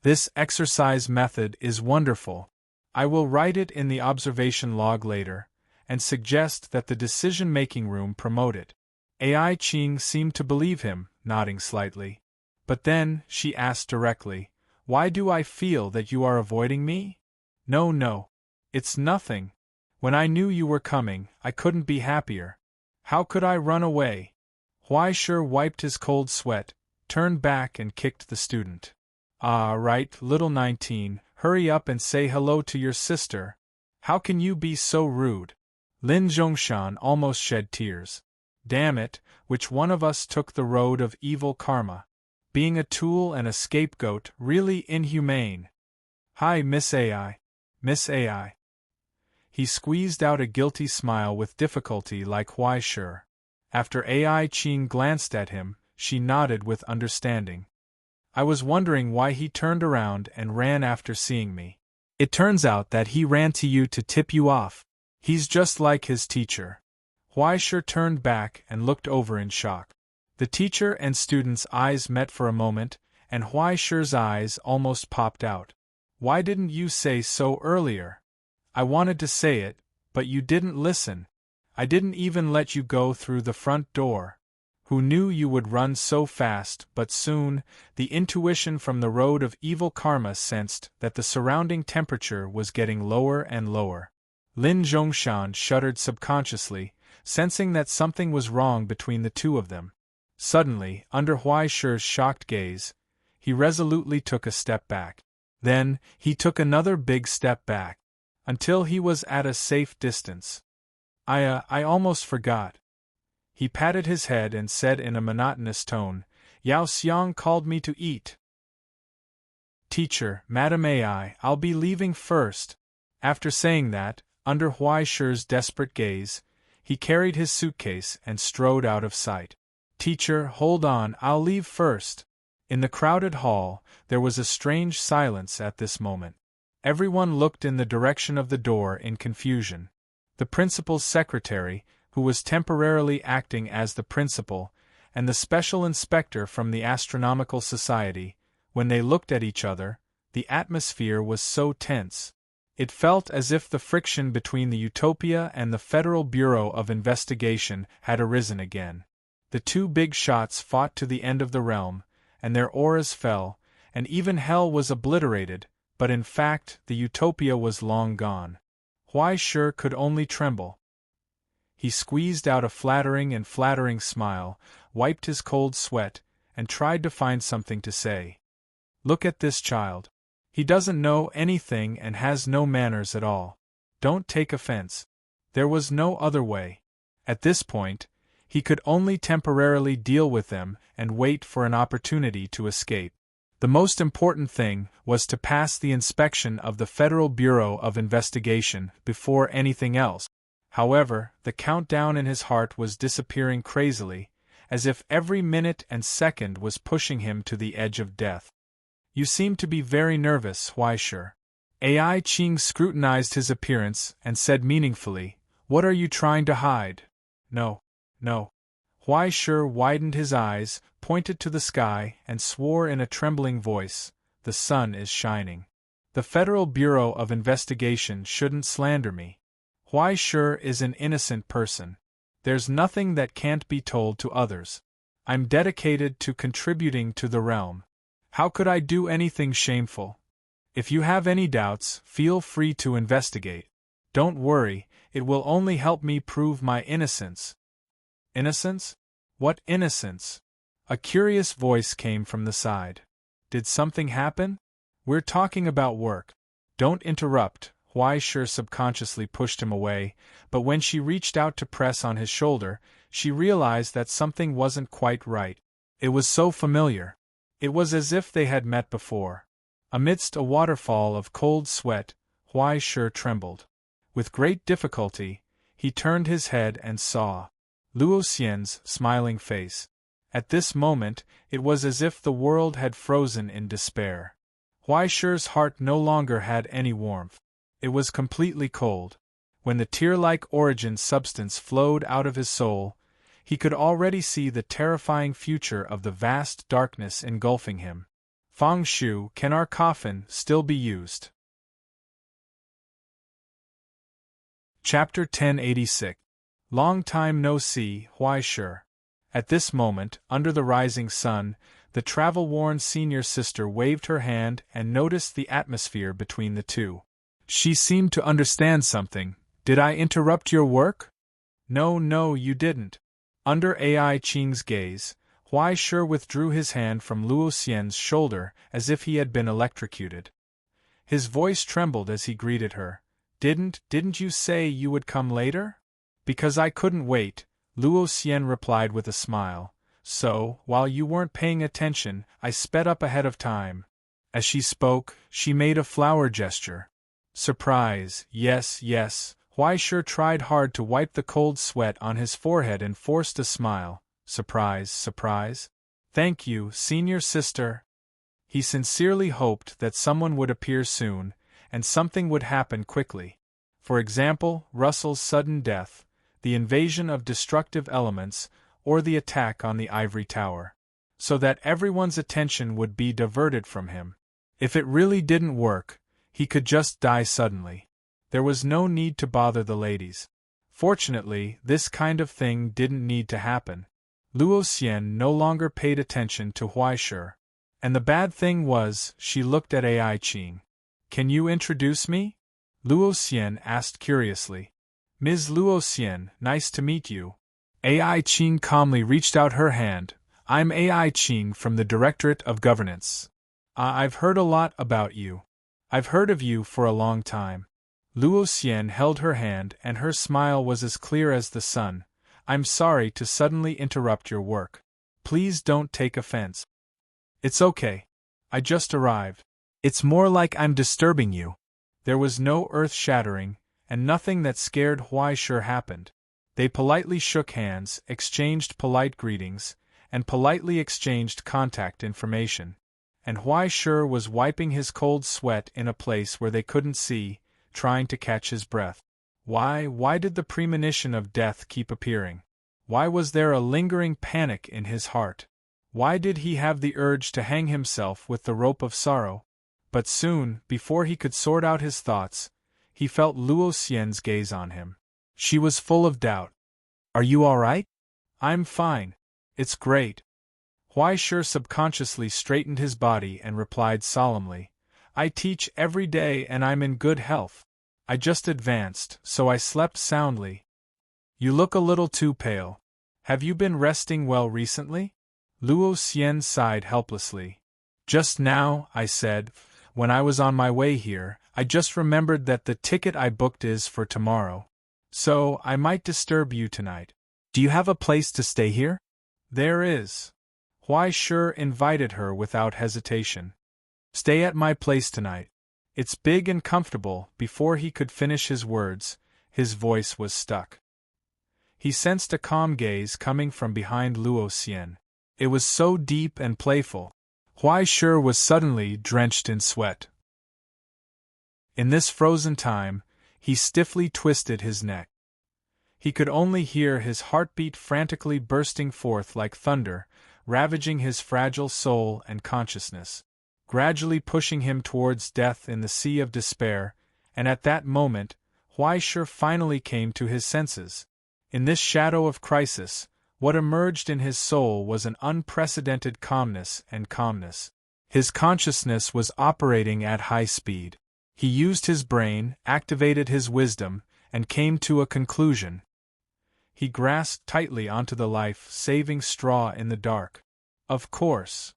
This exercise method is wonderful. I will write it in the observation log later, and suggest that the decision-making room promote it. Ai Qing seemed to believe him, nodding slightly. But then, she asked directly, why do I feel that you are avoiding me? No. It's nothing. When I knew you were coming, I couldn't be happier. How could I run away? Huai Shi wiped his cold sweat, turned back and kicked the student. Ah, right, little 19, hurry up and say hello to your sister. How can you be so rude? Lin Zhongshan almost shed tears. Damn it, which one of us took the road of evil karma? Being a tool and a scapegoat, really inhumane. Hi, Miss Ai. He squeezed out a guilty smile with difficulty like Huai Shi. After Ai Qing glanced at him, she nodded with understanding. I was wondering why he turned around and ran after seeing me. It turns out that he ran to you to tip you off. He's just like his teacher. Huai Shi turned back and looked over in shock. The teacher and student's eyes met for a moment, and Huai Shi's eyes almost popped out. Why didn't you say so earlier? I wanted to say it, but you didn't listen. I didn't even let you go through the front door. Who knew you would run so fast? But soon, the intuition from the road of evil karma sensed that the surrounding temperature was getting lower and lower. Lin Zhongshan shuddered subconsciously, sensing that something was wrong between the two of them. Suddenly, under Huai Shi's shocked gaze, he resolutely took a step back. Then, he took another big step back, until he was at a safe distance. I almost forgot. He patted his head and said in a monotonous tone, Yao Xiang called me to eat. Teacher, Madam I'll be leaving first. After saying that, under Huai Shi's desperate gaze, he carried his suitcase and strode out of sight. Teacher, hold on, I'll leave first. In the crowded hall, there was a strange silence at this moment. Everyone looked in the direction of the door in confusion. The principal's secretary, who was temporarily acting as the principal, and the special inspector from the Astronomical Society, when they looked at each other, the atmosphere was so tense. It felt as if the friction between the Utopia and the Federal Bureau of Investigation had arisen again. The two big shots fought to the end of the realm, and their auras fell, and even hell was obliterated, but in fact the Utopia was long gone. Huai Shi could only tremble. He squeezed out a flattering smile, wiped his cold sweat, and tried to find something to say. Look at this child. He doesn't know anything and has no manners at all. Don't take offense. There was no other way. At this point, he could only temporarily deal with them and wait for an opportunity to escape. The most important thing was to pass the inspection of the Federal Bureau of Investigation before anything else. However, the countdown in his heart was disappearing crazily, as if every minute and second was pushing him to the edge of death. You seem to be very nervous, Huai Shi. Ai Qing scrutinized his appearance and said meaningfully, What are you trying to hide? No. Huai Shi widened his eyes, pointed to the sky, and swore in a trembling voice, The sun is shining. The Federal Bureau of Investigation shouldn't slander me. Huai Shi is an innocent person. There's nothing that can't be told to others. I'm dedicated to contributing to the realm. How could I do anything shameful? If you have any doubts, feel free to investigate. Don't worry, it will only help me prove my innocence. Innocence? What innocence? A curious voice came from the side. Did something happen? We're talking about work. Don't interrupt. Huai Shi subconsciously pushed him away, but when she reached out to press on his shoulder, she realized that something wasn't quite right. It was so familiar. It was as if they had met before. Amidst a waterfall of cold sweat, Huai Shi trembled. With great difficulty, he turned his head and saw Luo Xian's smiling face. At this moment, it was as if the world had frozen in despair. Huai Shi's heart no longer had any warmth. It was completely cold. When the tear-like origin substance flowed out of his soul, he could already see the terrifying future of the vast darkness engulfing him. Fang Shu, can our coffin still be used? Chapter 1086. Long time no see, Huai Shi. At this moment, under the rising sun, the travel-worn senior sister waved her hand and noticed the atmosphere between the two. She seemed to understand something. Did I interrupt your work? No, you didn't. Under Ai Qing's gaze, Huai Shi withdrew his hand from Luo Xian's shoulder as if he had been electrocuted. His voice trembled as he greeted her. Didn't you say you would come later? Because I couldn't wait, Luo Xian replied with a smile. So, while you weren't paying attention, I sped up ahead of time. As she spoke, she made a flower gesture. Surprise, yes. Huai Shi tried hard to wipe the cold sweat on his forehead and forced a smile. Surprise. Thank you, senior sister. He sincerely hoped that someone would appear soon, and something would happen quickly. For example, Russell's sudden death, the invasion of destructive elements, or the attack on the ivory tower. So that everyone's attention would be diverted from him. If it really didn't work, He could just die suddenly. There was no need to bother the ladies. Fortunately, this kind of thing didn't need to happen. Luo Xian no longer paid attention to Huai Shi. And the bad thing was, she looked at Ai Qing. "Can you introduce me?" Luo Xian asked curiously. "Ms. Luo Xian, nice to meet you." Ai Qing calmly reached out her hand. "I'm Ai Qing from the Directorate of Governance. I've heard a lot about you. I've heard of you for a long time." Luo Xian held her hand and her smile was as clear as the sun. "I'm sorry to suddenly interrupt your work. Please don't take offense." "It's okay. I just arrived. It's more like I'm disturbing you." There was no earth-shattering, and nothing that scared Huai Shi happened. They politely shook hands, exchanged polite greetings, and politely exchanged contact information. And Huai Shi was wiping his cold sweat in a place where they couldn't see, trying to catch his breath. Why did the premonition of death keep appearing? Why was there a lingering panic in his heart? Why did he have the urge to hang himself with the rope of sorrow? But soon, before he could sort out his thoughts, he felt Luo Xian's gaze on him. She was full of doubt. "Are you all right?" "I'm fine. It's great." Huai Shi subconsciously straightened his body and replied solemnly, "I teach every day and I'm in good health. I just advanced, so I slept soundly." "You look a little too pale. Have you been resting well recently?" Luo Xian sighed helplessly. "Just now," I said, "when I was on my way here, I just remembered that the ticket I booked is for tomorrow. So, I might disturb you tonight. Do you have a place to stay here?" "There is." Huai Shi invited her without hesitation. "Stay at my place tonight. It's big and comfortable." Before he could finish his words, his voice was stuck. He sensed a calm gaze coming from behind Luo Xian. It was so deep and playful. Huai Shi was suddenly drenched in sweat. In this frozen time, he stiffly twisted his neck. He could only hear his heartbeat frantically bursting forth like thunder, ravaging his fragile soul and consciousness, gradually pushing him towards death in the sea of despair, and at that moment, Huai Shi finally came to his senses. In this shadow of crisis, what emerged in his soul was an unprecedented calmness and calmness. His consciousness was operating at high speed. He used his brain, activated his wisdom, and came to a conclusion. He grasped tightly onto the life-saving straw in the dark. Of course.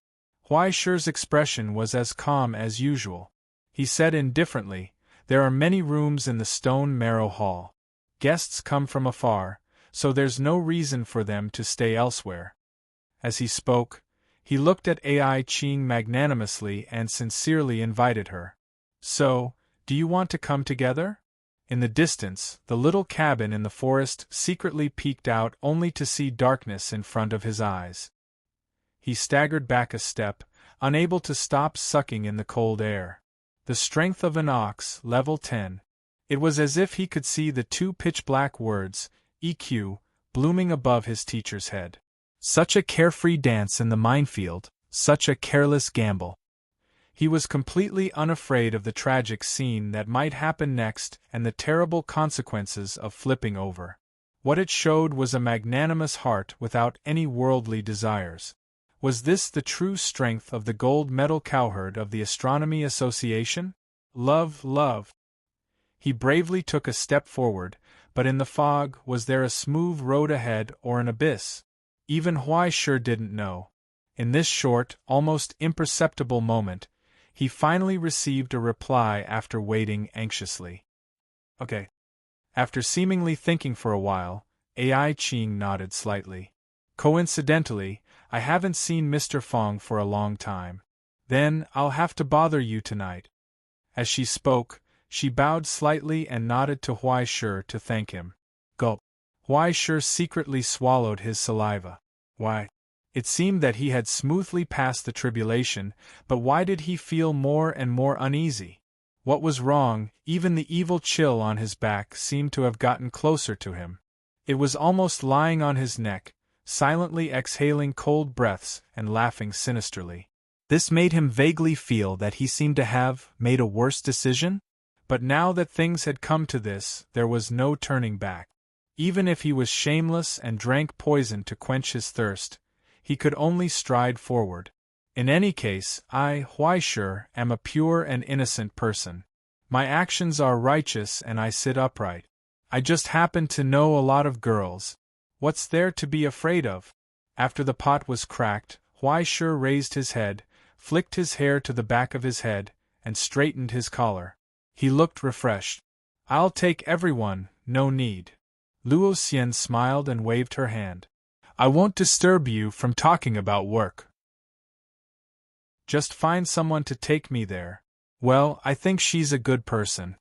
Huai Shi's expression was as calm as usual. He said indifferently, "There are many rooms in the stone marrow hall. Guests come from afar, so there's no reason for them to stay elsewhere." As he spoke, he looked at Ai Qing magnanimously and sincerely invited her. "So, do you want to come together?" In the distance, the little cabin in the forest secretly peeked out only to see darkness in front of his eyes. He staggered back a step, unable to stop sucking in the cold air. The strength of an ox, level 10. It was as if he could see the two pitch-black words, EQ, blooming above his teacher's head. Such a carefree dance in the minefield, such a careless gamble. He was completely unafraid of the tragic scene that might happen next and the terrible consequences of flipping over. What it showed was a magnanimous heart without any worldly desires. Was this the true strength of the gold medal cowherd of the Astronomy Association? Love, love. He bravely took a step forward, but in the fog, was there a smooth road ahead or an abyss? Even Huai Shi didn't know. In this short, almost imperceptible moment, he finally received a reply after waiting anxiously. "Okay." After seemingly thinking for a while, Ai Qing nodded slightly. "Coincidentally, I haven't seen Mr. Fong for a long time. Then, I'll have to bother you tonight." As she spoke, she bowed slightly and nodded to Huai Shi to thank him. Gulp. Huai Shi secretly swallowed his saliva. Why? It seemed that he had smoothly passed the tribulation, but why did he feel more and more uneasy? What was wrong? Even the evil chill on his back seemed to have gotten closer to him. It was almost lying on his neck, silently exhaling cold breaths and laughing sinisterly. This made him vaguely feel that he seemed to have made a worse decision? But now that things had come to this, there was no turning back. Even if he was shameless and drank poison to quench his thirst, he could only stride forward. In any case, I, Huaishe, am a pure and innocent person. My actions are righteous and I sit upright. I just happen to know a lot of girls. What's there to be afraid of? After the pot was cracked, Huaishe raised his head, flicked his hair to the back of his head, and straightened his collar. He looked refreshed. I'll take everyone, no need. Luo Xian smiled and waved her hand. I won't disturb you from talking about work. Just find someone to take me there. Well, I think she's a good person.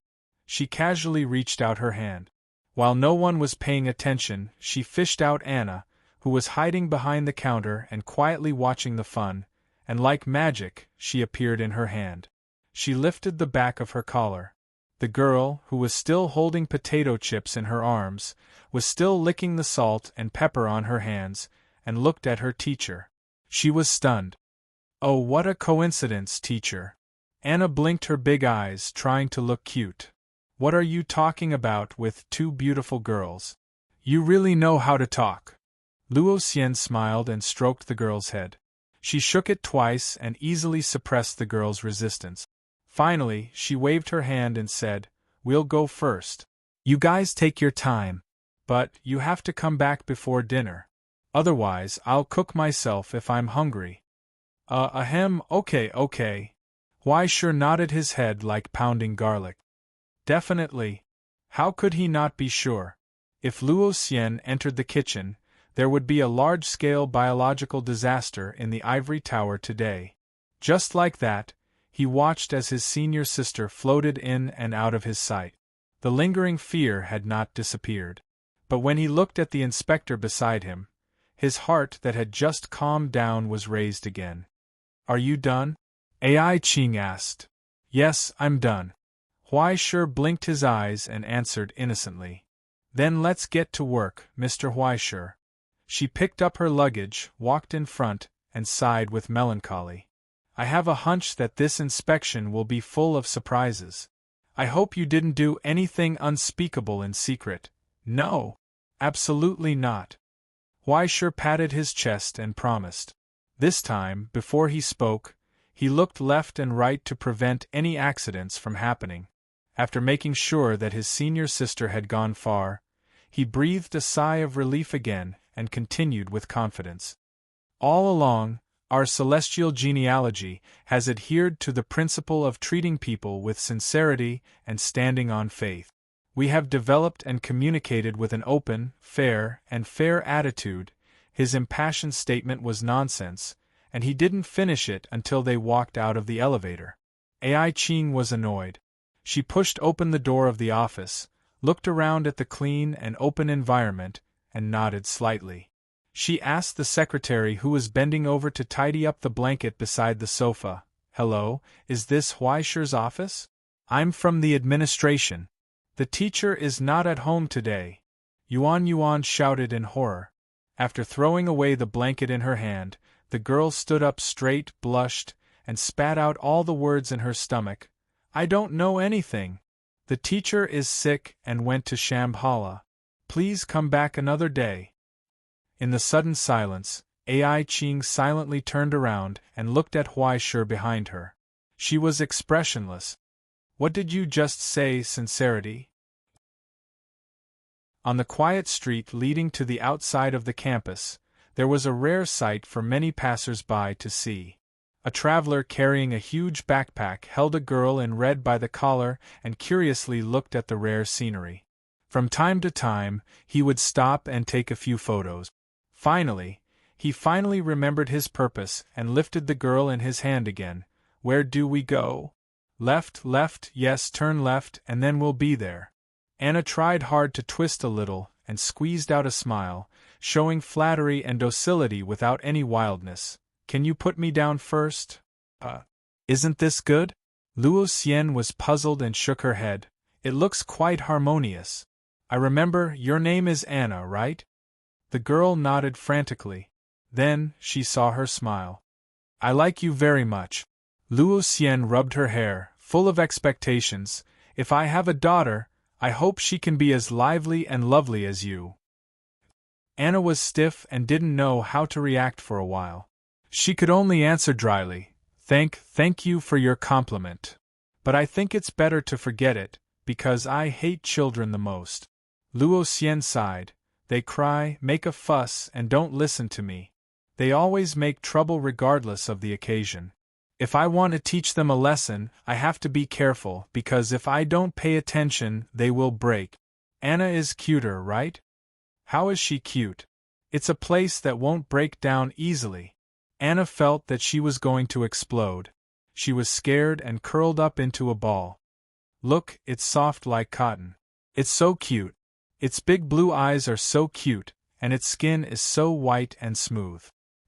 She casually reached out her hand. While no one was paying attention, she fished out Anna, who was hiding behind the counter and quietly watching the fun, and like magic, she appeared in her hand. She lifted the back of her collar. The girl, who was still holding potato chips in her arms, was still licking the salt and pepper on her hands, and looked at her teacher. She was stunned. Oh, what a coincidence, teacher. Anna blinked her big eyes, trying to look cute. What are you talking about with two beautiful girls? You really know how to talk. Luo Xian smiled and stroked the girl's head. She shook it twice and easily suppressed the girl's resistance. Finally, she waved her hand and said, We'll go first. You guys take your time. But you have to come back before dinner. Otherwise, I'll cook myself if I'm hungry. Okay. Huaishe nodded his head like pounding garlic. Definitely. How could he not be sure? If Luo Xian entered the kitchen, there would be a large-scale biological disaster in the ivory tower today. Just like that, he watched as his senior sister floated in and out of his sight. The lingering fear had not disappeared. But when he looked at the inspector beside him, his heart that had just calmed down was raised again. Are you done? Ai Qing asked. Yes, I'm done. Huaishe blinked his eyes and answered innocently. Then let's get to work, Mr. Huaishe. She picked up her luggage, walked in front, and sighed with melancholy. I have a hunch that this inspection will be full of surprises. I hope you didn't do anything unspeakable in secret. No. Absolutely not. Huaishe patted his chest and promised. This time, before he spoke, he looked left and right to prevent any accidents from happening. After making sure that his senior sister had gone far, he breathed a sigh of relief again and continued with confidence. All along, our celestial genealogy has adhered to the principle of treating people with sincerity and standing on faith. We have developed and communicated with an open, fair attitude. His impassioned statement was nonsense, and he didn't finish it until they walked out of the elevator. Ai Qing was annoyed. She pushed open the door of the office, looked around at the clean and open environment, and nodded slightly. She asked the secretary who was bending over to tidy up the blanket beside the sofa, Hello, is this Huaishe's office? I'm from the administration. The teacher is not at home today. Yuan shouted in horror. After throwing away the blanket in her hand, the girl stood up straight, blushed, and spat out all the words in her stomach. I don't know anything. The teacher is sick and went to Shambhala. Please come back another day. In the sudden silence, Ai Qing silently turned around and looked at Huaishe behind her. She was expressionless. What did you just say, sincerity? On the quiet street leading to the outside of the campus, there was a rare sight for many passers-by to see. A traveler carrying a huge backpack held a girl in red by the collar and curiously looked at the rare scenery. From time to time, he would stop and take a few photos. He finally remembered his purpose and lifted the girl in his hand again. Where do we go? Left, yes, turn left and then we'll be there. Anna tried hard to twist a little and squeezed out a smile, showing flattery and docility without any wildness. Can you put me down first? Isn't this good? Luo Xian was puzzled and shook her head. It looks quite harmonious. I remember, your name is Anna, right? The girl nodded frantically. Then, she saw her smile. I like you very much. Luo Xian rubbed her hair, full of expectations. If I have a daughter, I hope she can be as lively and lovely as you. Anna was stiff and didn't know how to react for a while. She could only answer dryly, Thank you for your compliment. But I think it's better to forget it, because I hate children the most. Luo Xian sighed. They cry, make a fuss, and don't listen to me. They always make trouble regardless of the occasion. If I want to teach them a lesson, I have to be careful, because if I don't pay attention, they will break. Anna is cuter, right? How is she cute? It's a place that won't break down easily. Anna felt that she was going to explode. She was scared and curled up into a ball. Look, it's soft like cotton. It's so cute. Its big blue eyes are so cute, and its skin is so white and smooth.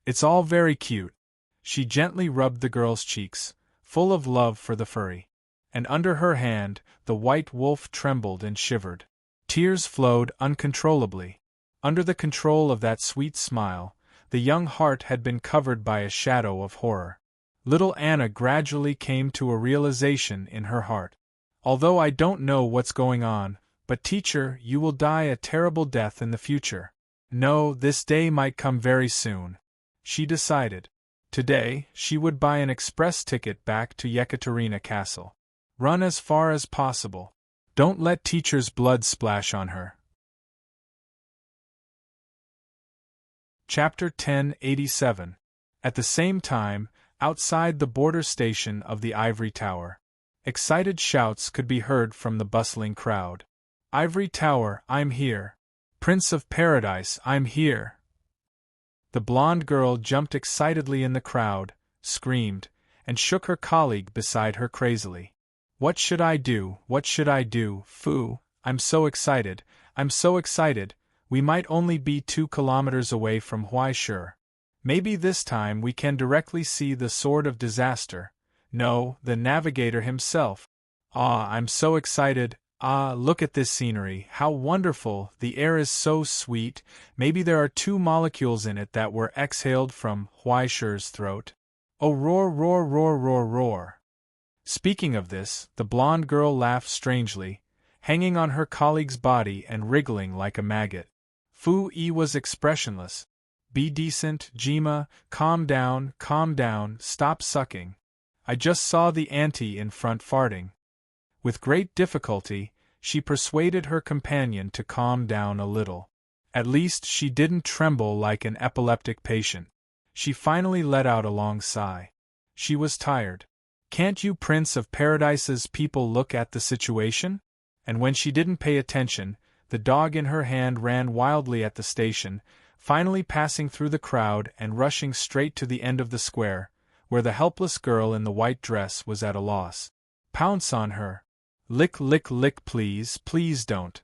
It's all very cute. She gently rubbed the girl's cheeks, full of love for the furry. And under her hand, the white wolf trembled and shivered. Tears flowed uncontrollably. Under the control of that sweet smile, the young heart had been covered by a shadow of horror. Little Anna gradually came to a realization in her heart. Although I don't know what's going on, but teacher, you will die a terrible death in the future. No, this day might come very soon. She decided. Today, she would buy an express ticket back to Yekaterina Castle. Run as far as possible. Don't let teacher's blood splash on her. Chapter 1087. At the same time, outside the border station of the Ivory Tower, excited shouts could be heard from the bustling crowd. Ivory Tower, I'm here. Prince of Paradise, I'm here. The blonde girl jumped excitedly in the crowd, screamed, and shook her colleague beside her crazily. What should I do? What should I do? Phoo, I'm so excited, I'm so excited. We might only be 2 kilometers away from Huaishur. Maybe this time we can directly see the Sword of Disaster. No, the navigator himself. Ah, I'm so excited. Ah, look at this scenery, how wonderful, the air is so sweet, maybe there are 2 molecules in it that were exhaled from Huaishur's throat. Oh, roar, roar, roar, roar, roar. Speaking of this, the blonde girl laughed strangely, hanging on her colleague's body and wriggling like a maggot. Fu Yi was expressionless. Be decent, Jima, calm down, stop sucking. I just saw the auntie in front farting. With great difficulty, she persuaded her companion to calm down a little. At least she didn't tremble like an epileptic patient. She finally let out a long sigh. She was tired. Can't you Prince of Paradise's people look at the situation? And when she didn't pay attention, the dog in her hand ran wildly at the station, finally passing through the crowd and rushing straight to the end of the square, where the helpless girl in the white dress was at a loss. Pounce on her. Lick, lick, lick, please, please don't.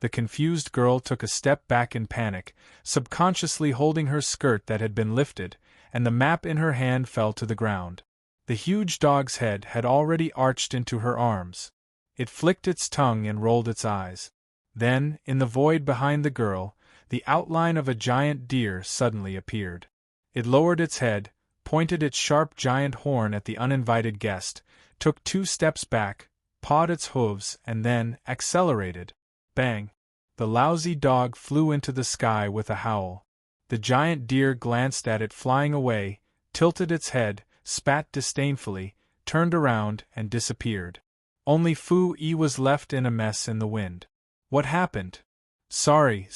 The confused girl took a step back in panic, subconsciously holding her skirt that had been lifted, and the map in her hand fell to the ground. The huge dog's head had already arched into her arms. It flicked its tongue and rolled its eyes. Then, in the void behind the girl, the outline of a giant deer suddenly appeared. It lowered its head, pointed its sharp giant horn at the uninvited guest, took 2 steps back, pawed its hooves, and then accelerated. Bang! The lousy dog flew into the sky with a howl. The giant deer glanced at it flying away, tilted its head, spat disdainfully, turned around, and disappeared. Only Fu Yi was left in a mess in the wind. What happened? Sorry,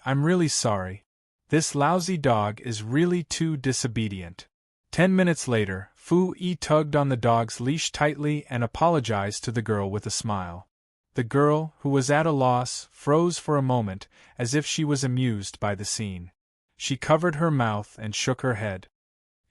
I'm really sorry. This lousy dog is really too disobedient. 10 minutes later, Fu Yi tugged on the dog's leash tightly and apologized to the girl with a smile. The girl, who was at a loss, froze for a moment, as if she was amused by the scene. She covered her mouth and shook her head.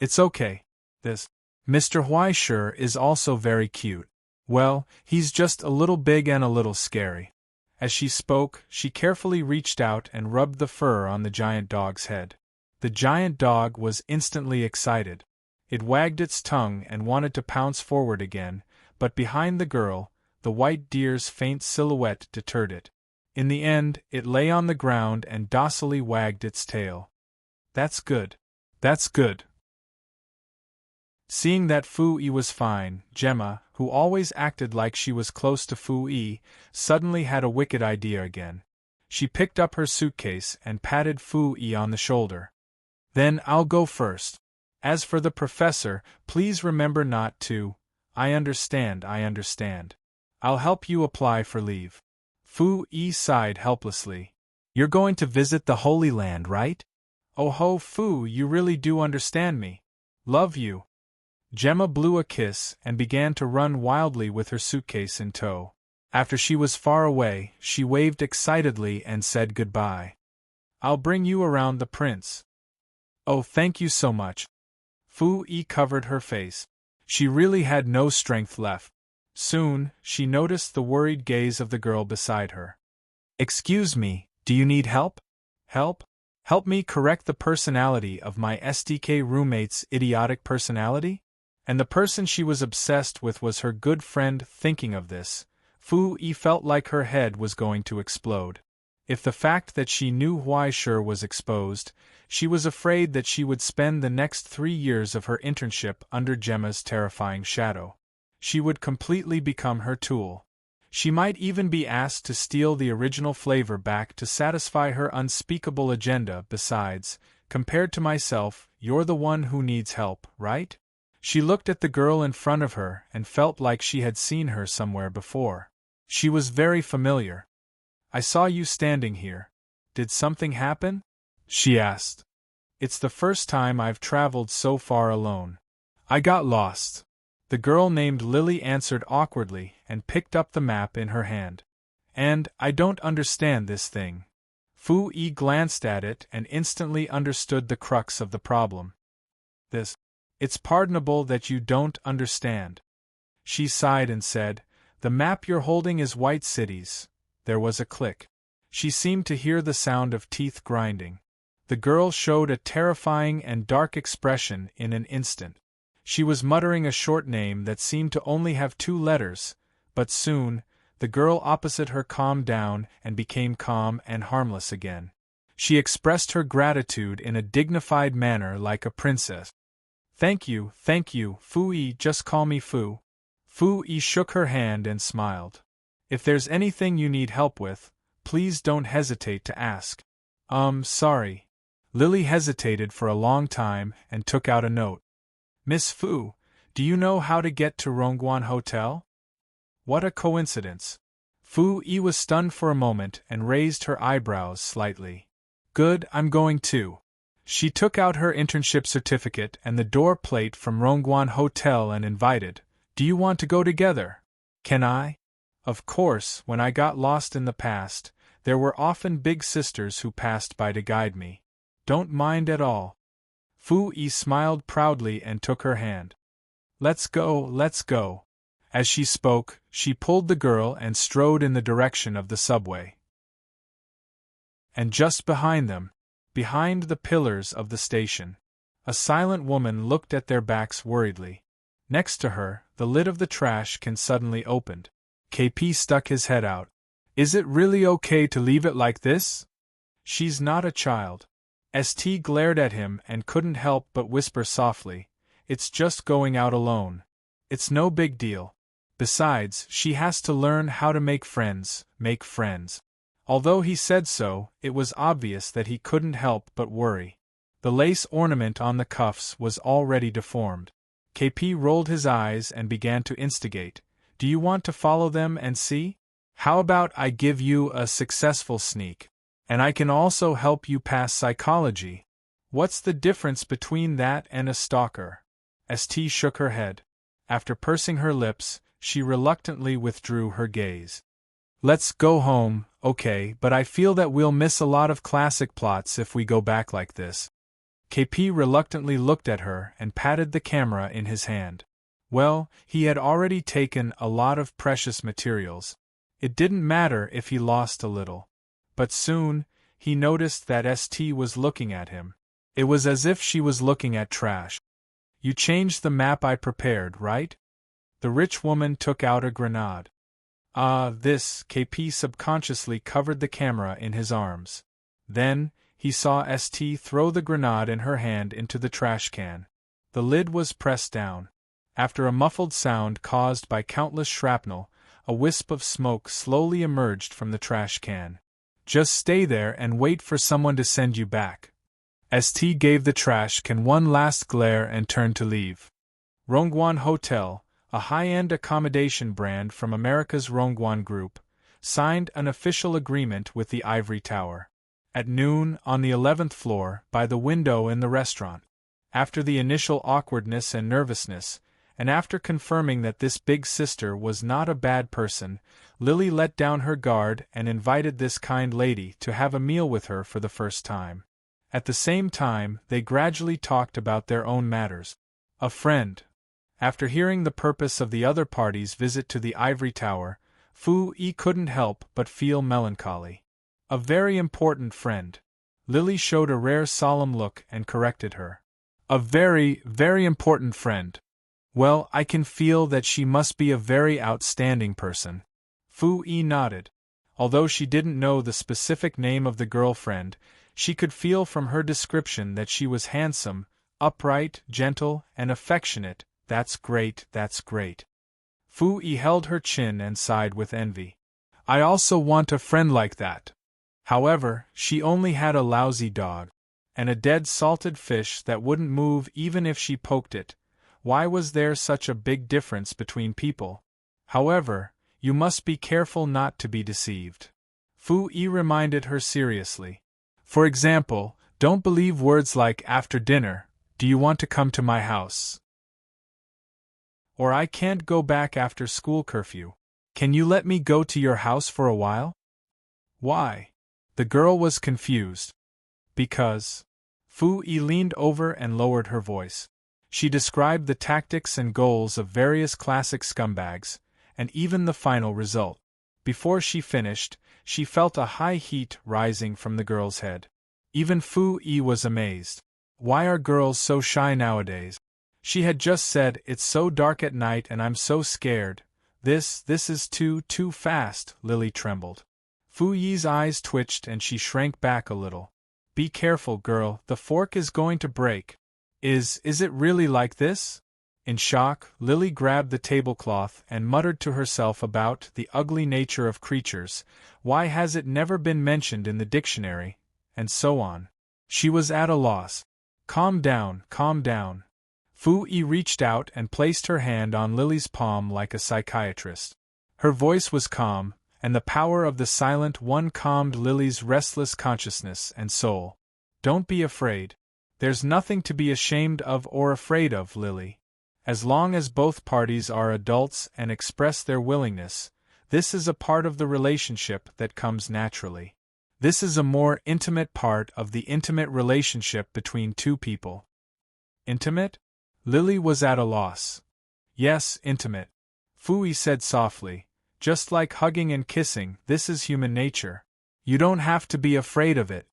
It's okay. This Mr. Huaishur is also very cute. Well, he's just a little big and a little scary. As she spoke, she carefully reached out and rubbed the fur on the giant dog's head. The giant dog was instantly excited. It wagged its tongue and wanted to pounce forward again, but behind the girl, the white deer's faint silhouette deterred it. In the end, it lay on the ground and docilely wagged its tail. That's good. That's good. Seeing that Fu-Yi was fine, Gemma, who always acted like she was close to Fu-Yi, suddenly had a wicked idea again. She picked up her suitcase and patted Fu-Yi on the shoulder. Then I'll go first. As for the professor, please remember not to. I understand. I'll help you apply for leave. Fu-Yi sighed helplessly. You're going to visit the Holy Land, right? Oh ho, Fu, you really do understand me. Love you. Gemma blew a kiss and began to run wildly with her suitcase in tow. After she was far away, she waved excitedly and said goodbye. I'll bring you around the prince. Oh, thank you so much. Fu-Yi covered her face. She really had no strength left. Soon, she noticed the worried gaze of the girl beside her. Excuse me, do you need help? Help? Help me correct the personality of my SDK roommate's idiotic personality? And the person she was obsessed with was her good friend. Thinking of this, Fu-Yi felt like her head was going to explode. If the fact that she knew Huaishur was exposed, she was afraid that she would spend the next 3 years of her internship under Gemma's terrifying shadow. She would completely become her tool. She might even be asked to steal the original flavor back to satisfy her unspeakable agenda. Besides, compared to myself, you're the one who needs help, right? She looked at the girl in front of her and felt like she had seen her somewhere before. She was very familiar. I saw you standing here. Did something happen? She asked. It's the first time I've traveled so far alone. I got lost. The girl named Lily answered awkwardly and picked up the map in her hand. And I don't understand this thing. Fu-Yi glanced at it and instantly understood the crux of the problem. It's pardonable that you don't understand. She sighed and said, the map you're holding is White Cities. There was a click. She seemed to hear the sound of teeth grinding. The girl showed a terrifying and dark expression in an instant. She was muttering a short name that seemed to only have 2 letters, but soon, the girl opposite her calmed down and became calm and harmless again. She expressed her gratitude in a dignified manner like a princess. Thank you, Fu-Yi, just call me Fu. Fu-Yi shook her hand and smiled. If there's anything you need help with, please don't hesitate to ask. Sorry. Lily hesitated for a long time and took out a note. Miss Fu, do you know how to get to Rongguan Hotel? What a coincidence. Fu-Yi was stunned for a moment and raised her eyebrows slightly. Good, I'm going too. She took out her internship certificate and the door plate from Rongguan Hotel and invited, Do you want to go together? Can I? Of course, when I got lost in the past, there were often big sisters who passed by to guide me. Don't mind at all. Fu-Yi smiled proudly and took her hand. Let's go. As she spoke, she pulled the girl and strode in the direction of the subway. And just behind them, behind the pillars of the station, a silent woman looked at their backs worriedly. Next to her, the lid of the trash can suddenly opened. KP stuck his head out. Is it really okay to leave it like this? She's not a child. St glared at him and couldn't help but whisper softly, It's just going out alone. It's no big deal. Besides, she has to learn how to make friends. Although he said so, it was obvious that he couldn't help but worry. The lace ornament on the cuffs was already deformed. KP rolled his eyes and began to instigate. Do you want to follow them and see? How about I give you a successful sneak? And I can also help you pass psychology. What's the difference between that and a stalker? St shook her head. After pursing her lips, she reluctantly withdrew her gaze. Let's go home, okay, but I feel that we'll miss a lot of classic plots if we go back like this. KP reluctantly looked at her and patted the camera in his hand. Well, he had already taken a lot of precious materials. It didn't matter if he lost a little. But soon, he noticed that St was looking at him. It was as if she was looking at trash. You changed the map I prepared, right? The rich woman took out a grenade. This, KP subconsciously covered the camera in his arms. Then, he saw St throw the grenade in her hand into the trash can. The lid was pressed down. After a muffled sound caused by countless shrapnel, a wisp of smoke slowly emerged from the trash can. Just stay there and wait for someone to send you back. St gave the trash can one last glare and turned to leave. Rongguan Hotel, a high-end accommodation brand from America's Rongguan Group, signed an official agreement with the Ivory Tower. At noon, on the 11th floor, by the window in the restaurant. After the initial awkwardness and nervousness, and after confirming that this big sister was not a bad person, Lily let down her guard and invited this kind lady to have a meal with her for the first time. At the same time, they gradually talked about their own matters. A friend. After hearing the purpose of the other party's visit to the Ivory Tower, Fu Yi couldn't help but feel melancholy. A very important friend. Lily showed a rare solemn look and corrected her. A very, very important friend. Well, I can feel that she must be a very outstanding person. Fu Yi nodded. Although she didn't know the specific name of the girlfriend, she could feel from her description that she was handsome, upright, gentle, and affectionate. That's great, that's great. Fu Yi held her chin and sighed with envy. I also want a friend like that. However, she only had a lousy dog. And a dead salted fish that wouldn't move even if she poked it. Why was there such a big difference between people? However, you must be careful not to be deceived. Fu Yi reminded her seriously. For example, don't believe words like after dinner, do you want to come to my house? Or I can't go back after school curfew. Can you let me go to your house for a while? Why? The girl was confused. Because. Fu Yi leaned over and lowered her voice. She described the tactics and goals of various classic scumbags, and even the final result. Before she finished, she felt a high heat rising from the girl's head. Even Fu Yi was amazed. Why are girls so shy nowadays? She had just said, it's so dark at night and I'm so scared. This is too fast, Lily trembled. Fu Yi's eyes twitched and she shrank back a little. Be careful, girl, the fork is going to break. Is it really like this? In shock, Lily grabbed the tablecloth and muttered to herself about the ugly nature of creatures. Why has it never been mentioned in the dictionary? And so on. She was at a loss. Calm down, calm down. Fu Yi reached out and placed her hand on Lily's palm like a psychiatrist. Her voice was calm, and the power of the Silent One calmed Lily's restless consciousness and soul. Don't be afraid. There's nothing to be ashamed of or afraid of, Lily. As long as both parties are adults and express their willingness, this is a part of the relationship that comes naturally. This is a more intimate part of the intimate relationship between two people. Intimate? Lily was at a loss. Yes, intimate. Fu Yi said softly. Just like hugging and kissing, this is human nature. You don't have to be afraid of it.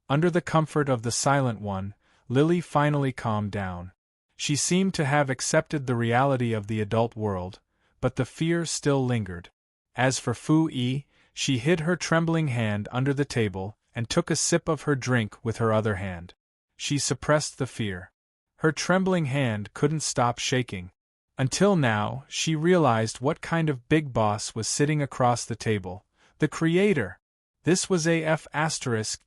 Under the comfort of the Silent One, Lily finally calmed down. She seemed to have accepted the reality of the adult world, but the fear still lingered. As for Fu Yi, she hid her trembling hand under the table and took a sip of her drink with her other hand. She suppressed the fear. Her trembling hand couldn't stop shaking. Until now, she realized what kind of big boss was sitting across the table. The Creator. This was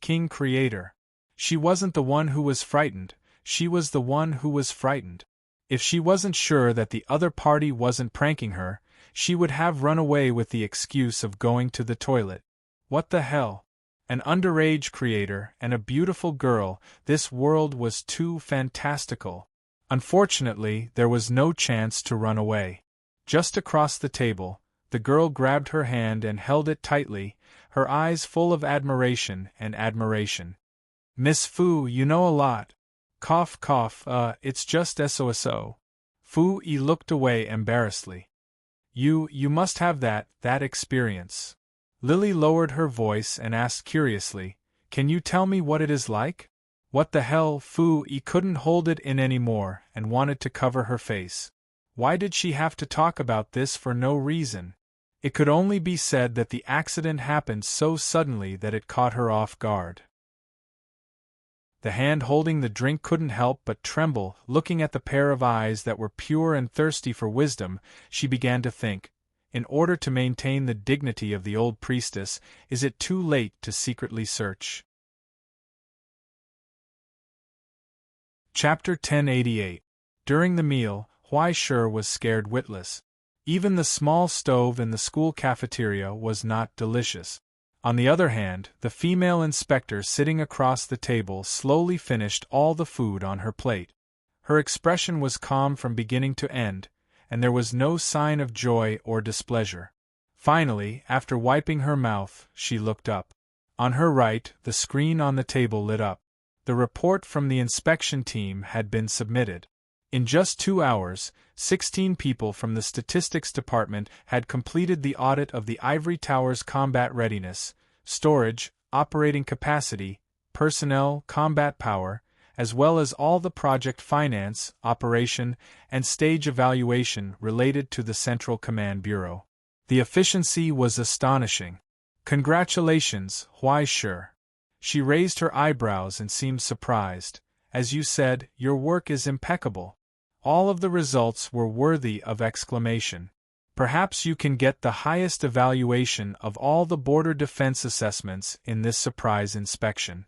King Creator. She wasn't the one who was frightened, she was the one who was frightened. If she wasn't sure that the other party wasn't pranking her, she would have run away with the excuse of going to the toilet. What the hell? An underage creator and a beautiful girl, this world was too fantastical. Unfortunately, there was no chance to run away. Just across the table, the girl grabbed her hand and held it tightly, her eyes full of admiration and admiration. Miss Fu, you know a lot. Cough, cough, it's just so. Fu Yi looked away embarrassedly. You must have that experience. Lily lowered her voice and asked curiously, can you tell me what it is like? What the hell? Fu Yi couldn't hold it in anymore and wanted to cover her face. Why did she have to talk about this for no reason? It could only be said that the accident happened so suddenly that it caught her off guard. The hand holding the drink couldn't help but tremble. Looking at the pair of eyes that were pure and thirsty for wisdom, she began to think, in order to maintain the dignity of the old priestess, is it too late to secretly search? Chapter 1088. During the meal, Huai Shi was scared witless. Even the small stove in the school cafeteria was not delicious. On the other hand, the female inspector sitting across the table slowly finished all the food on her plate. Her expression was calm from beginning to end, and there was no sign of joy or displeasure. Finally, after wiping her mouth, she looked up. On her right, the screen on the table lit up. The report from the inspection team had been submitted. In just 2 hours, 16 people from the statistics department had completed the audit of the Ivory Tower's combat readiness, storage, operating capacity, personnel, combat power, as well as all the project finance, operation, and stage evaluation related to the Central Command Bureau. The efficiency was astonishing. Congratulations, Huai Shi. She raised her eyebrows and seemed surprised. As you said, your work is impeccable. All of the results were worthy of exclamation. Perhaps you can get the highest evaluation of all the border defense assessments in this surprise inspection.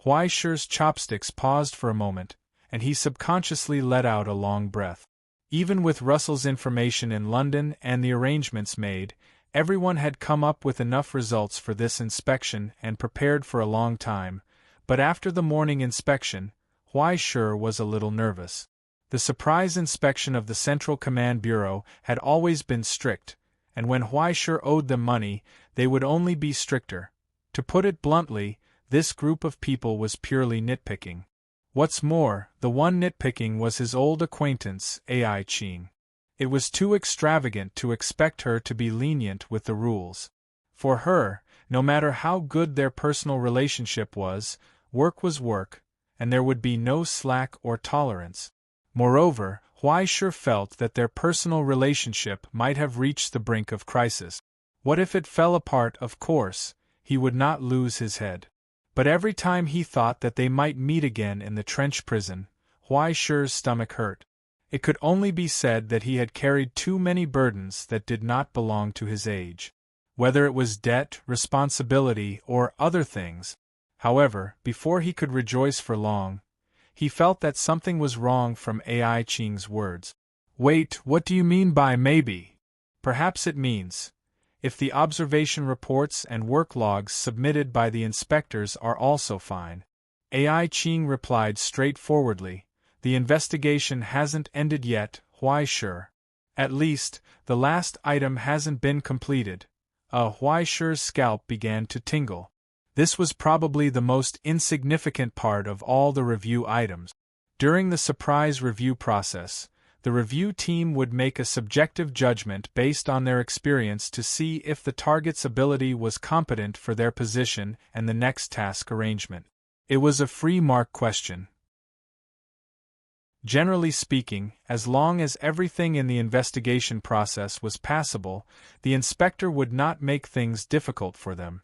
Huai Shi's chopsticks paused for a moment, and he subconsciously let out a long breath. Even with Russell's information in London and the arrangements made, everyone had come up with enough results for this inspection and prepared for a long time, but after the morning inspection, Huai Shi was a little nervous. The surprise inspection of the Central Command Bureau had always been strict, and when Huai Shi owed them money, they would only be stricter. To put it bluntly, this group of people was purely nitpicking. What's more, the one nitpicking was his old acquaintance, Ai Qing. It was too extravagant to expect her to be lenient with the rules. For her, no matter how good their personal relationship was work, and there would be no slack or tolerance. Moreover, Huai Shi felt that their personal relationship might have reached the brink of crisis. What if it fell apart? Of course, he would not lose his head. But every time he thought that they might meet again in the trench prison, Huai Shi's stomach hurt. It could only be said that he had carried too many burdens that did not belong to his age. Whether it was debt, responsibility, or other things. However, before he could rejoice for long, he felt that something was wrong from Ai Qing's words. Wait, what do you mean by maybe? Perhaps it means, if the observation reports and work logs submitted by the inspectors are also fine. Ai Qing replied straightforwardly, the investigation hasn't ended yet, Huai Shi. At least, the last item hasn't been completed. Huai Shi's scalp began to tingle. This was probably the most insignificant part of all the review items. During the surprise review process, the review team would make a subjective judgment based on their experience to see if the target's ability was competent for their position and the next task arrangement. It was a free mark question. Generally speaking, as long as everything in the investigation process was passable, the inspector would not make things difficult for them.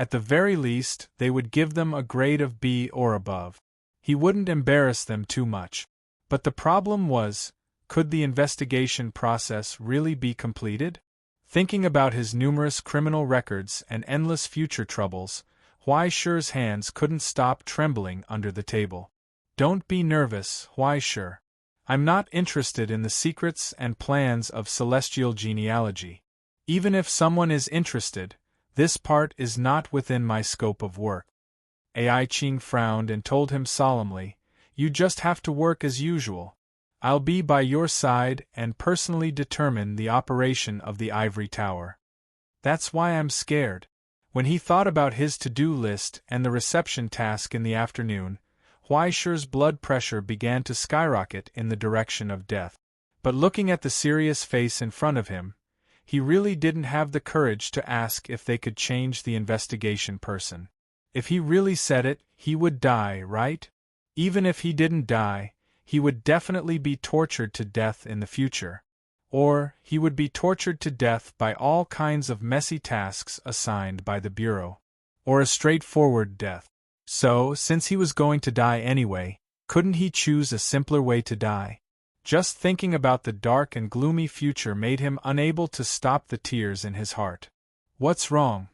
At the very least, they would give them a grade of B or above. He wouldn't embarrass them too much. But the problem was, could the investigation process really be completed? Thinking about his numerous criminal records and endless future troubles, Huai Shi's hands couldn't stop trembling under the table. Don't be nervous, Huai Shi. I'm not interested in the secrets and plans of celestial genealogy. Even if someone is interested, this part is not within my scope of work. Ai Qing frowned and told him solemnly, you just have to work as usual. I'll be by your side and personally determine the operation of the Ivory Tower. That's why I'm scared. When he thought about his to-do list and the reception task in the afternoon, Huai Shi's blood pressure began to skyrocket in the direction of death. But looking at the serious face in front of him, he really didn't have the courage to ask if they could change the investigation person. If he really said it, he would die, right? Even if he didn't die, he would definitely be tortured to death in the future. Or, he would be tortured to death by all kinds of messy tasks assigned by the Bureau. Or a straightforward death. So, since he was going to die anyway, couldn't he choose a simpler way to die? Just thinking about the dark and gloomy future made him unable to stop the tears in his heart. What's wrong?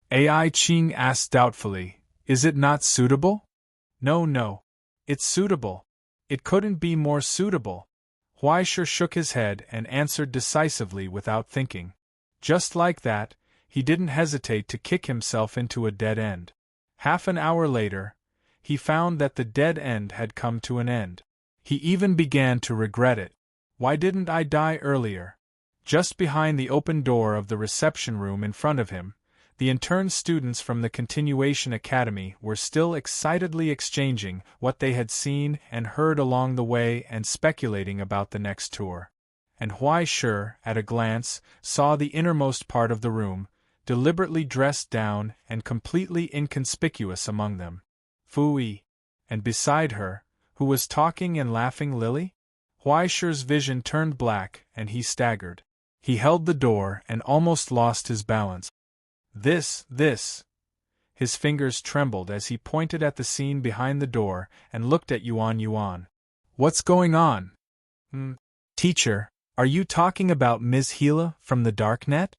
Ai Ching asked doubtfully. Is it not suitable? No. It's suitable. It couldn't be more suitable. Huaishir shook his head and answered decisively without thinking. Just like that, he didn't hesitate to kick himself into a dead end. Half an hour later, he found that the dead end had come to an end. He even began to regret it. Why didn't I die earlier? Just behind the open door of the reception room in front of him, the intern students from the Continuation Academy were still excitedly exchanging what they had seen and heard along the way and speculating about the next tour. And Huaishir, at a glance, saw the innermost part of the room, deliberately dressed down and completely inconspicuous among them. Fu Yi. And beside her, who was talking and laughing, Lily? Huaishir's vision turned black and he staggered. He held the door and almost lost his balance. This. His fingers trembled as he pointed at the scene behind the door and looked at Yuan. What's going on? Teacher, are you talking about Ms. Gila from the Darknet?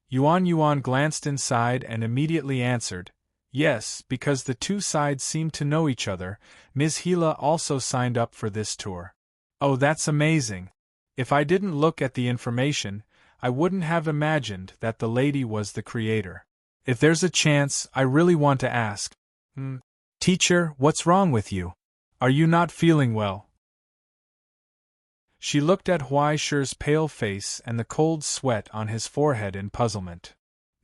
Yuan glanced inside and immediately answered, yes, because the two sides seem to know each other. Ms. Gila also signed up for this tour. Oh, that's amazing. If I didn't look at the information, I wouldn't have imagined that the lady was the creator. If there's a chance, I really want to ask. Teacher, what's wrong with you? Are you not feeling well? She looked at Huaishir's pale face and the cold sweat on his forehead in puzzlement.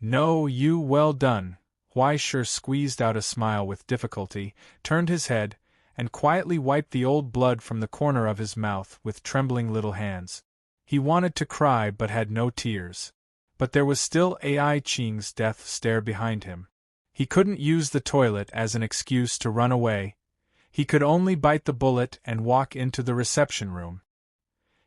No, well done. Huaishir squeezed out a smile with difficulty, turned his head, and quietly wiped the old blood from the corner of his mouth with trembling little hands. He wanted to cry but had no tears. But there was still Ai Ching's death stare behind him. He couldn't use the toilet as an excuse to run away. He could only bite the bullet and walk into the reception room.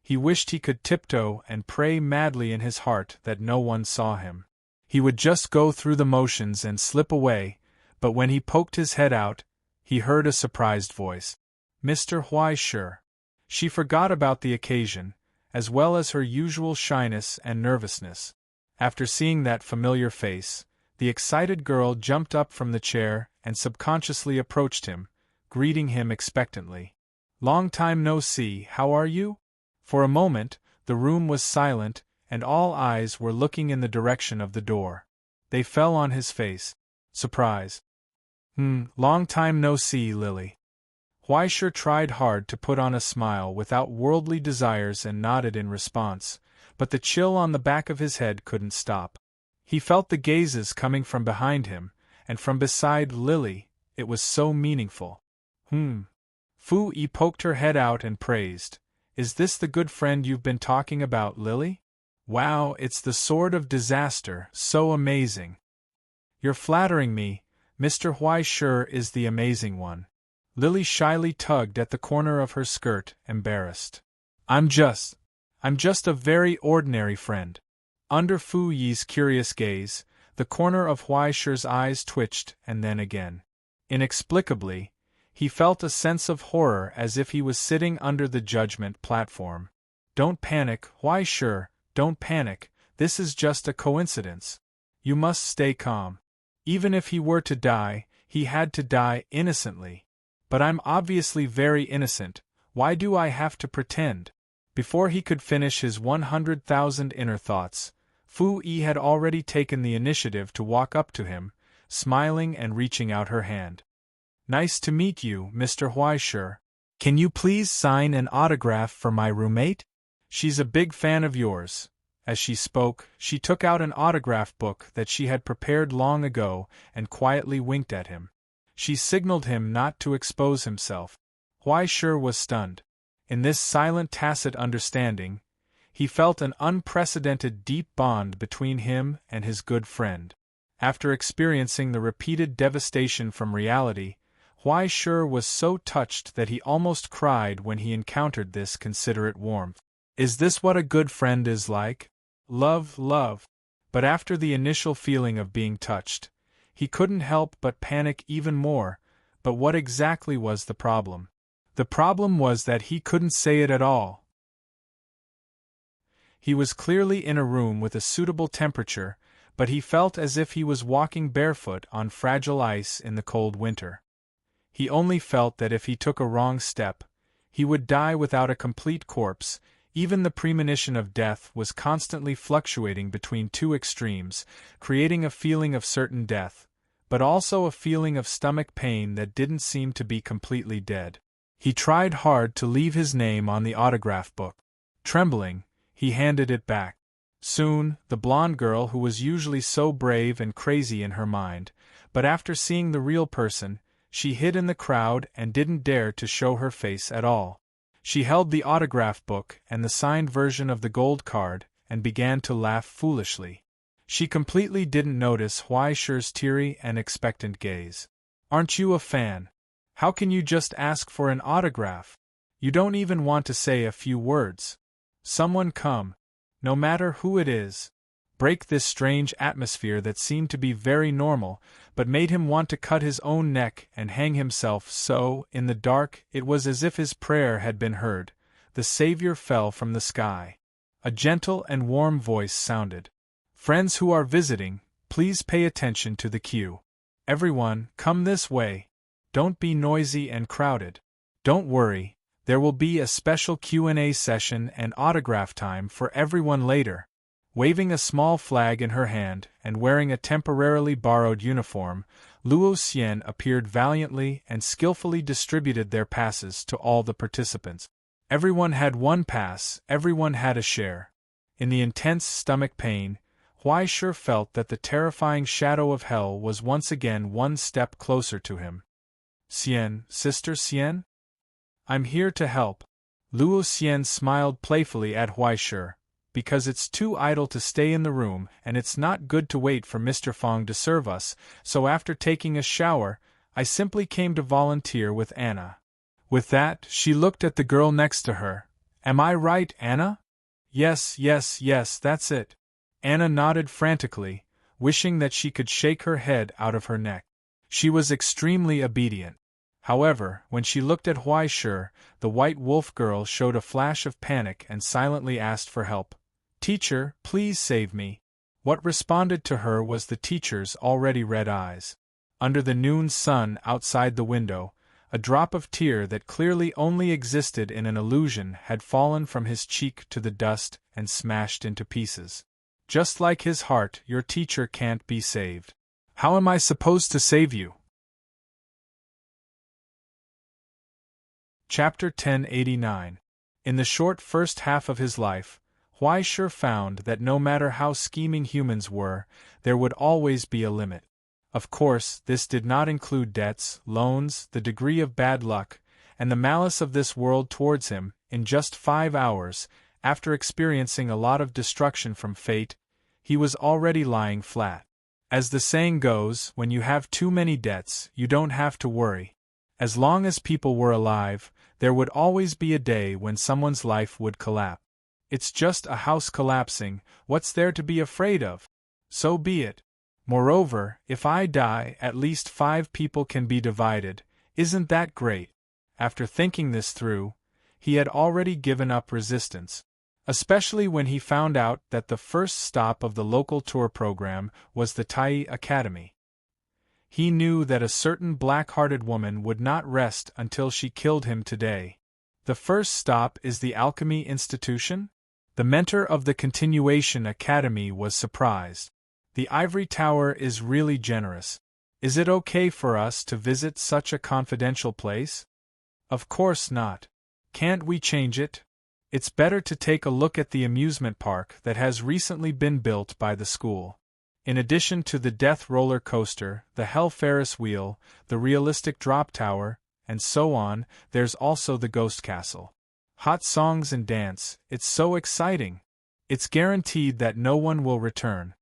He wished he could tiptoe and pray madly in his heart that no one saw him. He would just go through the motions and slip away, but when he poked his head out, he heard a surprised voice. Mr. Huaishir. She forgot about the occasion, as well as her usual shyness and nervousness. After seeing that familiar face, the excited girl jumped up from the chair and subconsciously approached him, greeting him expectantly. Long time no see, how are you? For a moment, the room was silent, and all eyes were looking in the direction of the door. They fell on his face. Surprise. Long time no see, Lily. Huaishir tried hard to put on a smile without worldly desires and nodded in response, but the chill on the back of his head couldn't stop. He felt the gazes coming from behind him, and from beside Lily. It was so meaningful. Fu Yi poked her head out and praised. Is this the good friend you've been talking about, Lily? Wow, it's the sword of disaster, so amazing. You're flattering me, Mr. Huaishir is the amazing one. Lily shyly tugged at the corner of her skirt, embarrassed. I'm just a very ordinary friend. Under Fu Yi's curious gaze, the corner of Huaishir's eyes twitched and then again. Inexplicably, he felt a sense of horror as if he was sitting under the judgment platform. Don't panic, Huaishir, don't panic, this is just a coincidence. You must stay calm. Even if he were to die, he had to die innocently. But I'm obviously very innocent, why do I have to pretend? Before he could finish his 100,000 inner thoughts, Fu Yi had already taken the initiative to walk up to him, smiling and reaching out her hand. Nice to meet you, Mr. Huaishir. Can you please sign an autograph for my roommate? She's a big fan of yours. As she spoke, she took out an autograph book that she had prepared long ago and quietly winked at him. She signaled him not to expose himself. Huaishir was stunned. In this silent tacit understanding, he felt an unprecedented deep bond between him and his good friend. After experiencing the repeated devastation from reality, Huaishir was so touched that he almost cried when he encountered this considerate warmth. Is this what a good friend is like? Love. But after the initial feeling of being touched, he couldn't help but panic even more, But what exactly was the problem? The problem was that he couldn't say it at all. He was clearly in a room with a suitable temperature, but he felt as if he was walking barefoot on fragile ice in the cold winter. He only felt that if he took a wrong step, he would die without a complete corpse. Even the premonition of death was constantly fluctuating between two extremes, creating a feeling of certain death, but also a feeling of stomach pain that didn't seem to be completely dead. He tried hard to leave his name on the autograph book. Trembling, he handed it back. Soon, the blonde girl who was usually so brave and crazy in her mind, but after seeing the real person, she hid in the crowd and didn't dare to show her face at all. She held the autograph book and the signed version of the gold card and began to laugh foolishly. She completely didn't notice Huaishi's teary and expectant gaze. "Aren't you a fan? How can you just ask for an autograph? You don't even want to say a few words. Someone come. No matter who it is. Break this strange atmosphere that seemed to be very normal, but made him want to cut his own neck and hang himself. So, in the dark, it was as if his prayer had been heard. The Savior fell from the sky. A gentle and warm voice sounded. Friends who are visiting, please pay attention to the queue. Everyone, come this way. Don't be noisy and crowded. Don't worry, there will be a special Q&A session and autograph time for everyone later." Waving a small flag in her hand and wearing a temporarily borrowed uniform, Luo Xian appeared valiantly and skillfully distributed their passes to all the participants. Everyone had one pass, everyone had a share. In the intense stomach pain, Huaishi felt that the terrifying shadow of hell was once again one step closer to him. "Xian, Sister Xian? I'm here to help." Luo Xian smiled playfully at Huaishi. "Because it's too idle to stay in the room and it's not good to wait for Mr. Fong to serve us, so after taking a shower, I simply came to volunteer with Anna." With that, she looked at the girl next to her. "Am I right, Anna?" Yes, that's it." Anna nodded frantically, wishing that she could shake her head out of her neck. She was extremely obedient. However, when she looked at Huaishi, the white wolf girl showed a flash of panic and silently asked for help. "Teacher, please save me." What responded to her was the teacher's already red eyes. Under the noon sun outside the window, a drop of tear that clearly only existed in an illusion had fallen from his cheek to the dust and smashed into pieces. "Just like his heart, your teacher can't be saved. How am I supposed to save you?" Chapter 1089. In the short first half of his life, Huaishi found that no matter how scheming humans were, there would always be a limit. Of course, this did not include debts, loans, the degree of bad luck, and the malice of this world towards him. In just 5 hours, after experiencing a lot of destruction from fate, he was already lying flat. As the saying goes, when you have too many debts, you don't have to worry. As long as people were alive, there would always be a day when someone's life would collapse. It's just a house collapsing, what's there to be afraid of? So be it. Moreover, if I die, at least 5 people can be divided. Isn't that great? After thinking this through, he had already given up resistance. Especially when he found out that the first stop of the local tour program was the Tai Academy. He knew that a certain black-hearted woman would not rest until she killed him today. The first stop is the Alchemy Institution? The mentor of the Continuation Academy was surprised. The Ivory Tower is really generous. Is it okay for us to visit such a confidential place? Of course not. Can't we change it? It's better to take a look at the amusement park that has recently been built by the school. In addition to the Death Roller Coaster, the Hell Ferris Wheel, the realistic Drop Tower, and so on, there's also the Ghost Castle. Hot songs and dance, it's so exciting. It's guaranteed that no one will return.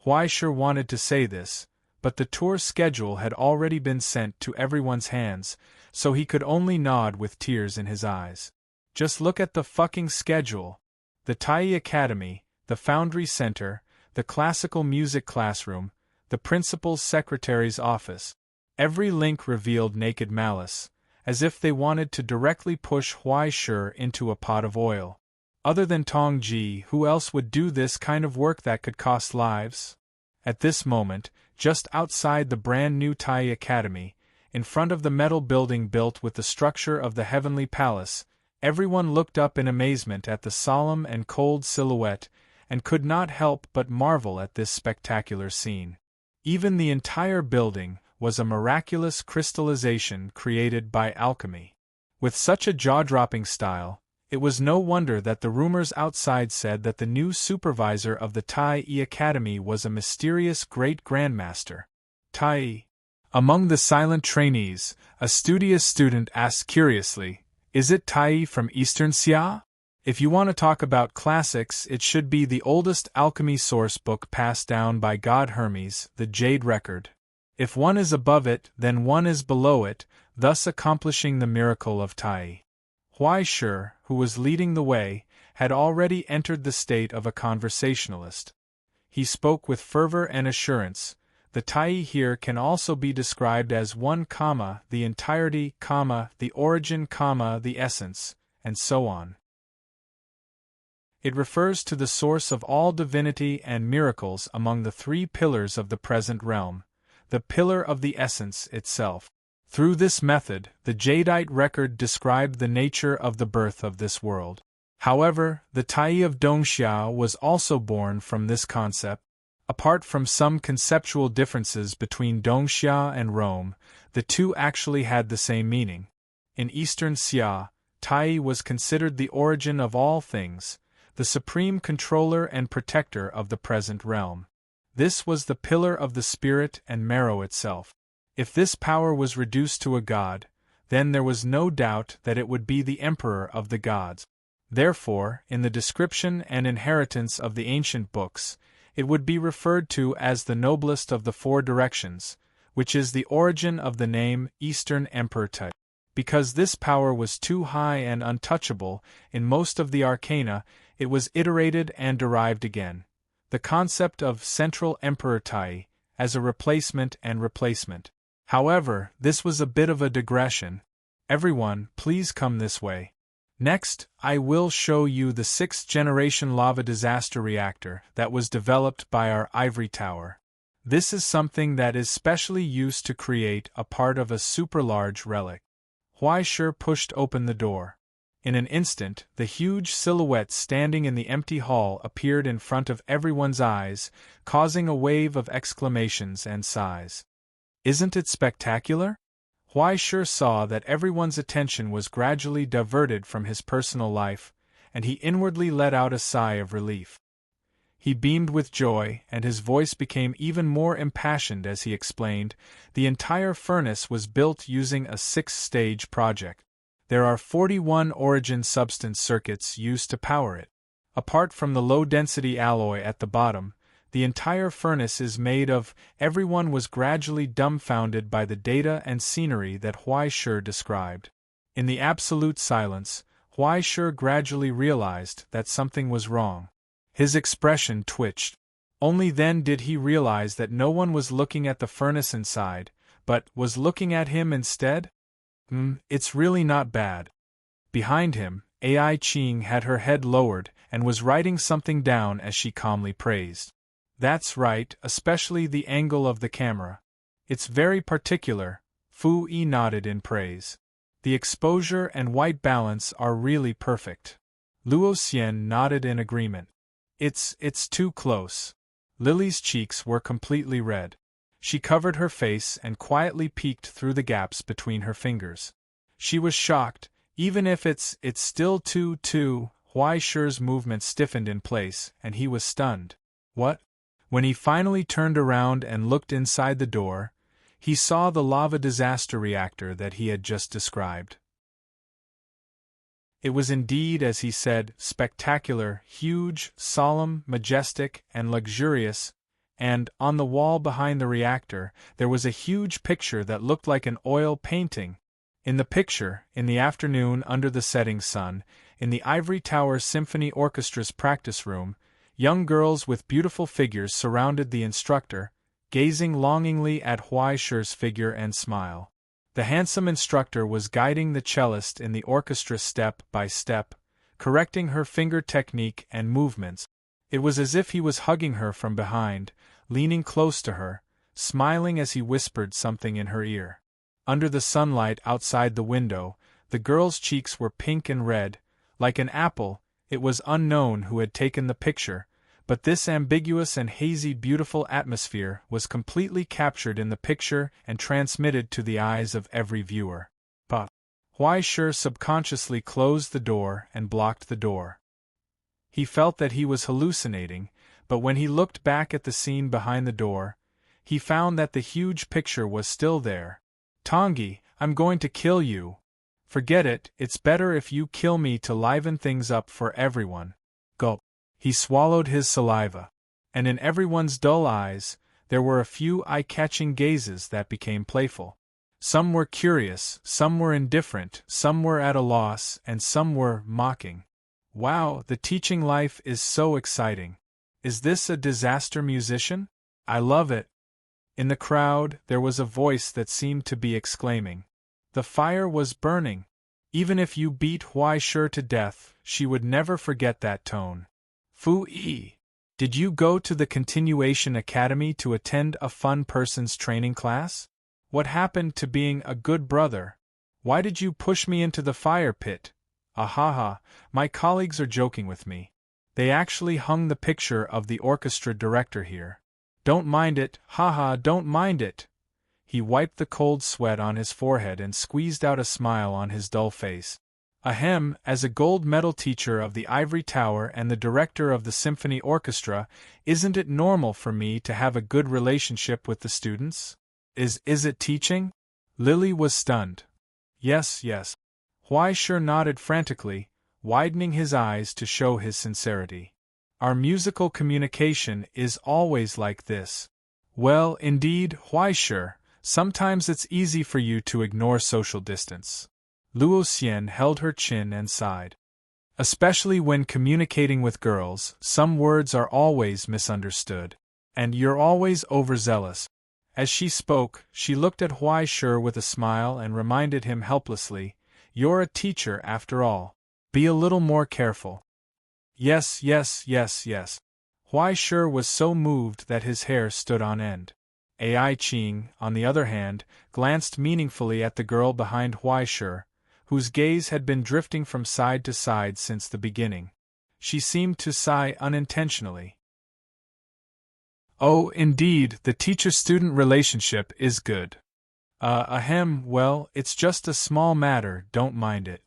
Huaishi wanted to say this, but the tour schedule had already been sent to everyone's hands, so he could only nod with tears in his eyes. Just look at the fucking schedule. The Tai Academy, the Foundry Center, the classical music classroom, the principal's secretary's office. Every link revealed naked malice, as if they wanted to directly push Huai Shi into a pot of oil. Other than Tong Ji, who else would do this kind of work that could cost lives? At this moment, just outside the brand new Tai Academy, in front of the metal building built with the structure of the Heavenly Palace, everyone looked up in amazement at the solemn and cold silhouette, and could not help but marvel at this spectacular scene. Even the entire building was a miraculous crystallization created by alchemy. With such a jaw-dropping style, it was no wonder that the rumors outside said that the new supervisor of the Tai Academy was a mysterious great grandmaster. Tai. Among the silent trainees, a studious student asked curiously, "Is it Tai from Eastern Xia? If you want to talk about classics, it should be the oldest alchemy source book passed down by God Hermes, the Jade Record. If one is above it, then one is below it, thus accomplishing the miracle of Tai." Huai Shi, who was leading the way, had already entered the state of a conversationalist. He spoke with fervor and assurance. The Tai here can also be described as one, the entirety, the origin, the essence, and so on. It refers to the source of all divinity and miracles among the three pillars of the present realm, the pillar of the essence itself. Through this method, the Jadeite record described the nature of the birth of this world. However, the Tai of Dongxia was also born from this concept. Apart from some conceptual differences between Dongxia and Rome, the two actually had the same meaning. In Eastern Xia, Tai was considered the origin of all things, the supreme controller and protector of the present realm. This was the pillar of the spirit and marrow itself. If this power was reduced to a god, then there was no doubt that it would be the emperor of the gods. Therefore, in the description and inheritance of the ancient books, it would be referred to as the noblest of the four directions, which is the origin of the name Eastern Emperor Tai. Because this power was too high and untouchable in most of the arcana, it was iterated and derived again. The concept of Central Emperor Tai, as a replacement and replacement. However, this was a bit of a digression. Everyone, please come this way. Next, I will show you the 6th-generation lava disaster reactor that was developed by our ivory tower. This is something that is specially used to create a part of a super-large relic. Huai Shi pushed open the door. In an instant, the huge silhouette standing in the empty hall appeared in front of everyone's eyes, causing a wave of exclamations and sighs. Isn't it spectacular? Huai Shi saw that everyone's attention was gradually diverted from his personal life, and he inwardly let out a sigh of relief. He beamed with joy, and his voice became even more impassioned as he explained, the entire furnace was built using a 6-stage project. There are 41 origin substance circuits used to power it. Apart from the low-density alloy at the bottom, the entire furnace is made of. Everyone was gradually dumbfounded by the data and scenery that Huai Shi described. In the absolute silence, Huai Shi gradually realized that something was wrong. His expression twitched. Only then did he realize that no one was looking at the furnace inside, but was looking at him instead? It's really not bad. Behind him, Ai Qing had her head lowered and was writing something down as she calmly praised. That's right, especially the angle of the camera. It's very particular, Fu Yi nodded in praise. The exposure and white balance are really perfect. Luo Xian nodded in agreement. It's too close. Lily's cheeks were completely red. She covered her face and quietly peeked through the gaps between her fingers. She was shocked, even if it's still too. Huai Shi's movement stiffened in place, and he was stunned. What? When he finally turned around and looked inside the door, he saw the lava disaster reactor that he had just described. It was indeed, as he said, spectacular, huge, solemn, majestic, and luxurious, and, on the wall behind the reactor, there was a huge picture that looked like an oil painting. In the picture, in the afternoon under the setting sun, in the Ivory Tower Symphony Orchestra's practice room, young girls with beautiful figures surrounded the instructor, gazing longingly at Huai Shi's figure and smile. The handsome instructor was guiding the cellist in the orchestra step by step, correcting her finger technique and movements. It was as if he was hugging her from behind, leaning close to her, smiling as he whispered something in her ear. Under the sunlight outside the window, the girl's cheeks were pink and red, like an apple. It was unknown who had taken the picture, but this ambiguous and hazy beautiful atmosphere was completely captured in the picture and transmitted to the eyes of every viewer. But Huai Shi subconsciously closed the door and blocked the door. He felt that he was hallucinating, but when he looked back at the scene behind the door, he found that the huge picture was still there. Tangi, I'm going to kill you. Forget it, it's better if you kill me to liven things up for everyone. Gulp. He swallowed his saliva. And in everyone's dull eyes, there were a few eye-catching gazes that became playful. Some were curious, some were indifferent, some were at a loss, and some were mocking. Wow, the teaching life is so exciting. Is this a disaster musician? I love it. In the crowd, there was a voice that seemed to be exclaiming. The fire was burning. Even if you beat Huai Shi to death, she would never forget that tone. Fu Yi, did you go to the Continuation Academy to attend a fun person's training class? What happened to being a good brother? Why did you push me into the fire pit? Ahaha, my colleagues are joking with me. They actually hung the picture of the orchestra director here. Don't mind it, haha, don't mind it. He wiped the cold sweat on his forehead and squeezed out a smile on his dull face. Ahem, as a gold medal teacher of the Ivory Tower and the director of the symphony orchestra, isn't it normal for me to have a good relationship with the students? Is it teaching? Lily was stunned. Yes. Huai Shi nodded frantically, widening his eyes to show his sincerity. Our musical communication is always like this. Well, indeed, Huai Shi. Sometimes it's easy for you to ignore social distance. Luo Xian held her chin and sighed. Especially when communicating with girls, some words are always misunderstood. And you're always overzealous. As she spoke, she looked at Huai Shi with a smile and reminded him helplessly, you're a teacher after all. Be a little more careful. Yes. Huai Shi was so moved that his hair stood on end. Ai Qing, on the other hand, glanced meaningfully at the girl behind Huai Shi, whose gaze had been drifting from side to side since the beginning. She seemed to sigh unintentionally. Oh, indeed, the teacher-student relationship is good. Well, it's just a small matter, don't mind it.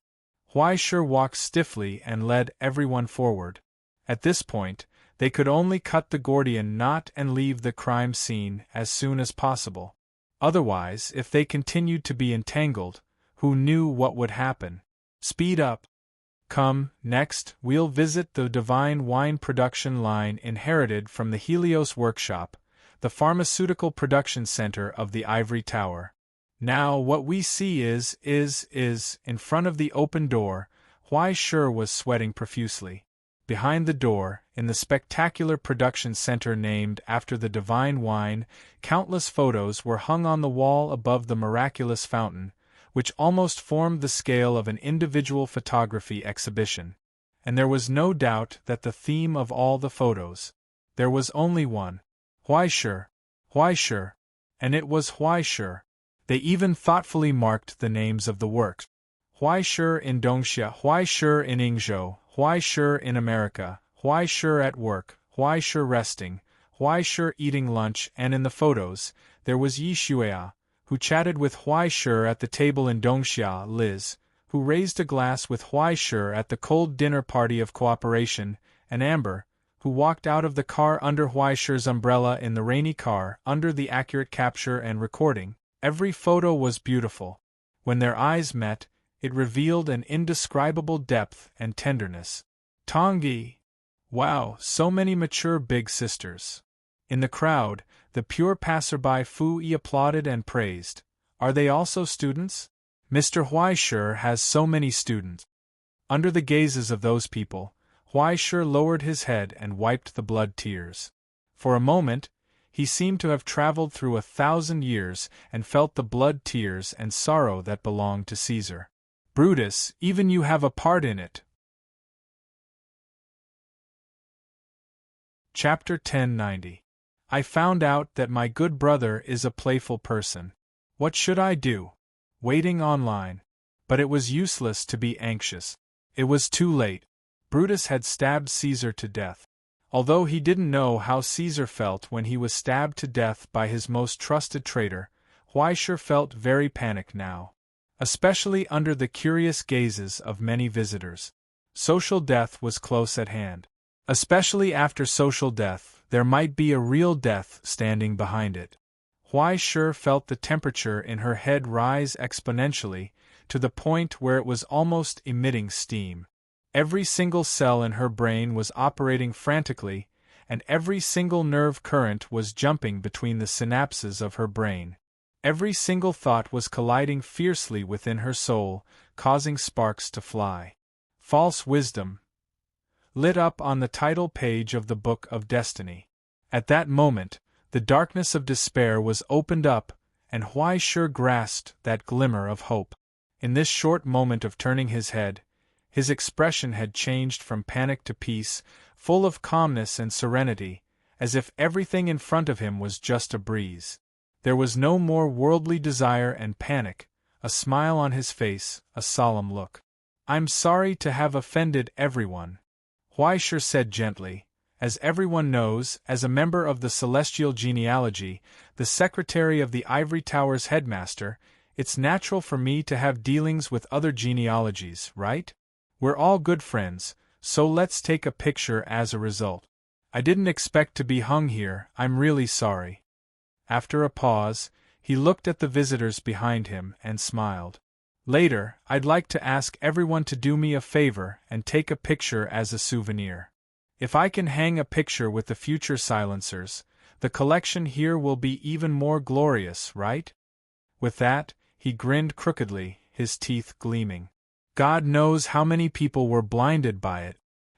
Huai Shi walked stiffly and led everyone forward. At this point, they could only cut the Gordian knot and leave the crime scene as soon as possible. Otherwise, if they continued to be entangled, who knew what would happen? Speed up. Come, next, we'll visit the divine wine production line inherited from the Helios Workshop, the pharmaceutical production center of the Ivory Tower. Now what we see is, in front of the open door, Huai Shi was sweating profusely. Behind the door, in the spectacular production center named after the divine wine, countless photos were hung on the wall above the miraculous fountain, which almost formed the scale of an individual photography exhibition. And there was no doubt that the theme of all the photos. There was only one. Huai Shi. And it was Huai Shi. They even thoughtfully marked the names of the works. Huai Shi in Dongxia, Huai Shi in Yingzhou, Huai Shi in America, Huai Shi at work, Huai Shi resting, Huai Shi eating lunch, and in the photos, there was Yi Xuea, who chatted with Huai Shi at the table in Dongxia, Liz, who raised a glass with Huai Shi at the cold dinner party of cooperation, and Amber, who walked out of the car under Huai Shi's umbrella in the rainy car, under the accurate capture and recording. Every photo was beautiful. When their eyes met, it revealed an indescribable depth and tenderness. Tangi! Wow, so many mature big sisters. In the crowd, the pure passerby Fu Yi applauded and praised. Are they also students? Mr. Huai Shi has so many students. Under the gazes of those people, Huai Shi lowered his head and wiped the blood tears. For a moment, He seemed to have traveled through 1,000 years and felt the blood, tears, and sorrow that belonged to Caesar. Brutus, even you have a part in it. Chapter 1090. I found out that my good brother is a playful person. What should I do? Waiting online. But it was useless to be anxious. It was too late. Brutus had stabbed Caesar to death. Although he didn't know how Caesar felt when he was stabbed to death by his most trusted traitor, Huysher felt very panicked now. Especially under the curious gazes of many visitors. Social death was close at hand. Especially after social death, there might be a real death standing behind it. Huysher felt the temperature in her head rise exponentially, to the point where it was almost emitting steam. Every single cell in her brain was operating frantically, and every single nerve current was jumping between the synapses of her brain. Every single thought was colliding fiercely within her soul, causing sparks to fly. False wisdom. Lit up on the title page of the Book of Destiny. At that moment, the darkness of despair was opened up, and Huysher grasped that glimmer of hope. In this short moment of turning his head, his expression had changed from panic to peace, full of calmness and serenity, as if everything in front of him was just a breeze. There was no more worldly desire and panic, a smile on his face, a solemn look. "I'm sorry to have offended everyone," Huysher said gently. "As everyone knows, as a member of the Celestial Genealogy, the secretary of the Ivory Tower's headmaster, it's natural for me to have dealings with other genealogies, right? We're all good friends, so let's take a picture as a result. I didn't expect to be hung here, I'm really sorry." After a pause, he looked at the visitors behind him and smiled. "Later, I'd like to ask everyone to do me a favor and take a picture as a souvenir. If I can hang a picture with the future silencers, the collection here will be even more glorious, right?" With that, he grinned crookedly, his teeth gleaming. God knows how many people were blinded by it.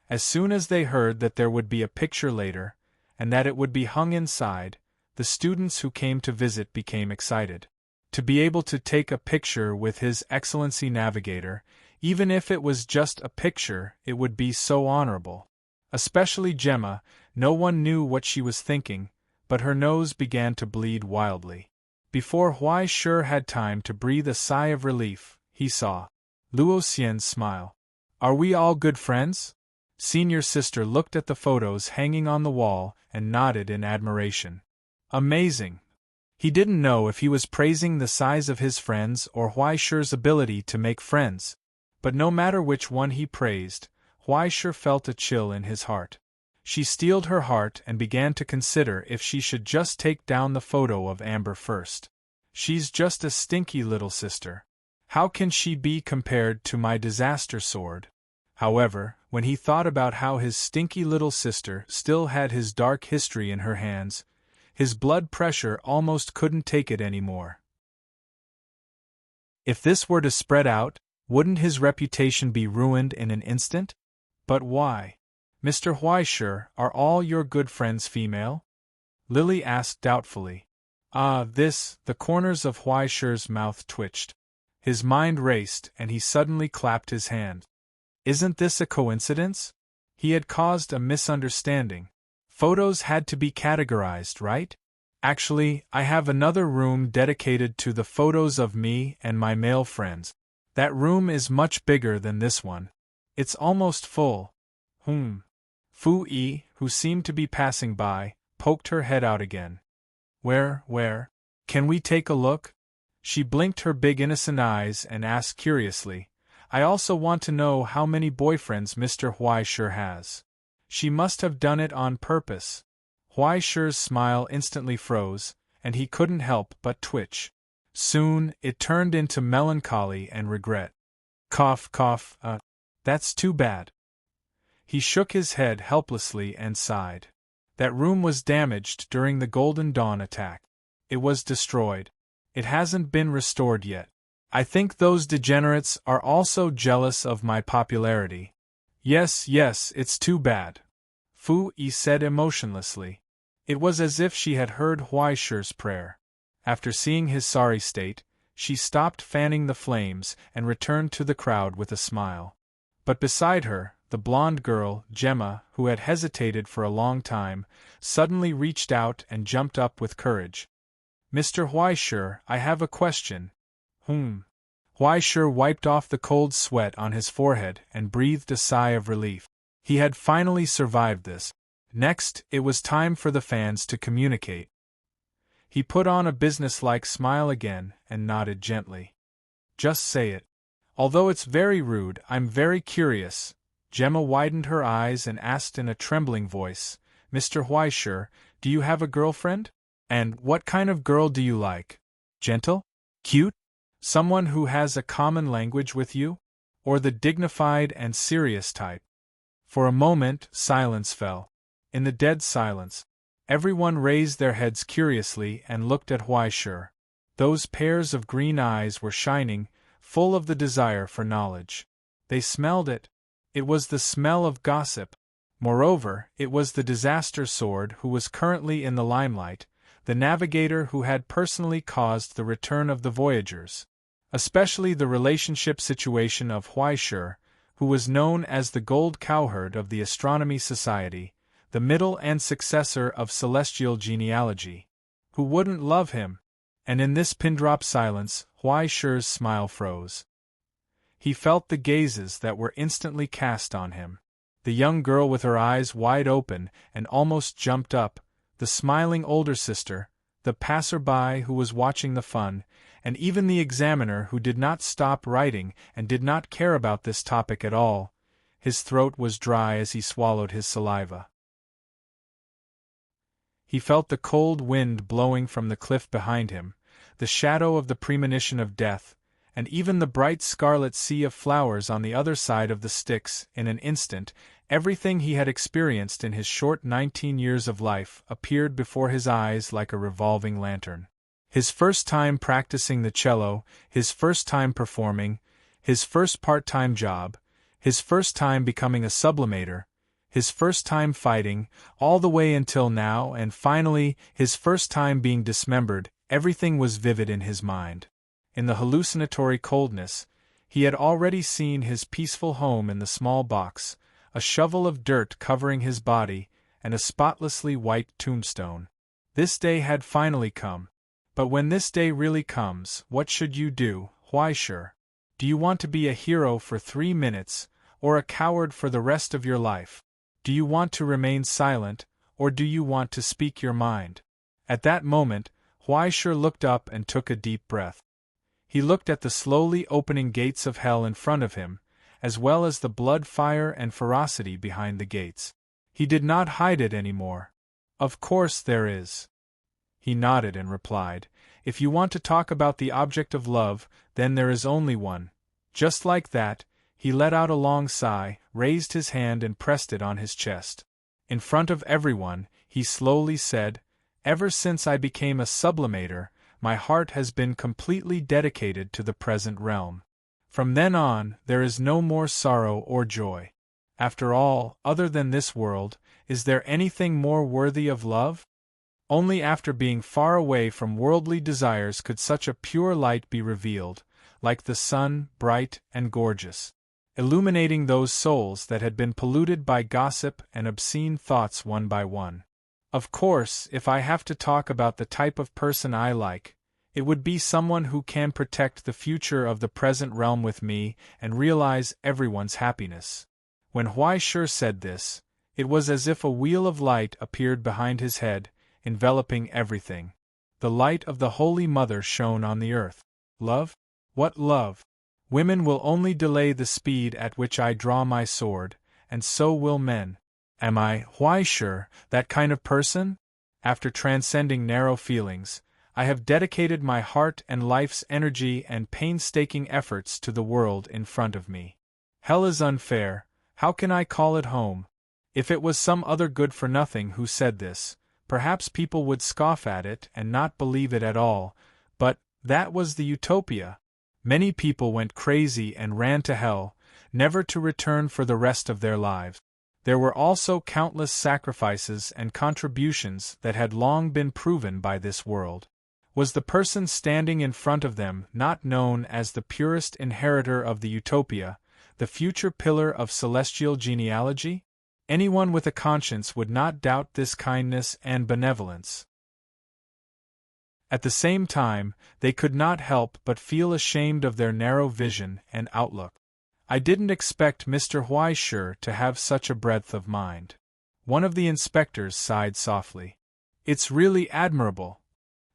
As soon as they heard that there would be a picture later, and that it would be hung inside, the students who came to visit became excited. To be able to take a picture with His Excellency Navigator, even if it was just a picture, it would be so honorable. Especially Gemma, no one knew what she was thinking, but her nose began to bleed wildly. Before Huysher had time to breathe a sigh of relief, he saw Luocien's smile. "Are we all good friends?" Senior Sister looked at the photos hanging on the wall and nodded in admiration. Amazing! He didn't know if he was praising the size of his friends or Huysher's ability to make friends. But no matter which one he praised, Huysher felt a chill in his heart. She steeled her heart and began to consider if she should just take down the photo of Amber first. She's just a stinky little sister. How can she be compared to my disaster sword? However, when he thought about how his stinky little sister still had his dark history in her hands, his blood pressure almost couldn't take it anymore. If this were to spread out, wouldn't his reputation be ruined in an instant? But why? "Mr. Huysher, are all your good friends female?" Lily asked doubtfully. The corners of Huysher's mouth twitched. His mind raced and he suddenly clapped his hand. Isn't this a coincidence? He had caused a misunderstanding. Photos had to be categorized, right? Actually, I have another room dedicated to the photos of me and my male friends. That room is much bigger than this one. It's almost full. Fu Yi, who seemed to be passing by, poked her head out again. Where? Can we take a look? She blinked her big innocent eyes and asked curiously, I also want to know how many boyfriends Mr. Huysher has. She must have done it on purpose. Huysher's smile instantly froze, and he couldn't help but twitch. Soon, it turned into melancholy and regret. Cough, that's too bad. He shook his head helplessly and sighed. That room was damaged during the Golden Dawn attack. It was destroyed. It hasn't been restored yet. I think those degenerates are also jealous of my popularity. Yes, it's too bad. Fu Yi said emotionlessly. It was as if she had heard Huaishi's prayer. After seeing his sorry state, she stopped fanning the flames and returned to the crowd with a smile. But beside her, the blonde girl, Gemma, who had hesitated for a long time, suddenly reached out and jumped up with courage. "Mr. Huaishi, I have a question." Huaishi wiped off the cold sweat on his forehead and breathed a sigh of relief. He had finally survived this. Next, it was time for the fans to communicate. He put on a businesslike smile again and nodded gently. "Just say it. Although it's very rude, I'm very curious." Gemma widened her eyes and asked in a trembling voice, "Mr. Huaishi, do you have a girlfriend? And what kind of girl do you like? Gentle? Cute? Someone who has a common language with you? Or the dignified and serious type?" For a moment, silence fell. In the dead silence, everyone raised their heads curiously and looked at Huaishi. Those pairs of green eyes were shining, full of the desire for knowledge. They smelled it. It was the smell of gossip. Moreover, it was the disaster sword who was currently in the limelight, the navigator who had personally caused the return of the voyagers. Especially the relationship situation of Huaishi, who was known as the gold cowherd of the Astronomy Society, the middle and successor of celestial genealogy. Who wouldn't love him? And in this pin-drop silence, Huaishi's smile froze. He felt the gazes that were instantly cast on him. The young girl with her eyes wide open and almost jumped up, the smiling older sister, the passer-by who was watching the fun, and even the examiner who did not stop writing and did not care about this topic at all. His throat was dry as he swallowed his saliva. He felt the cold wind blowing from the cliff behind him, the shadow of the premonition of death, and even the bright scarlet sea of flowers on the other side of the Styx. In an instant, everything he had experienced in his short 19 years of life appeared before his eyes like a revolving lantern. His first time practicing the cello, his first time performing, his first part-time job, his first time becoming a sublimator, his first time fighting, all the way until now, and finally, his first time being dismembered. Everything was vivid in his mind. In the hallucinatory coldness, he had already seen his peaceful home in the small box, a shovel of dirt covering his body, and a spotlessly white tombstone. This day had finally come. But when this day really comes, what should you do, Huaishi? Do you want to be a hero for 3 minutes, or a coward for the rest of your life? Do you want to remain silent, or do you want to speak your mind? At that moment, Huaishi looked up and took a deep breath. He looked at the slowly opening gates of hell in front of him, as well as the blood, fire, and ferocity behind the gates. He did not hide it anymore. "Of course there is." He nodded and replied, "If you want to talk about the object of love, then there is only one." Just like that, he let out a long sigh, raised his hand and pressed it on his chest. In front of everyone, he slowly said, "Ever since I became a sublimator, my heart has been completely dedicated to the present realm. From then on, there is no more sorrow or joy. After all, other than this world, is there anything more worthy of love? Only after being far away from worldly desires could such a pure light be revealed, like the sun, bright and gorgeous, illuminating those souls that had been polluted by gossip and obscene thoughts one by one. Of course, if I have to talk about the type of person I like, it would be someone who can protect the future of the present realm with me and realize everyone's happiness." When Huaishi said this, it was as if a wheel of light appeared behind his head, enveloping everything. The light of the Holy Mother shone on the earth. Love? What love? Women will only delay the speed at which I draw my sword, and so will men. Am I, Huaishi, that kind of person? After transcending narrow feelings, I have dedicated my heart and life's energy and painstaking efforts to the world in front of me. Hell is unfair. How can I call it home? If it was some other good-for-nothing who said this, perhaps people would scoff at it and not believe it at all, but that was the utopia. Many people went crazy and ran to hell, never to return for the rest of their lives. There were also countless sacrifices and contributions that had long been proven by this world. Was the person standing in front of them not known as the purest inheritor of the utopia, the future pillar of celestial genealogy? Anyone with a conscience would not doubt this kindness and benevolence. At the same time, they could not help but feel ashamed of their narrow vision and outlook. I didn't expect Mr. Huaishur to have such a breadth of mind. One of the inspectors sighed softly. It's really admirable.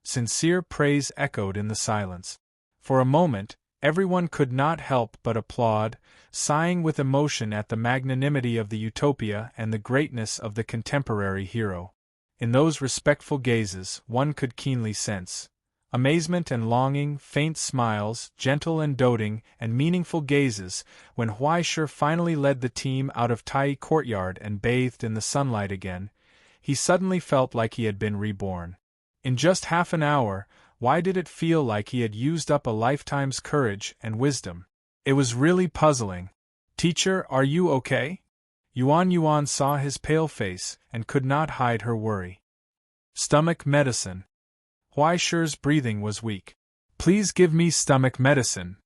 Sincere praise echoed in the silence. For a moment, everyone could not help but applaud, sighing with emotion at the magnanimity of the utopia and the greatness of the contemporary hero. In those respectful gazes, one could keenly sense amazement and longing, faint smiles, gentle and doting and meaningful gazes. When Huaishur finally led the team out of Tai courtyard and bathed in the sunlight again, he suddenly felt like he had been reborn. In just half an hour, why did it feel like he had used up a lifetime's courage and wisdom? It was really puzzling. Teacher, are you okay? Yuan saw his pale face and could not hide her worry. Stomach medicine. Huaishur's breathing was weak. Please give me stomach medicine.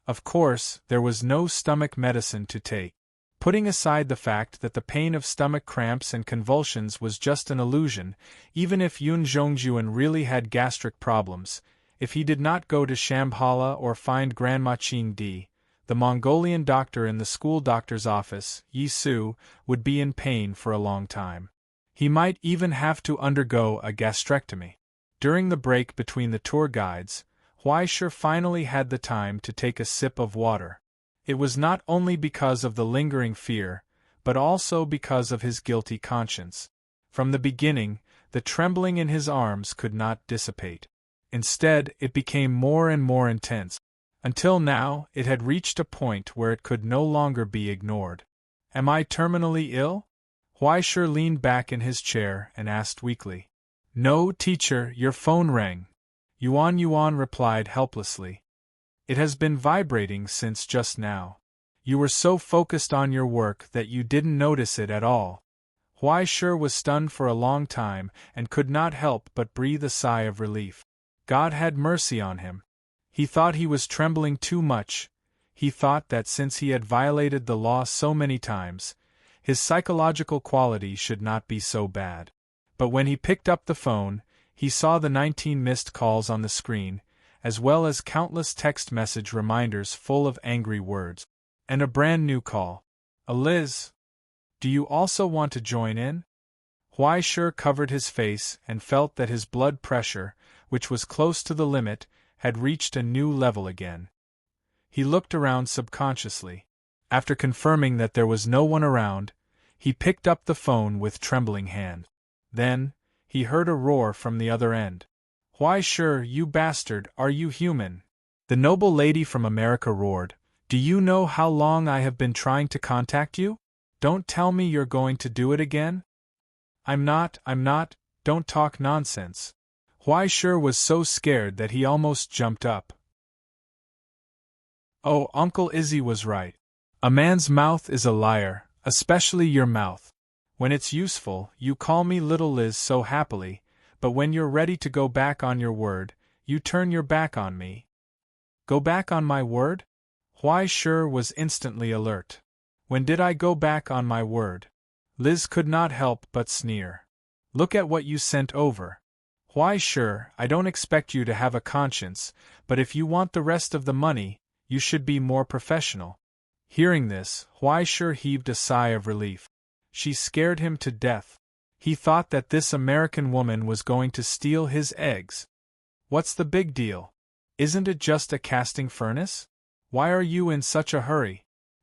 Of course, there was no stomach medicine to take. Putting aside the fact that the pain of stomach cramps and convulsions was just an illusion, even if Yun Zhongjuan really had gastric problems, if he did not go to Shambhala or find Grandma Qing Di, the Mongolian doctor in the school doctor's office, Yi Su, would be in pain for a long time. He might even have to undergo a gastrectomy. During the break between the tour guides, Huaishur finally had the time to take a sip of water. It was not only because of the lingering fear, but also because of his guilty conscience. From the beginning, the trembling in his arms could not dissipate. Instead, it became more and more intense. Until now, it had reached a point where it could no longer be ignored. Am I terminally ill? Huaishur leaned back in his chair and asked weakly. No, teacher, your phone rang. Yuan replied helplessly. It has been vibrating since just now. You were so focused on your work that you didn't notice it at all. Huaishur was stunned for a long time and could not help but breathe a sigh of relief. God had mercy on him. He thought he was trembling too much. He thought that since he had violated the law so many times, his psychological quality should not be so bad. But when he picked up the phone, he saw the 19 missed calls on the screen, as well as countless text message reminders full of angry words. And a brand new call. Liz. Do you also want to join in? Huaishur covered his face and felt that his blood pressure, which was close to the limit, had reached a new level again. He looked around subconsciously. After confirming that there was no one around, he picked up the phone with trembling hand. Then, he heard a roar from the other end. Huaishur, you bastard, are you human? The noble lady from America roared. Do you know how long I have been trying to contact you? Don't tell me you're going to do it again? I'm not, don't talk nonsense. Huaishur was so scared that he almost jumped up. Oh, Uncle Izzy was right. A man's mouth is a liar, especially your mouth. When it's useful, you call me Little Liz so happily, but when you're ready to go back on your word, you turn your back on me. Go back on my word? Huaishur was instantly alert. When did I go back on my word? Liz could not help but sneer. Look at what you sent over. Huaishur, I don't expect you to have a conscience, but if you want the rest of the money, you should be more professional. Hearing this, Huaishur heaved a sigh of relief. She scared him to death. He thought that this American woman was going to steal his eggs. What's the big deal? Isn't it just a casting furnace? Why are you in such a hurry?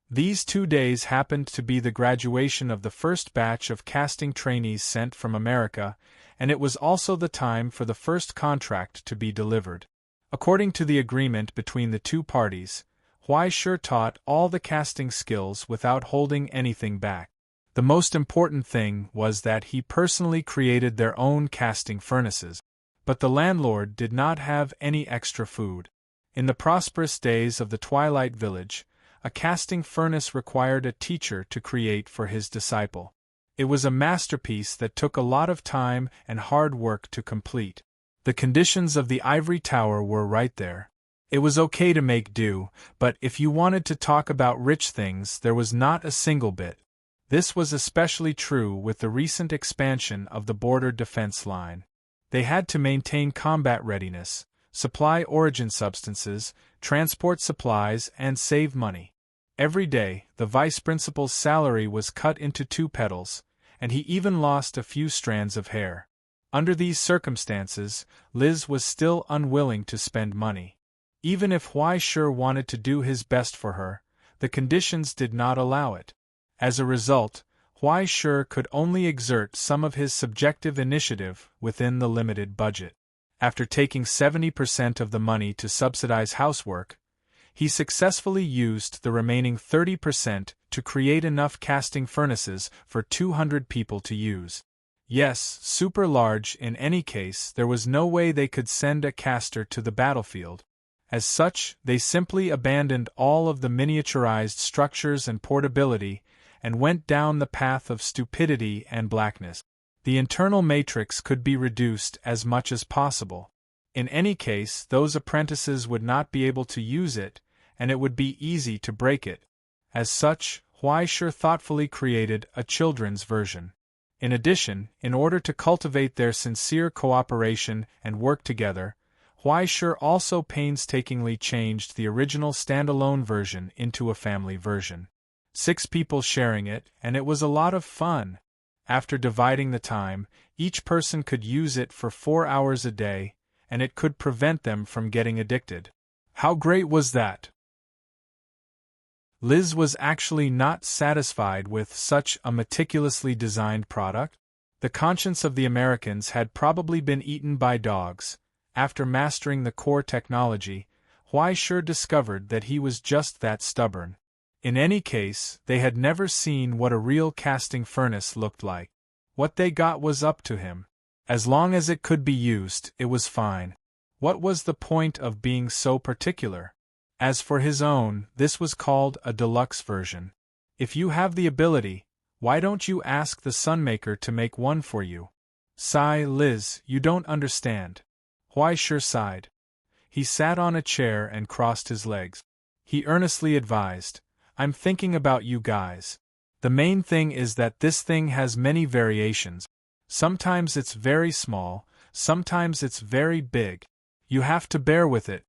These 2 days happened to be the graduation of the first batch of casting trainees sent from America, and it was also the time for the first contract to be delivered. According to the agreement between the two parties, Huaishur taught all the casting skills without holding anything back. The most important thing was that he personally created their own casting furnaces. But the landlord did not have any extra food. In the prosperous days of the Twilight Village, a casting furnace required a teacher to create for his disciple. It was a masterpiece that took a lot of time and hard work to complete. The conditions of the ivory tower were right there. It was okay to make do, but if you wanted to talk about rich things, there was not a single bit. This was especially true with the recent expansion of the border defense line. They had to maintain combat readiness, supply origin substances, transport supplies, and save money. Every day, the vice principal's salary was cut into 2 petals, and he even lost a few strands of hair. Under these circumstances, Liz was still unwilling to spend money. Even if Huai Shi wanted to do his best for her, the conditions did not allow it. As a result, Huai Shi could only exert some of his subjective initiative within the limited budget. After taking 70% of the money to subsidize housework, he successfully used the remaining 30% to create enough casting furnaces for 200 people to use. Yes, super large. In any case, there was no way they could send a caster to the battlefield. As such, they simply abandoned all of the miniaturized structures and portability and went down the path of stupidity and blackness. The internal matrix could be reduced as much as possible. In any case, those apprentices would not be able to use it, and it would be easy to break it. As such, Huai Shi thoughtfully created a children's version. In addition, in order to cultivate their sincere cooperation and work together, Huai Shi also painstakingly changed the original standalone version into a family version. 6 people sharing it, and it was a lot of fun. After dividing the time, each person could use it for 4 hours a day, and it could prevent them from getting addicted. How great was that? Liz was actually not satisfied with such a meticulously designed product. The conscience of the Americans had probably been eaten by dogs. After mastering the core technology, Huai Shi discovered that he was just that stubborn. In any case, they had never seen what a real casting furnace looked like. What they got was up to him. As long as it could be used, it was fine. What was the point of being so particular? As for his own, this was called a deluxe version. If you have the ability, why don't you ask the Sunmaker to make one for you? Sigh, Liz, you don't understand. Huai Shi sighed. He sat on a chair and crossed his legs. He earnestly advised, I'm thinking about you guys. The main thing is that this thing has many variations. Sometimes it's very small, sometimes it's very big. You have to bear with it.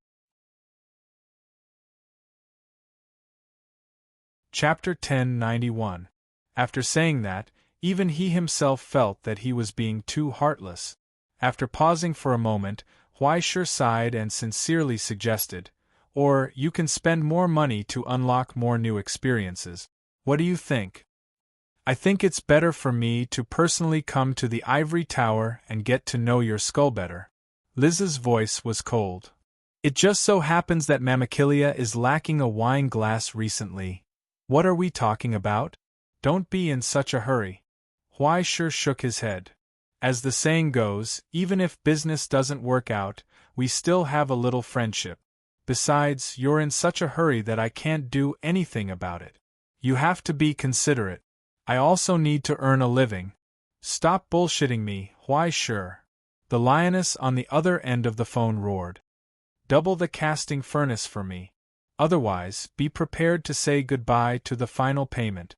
Chapter 1091. After saying that, even he himself felt that he was being too heartless. After pausing for a moment, Huai Shi sighed and sincerely suggested, or you can spend more money to unlock more new experiences. What do you think? I think it's better for me to personally come to the ivory tower and get to know your skull better. Liz's voice was cold. It just so happens that Mamakilia is lacking a wine glass recently. What are we talking about? Don't be in such a hurry. Huai Shi shook his head. As the saying goes, even if business doesn't work out, we still have a little friendship. Besides, you're in such a hurry that I can't do anything about it. You have to be considerate. I also need to earn a living. Stop bullshitting me, Huai Shi. The lioness on the other end of the phone roared. Double the casting furnace for me. Otherwise, be prepared to say goodbye to the final payment.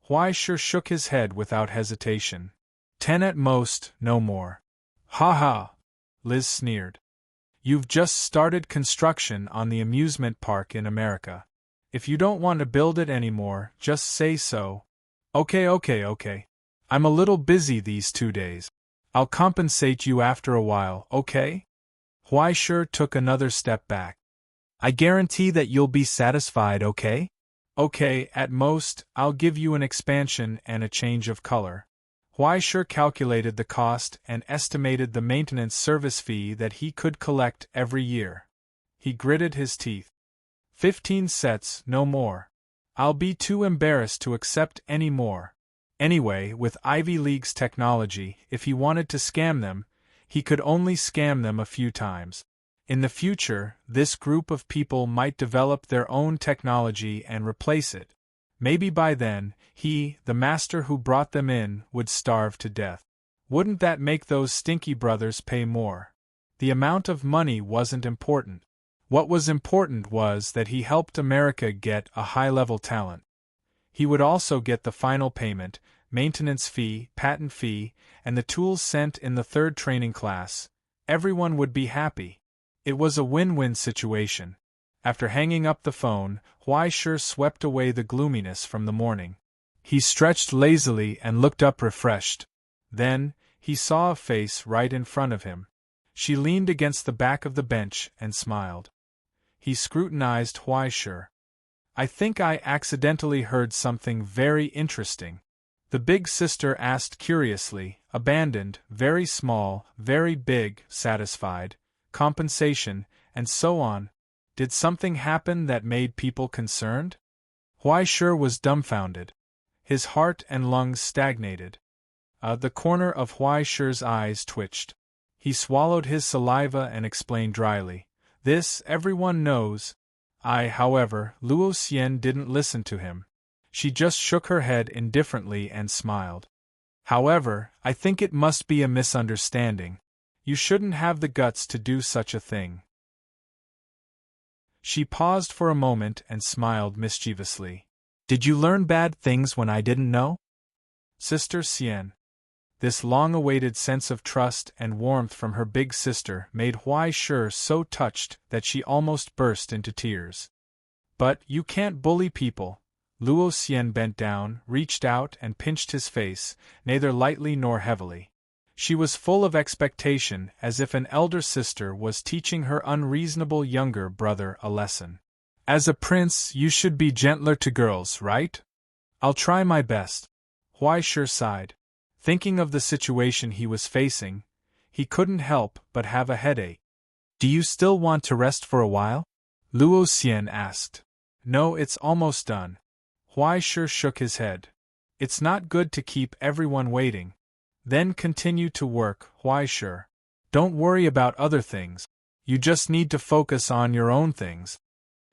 Huai Shi shook his head without hesitation. 10 at most, no more. Ha ha! Liz sneered. You've just started construction on the amusement park in America. If you don't want to build it anymore, just say so. Okay. I'm a little busy these 2 days. I'll compensate you after a while, okay? Huai Shi took another step back. I guarantee that you'll be satisfied, okay? Okay, at most, I'll give you an expansion and a change of color. Huai Shi calculated the cost and estimated the maintenance service fee that he could collect every year. He gritted his teeth. 15 sets, no more. I'll be too embarrassed to accept any more. Anyway, with Ivy League's technology, if he wanted to scam them, he could only scam them a few times. In the future, this group of people might develop their own technology and replace it. Maybe by then, he, the master who brought them in, would starve to death. Wouldn't that make those stinky brothers pay more? The amount of money wasn't important. What was important was that he helped America get a high-level talent. He would also get the final payment, maintenance fee, patent fee, and the tools sent in the third training class. Everyone would be happy. It was a win-win situation. After hanging up the phone, Huai-Shi swept away the gloominess from the morning. He stretched lazily and looked up refreshed. Then, he saw a face right in front of him. She leaned against the back of the bench and smiled. He scrutinized Huai-Shi. "I think I accidentally heard something very interesting," the big sister asked curiously, abandoned, very small, very big, satisfied, compensation, and so on. Did something happen that made people concerned? Huai-Shi was dumbfounded. His heart and lungs stagnated. The corner of Huai-Shi's eyes twitched. He swallowed his saliva and explained dryly, "This, everyone knows." However, Luo Xian didn't listen to him. She just shook her head indifferently and smiled. "However, I think it must be a misunderstanding. You shouldn't have the guts to do such a thing." She paused for a moment and smiled mischievously. "Did you learn bad things when I didn't know?" "Sister Xian." This long-awaited sense of trust and warmth from her big sister made Huai-Shi so touched that she almost burst into tears. "But you can't bully people." Luo Xian bent down, reached out and pinched his face, neither lightly nor heavily. She was full of expectation, as if an elder sister was teaching her unreasonable younger brother a lesson. "As a prince, you should be gentler to girls, right?" "I'll try my best." Huai-Shi sighed. Thinking of the situation he was facing, he couldn't help but have a headache. "Do you still want to rest for a while?" Luo Xian asked. "No, it's almost done." Huai-Shi shook his head. "It's not good to keep everyone waiting." "Then continue to work, Huai-Shi. Don't worry about other things. You just need to focus on your own things."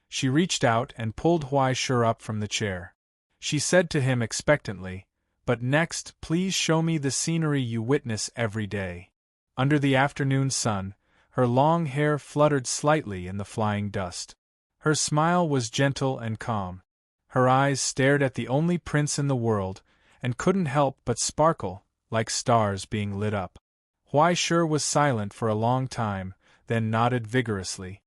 She reached out and pulled Huai-Shi up from the chair. She said to him expectantly, "But next, please show me the scenery you witness every day." Under the afternoon sun, her long hair fluttered slightly in the flying dust. Her smile was gentle and calm. Her eyes stared at the only prince in the world, and couldn't help but sparkle, like stars being lit up. Huai-Shi was silent for a long time, then nodded vigorously.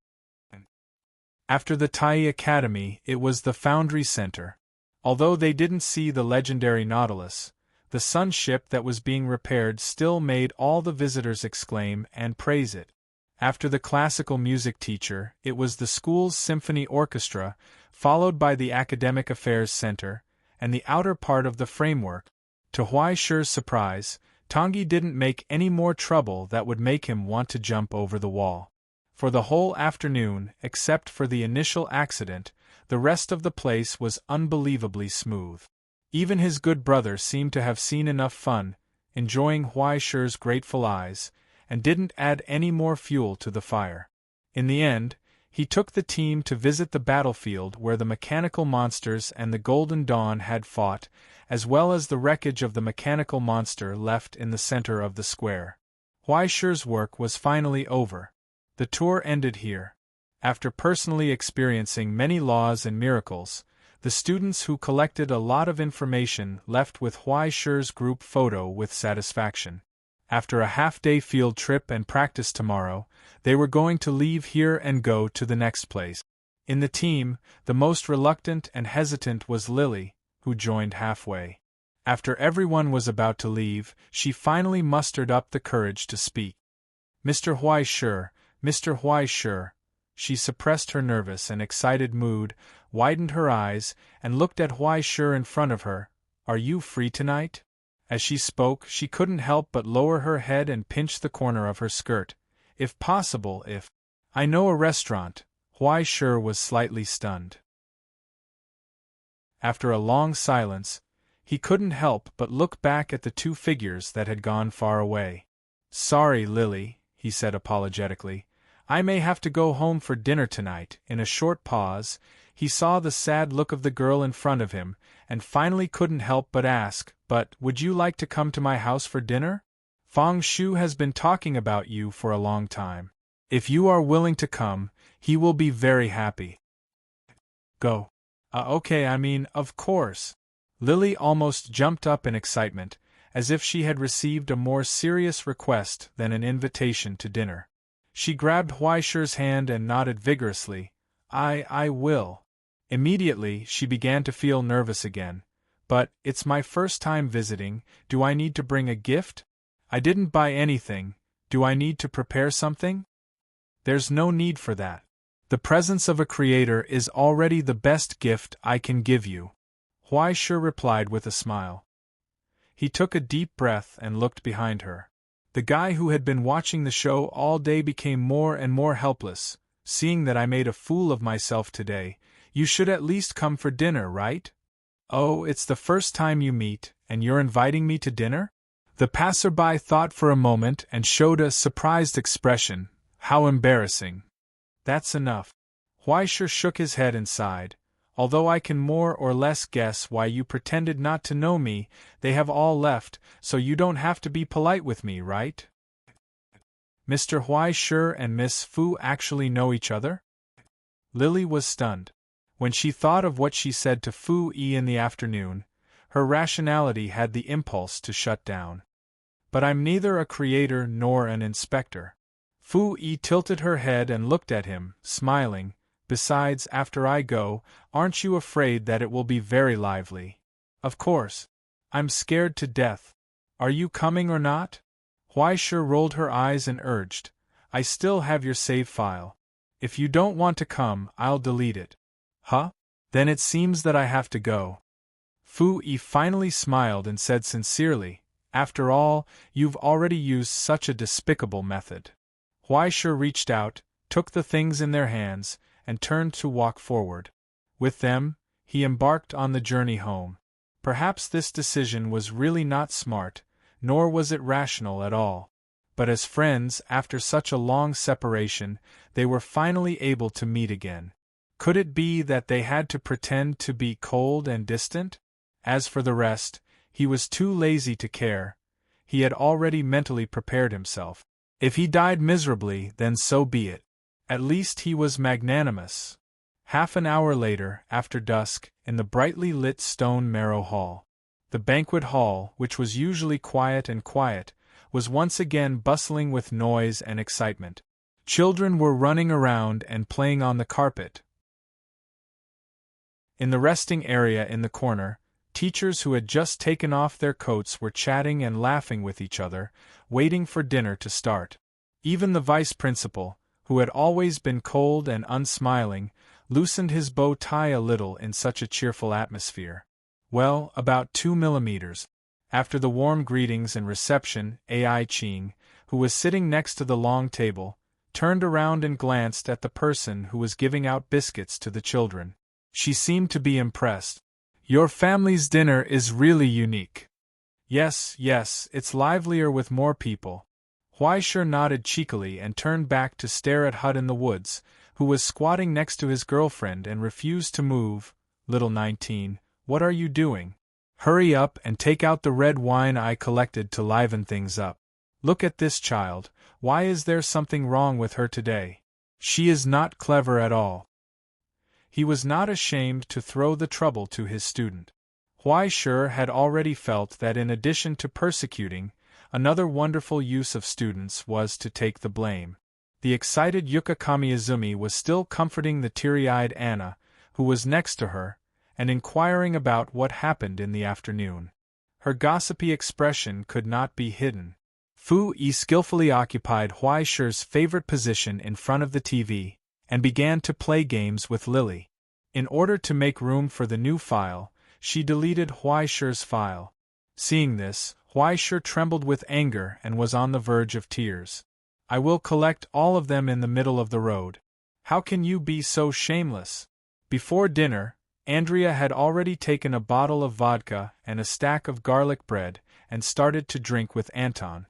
After the Tai Academy, it was the Foundry Center. Although they didn't see the legendary Nautilus, the sun ship that was being repaired still made all the visitors exclaim and praise it. After the classical music teacher, it was the school's symphony orchestra, followed by the Academic Affairs Center, and the outer part of the framework. To Huai-Shi's surprise, Tongyi didn't make any more trouble that would make him want to jump over the wall. For the whole afternoon, except for the initial accident, the rest of the place was unbelievably smooth. Even his good brother seemed to have seen enough fun, enjoying Huai-Shi's grateful eyes, and didn't add any more fuel to the fire. In the end, he took the team to visit the battlefield where the mechanical monsters and the Golden Dawn had fought, as well as the wreckage of the mechanical monster left in the center of the square. Huai-Shi's work was finally over. The tour ended here. After personally experiencing many laws and miracles, the students who collected a lot of information left with Huai-Shi's group photo with satisfaction. After a half-day field trip and practice tomorrow, they were going to leave here and go to the next place. In the team, the most reluctant and hesitant was Lily, who joined halfway. After everyone was about to leave, she finally mustered up the courage to speak. "Mr. Huai-Shi, Mr. Huai-Shi." She suppressed her nervous and excited mood, widened her eyes, and looked at Huai-Shi in front of her. "Are you free tonight?" As she spoke, she couldn't help but lower her head and pinch the corner of her skirt. "If possible, if I know a restaurant." Huai-Shi was slightly stunned. After a long silence, he couldn't help but look back at the two figures that had gone far away. "Sorry, Lily," he said apologetically. I may have to go home for dinner tonight." In a short pause, he saw the sad look of the girl in front of him, and finally couldn't help but ask, "But would you like to come to my house for dinner? Feng Shu has been talking about you for a long time. If you are willing to come, he will be very happy." "Go. Okay, of course." Lily almost jumped up in excitement, as if she had received a more serious request than an invitation to dinner. She grabbed Huaishi's hand and nodded vigorously. I will." Immediately, she began to feel nervous again. "But, it's my first time visiting, do I need to bring a gift? I didn't buy anything, do I need to prepare something?" "There's no need for that. The presence of a creator is already the best gift I can give you," Huaishi replied with a smile. He took a deep breath and looked behind her. The guy who had been watching the show all day became more and more helpless. "Seeing that I made a fool of myself today, you should at least come for dinner, right? Oh, it's the first time you meet, and you're inviting me to dinner?" The passerby thought for a moment and showed a surprised expression. "How embarrassing." "That's enough." Huaishi shook his head and sighed. "Although I can more or less guess why you pretended not to know me, they have all left, so you don't have to be polite with me, right?" "Mr. Huaishi and Miss Fu actually know each other?" Lily was stunned. When she thought of what she said to Fu Yi in the afternoon, her rationality had the impulse to shut down. "But I'm neither a creator nor an inspector." Fu Yi tilted her head and looked at him, smiling. "Besides, after I go, aren't you afraid that it will be very lively?" "Of course. I'm scared to death. Are you coming or not?" Huaishi rolled her eyes and urged, "I still have your save file. If you don't want to come, I'll delete it." "Huh? Then it seems that I have to go." Fu Yi finally smiled and said sincerely, "After all, you've already used such a despicable method." Huaishi reached out, took the things in their hands, and turned to walk forward. With them, he embarked on the journey home. Perhaps this decision was really not smart, nor was it rational at all. But as friends, after such a long separation, they were finally able to meet again. Could it be that they had to pretend to be cold and distant? As for the rest, he was too lazy to care. He had already mentally prepared himself. If he died miserably, then so be it. At least he was magnanimous. Half an hour later, after dusk, in the brightly lit stone marrow hall. The banquet hall, which was usually quiet, was once again bustling with noise and excitement. Children were running around and playing on the carpet. In the resting area in the corner, teachers who had just taken off their coats were chatting and laughing with each other, waiting for dinner to start. Even the vice principal, who had always been cold and unsmiling, loosened his bow tie a little in such a cheerful atmosphere. Well, about 2 millimeters. After the warm greetings and reception, Ai Qing, who was sitting next to the long table, turned around and glanced at the person who was giving out biscuits to the children. She seemed to be impressed. "Your family's dinner is really unique." Yes, it's livelier with more people." Huaishi nodded cheekily and turned back to stare at Hut in the Woods, who was squatting next to his girlfriend and refused to move. "Little 19, what are you doing? Hurry up and take out the red wine I collected to liven things up. Look at this child, why is there something wrong with her today? She is not clever at all." He was not ashamed to throw the trouble to his student. Huaishi had already felt that in addition to persecuting, another wonderful use of students was to take the blame. The excited Yuka Kamiizumi was still comforting the teary-eyed Anna, who was next to her, and inquiring about what happened in the afternoon. Her gossipy expression could not be hidden. Fu Yi skillfully occupied Huaishi's favorite position in front of the TV, and began to play games with Lily. In order to make room for the new file, she deleted Huaishi's file. Seeing this, Huaishi trembled with anger and was on the verge of tears. "I will collect all of them in the middle of the road. How can you be so shameless?" Before dinner, Andrea had already taken a bottle of vodka and a stack of garlic bread and started to drink with Anton.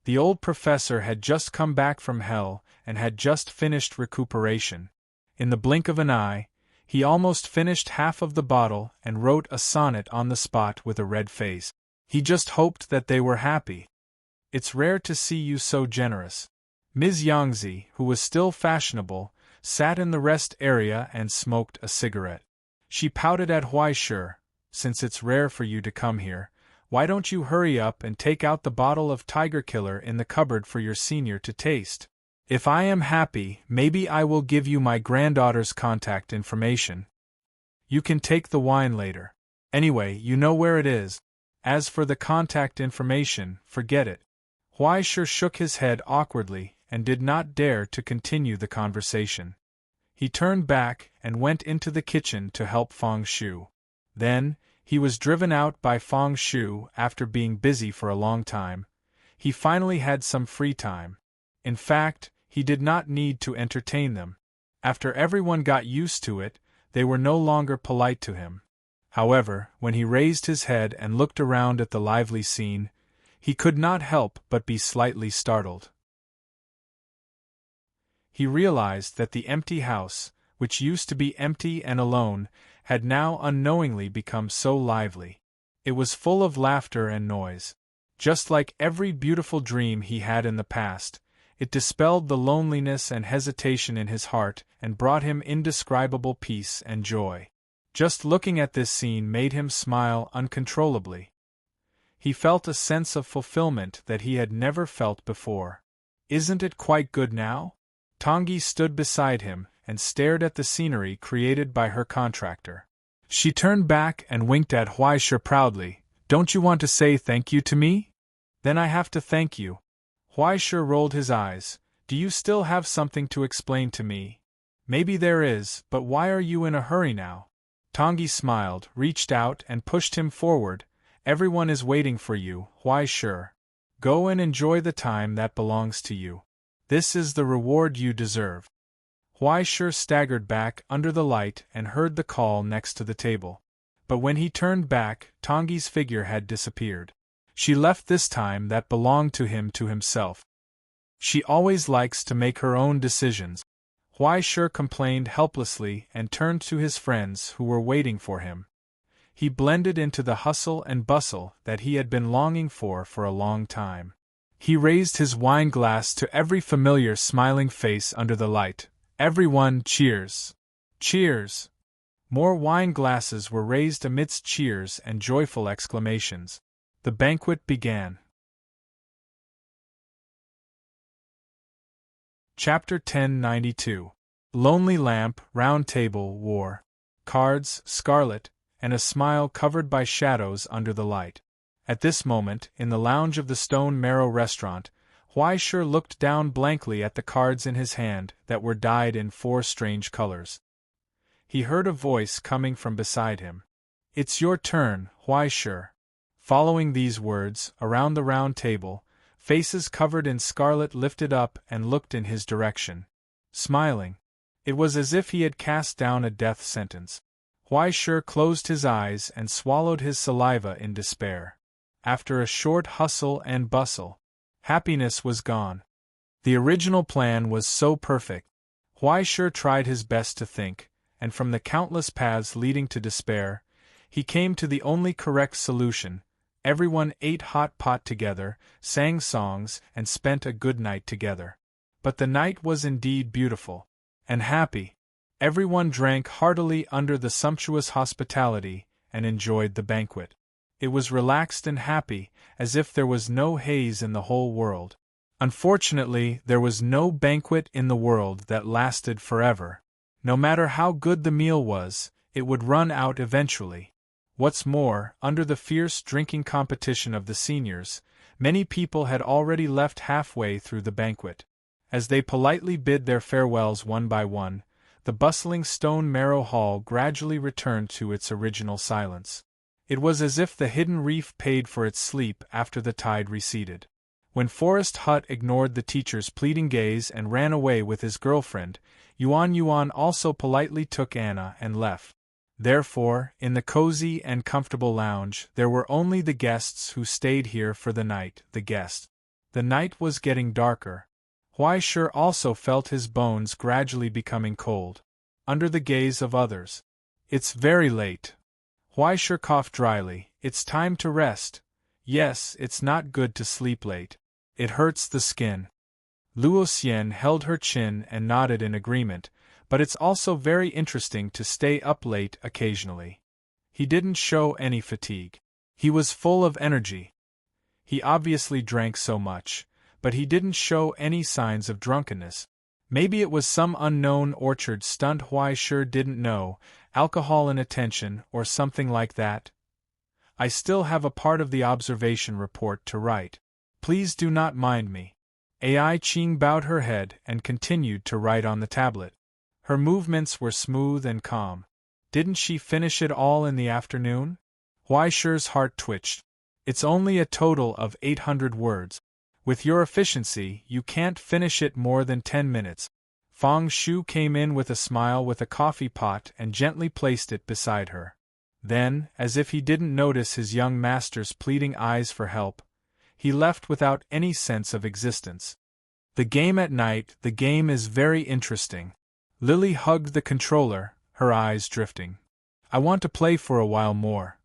The old professor had just come back from hell and had just finished recuperation. In the blink of an eye, he almost finished half of the bottle and wrote a sonnet on the spot with a red face. He just hoped that they were happy. It's rare to see you so generous. Ms. Yangzi, who was still fashionable, sat in the rest area and smoked a cigarette. She pouted at Huaishe. Since it's rare for you to come here, why don't you hurry up and take out the bottle of Tiger Killer in the cupboard for your senior to taste? If I am happy, maybe I will give you my granddaughter's contact information. You can take the wine later. Anyway, you know where it is. As for the contact information, forget it. Huaishe shook his head awkwardly and did not dare to continue the conversation. He turned back and went into the kitchen to help Feng Shu. Then, he was driven out by Feng Shu after being busy for a long time. He finally had some free time. In fact, he did not need to entertain them. After everyone got used to it, they were no longer polite to him. However, when he raised his head and looked around at the lively scene, he could not help but be slightly startled. He realized that the empty house, which used to be empty and alone, had now unknowingly become so lively. It was full of laughter and noise. Just like every beautiful dream he had in the past, it dispelled the loneliness and hesitation in his heart and brought him indescribable peace and joy. Just looking at this scene made him smile uncontrollably. He felt a sense of fulfillment that he had never felt before. Isn't it quite good now? Tongyi stood beside him and stared at the scenery created by her contractor. She turned back and winked at Huaishe proudly. Don't you want to say thank you to me? Then I have to thank you. Huaishe rolled his eyes. Do you still have something to explain to me? Maybe there is, but why are you in a hurry now? Tongyi smiled, reached out and pushed him forward. Everyone is waiting for you, Huaishe. Go and enjoy the time that belongs to you. This is the reward you deserve. Huaishe staggered back under the light and heard the call next to the table. But when he turned back, Tongyi's figure had disappeared. She left this time that belonged to him to himself. She always likes to make her own decisions. Huaishe complained helplessly and turned to his friends who were waiting for him. He blended into the hustle and bustle that he had been longing for a long time. He raised his wine glass to every familiar smiling face under the light. Everyone cheers! Cheers! More wine glasses were raised amidst cheers and joyful exclamations. The banquet began. Chapter 1092. Lonely lamp, round table, war. Cards, scarlet, and a smile covered by shadows under the light. At this moment, in the lounge of the Stone Marrow restaurant, Huaishe looked down blankly at the cards in his hand that were dyed in 4 strange colors. He heard a voice coming from beside him. It's your turn, Huaishe. Following these words, around the round table, faces covered in scarlet lifted up and looked in his direction. Smiling. It was as if he had cast down a death sentence. Huaishe closed his eyes and swallowed his saliva in despair. After a short hustle and bustle, happiness was gone. The original plan was so perfect. Huaishe tried his best to think, and from the countless paths leading to despair, he came to the only correct solution. Everyone ate hot pot together, sang songs, and spent a good night together. But the night was indeed beautiful. And happy. Everyone drank heartily under the sumptuous hospitality, and enjoyed the banquet. It was relaxed and happy, as if there was no haze in the whole world. Unfortunately, there was no banquet in the world that lasted forever. No matter how good the meal was, it would run out eventually. What's more, under the fierce drinking competition of the seniors, many people had already left halfway through the banquet. As they politely bid their farewells one by one, the bustling Stone Marrow Hall gradually returned to its original silence. It was as if the hidden reef paid for its sleep after the tide receded. When Forest Hut ignored the teacher's pleading gaze and ran away with his girlfriend, Yuan also politely took Anna and left. Therefore, in the cozy and comfortable lounge, there were only the guests who stayed here for the night, the guests. The night was getting darker. Huaishe also felt his bones gradually becoming cold. Under the gaze of others. It's very late. Huaishe coughed dryly. It's time to rest. Yes, it's not good to sleep late. It hurts the skin. Luo Xian held her chin and nodded in agreement, but it's also very interesting to stay up late occasionally. He didn't show any fatigue. He was full of energy. He obviously drank so much, but he didn't show any signs of drunkenness. Maybe it was some unknown orchard stunt Huaishe didn't know, alcohol inattention or something like that. I still have a part of the observation report to write. Please do not mind me. Ai Qing bowed her head and continued to write on the tablet. Her movements were smooth and calm. Didn't she finish it all in the afternoon? Huaishe's heart twitched. It's only a total of 800 words. With your efficiency, you can't finish it more than 10 minutes. Fang Shu came in with a smile with a coffee pot and gently placed it beside her. Then, as if he didn't notice his young master's pleading eyes for help, he left without any sense of existence. The game at night, the game is very interesting. Lily hugged the controller, her eyes drifting. I want to play for a while more.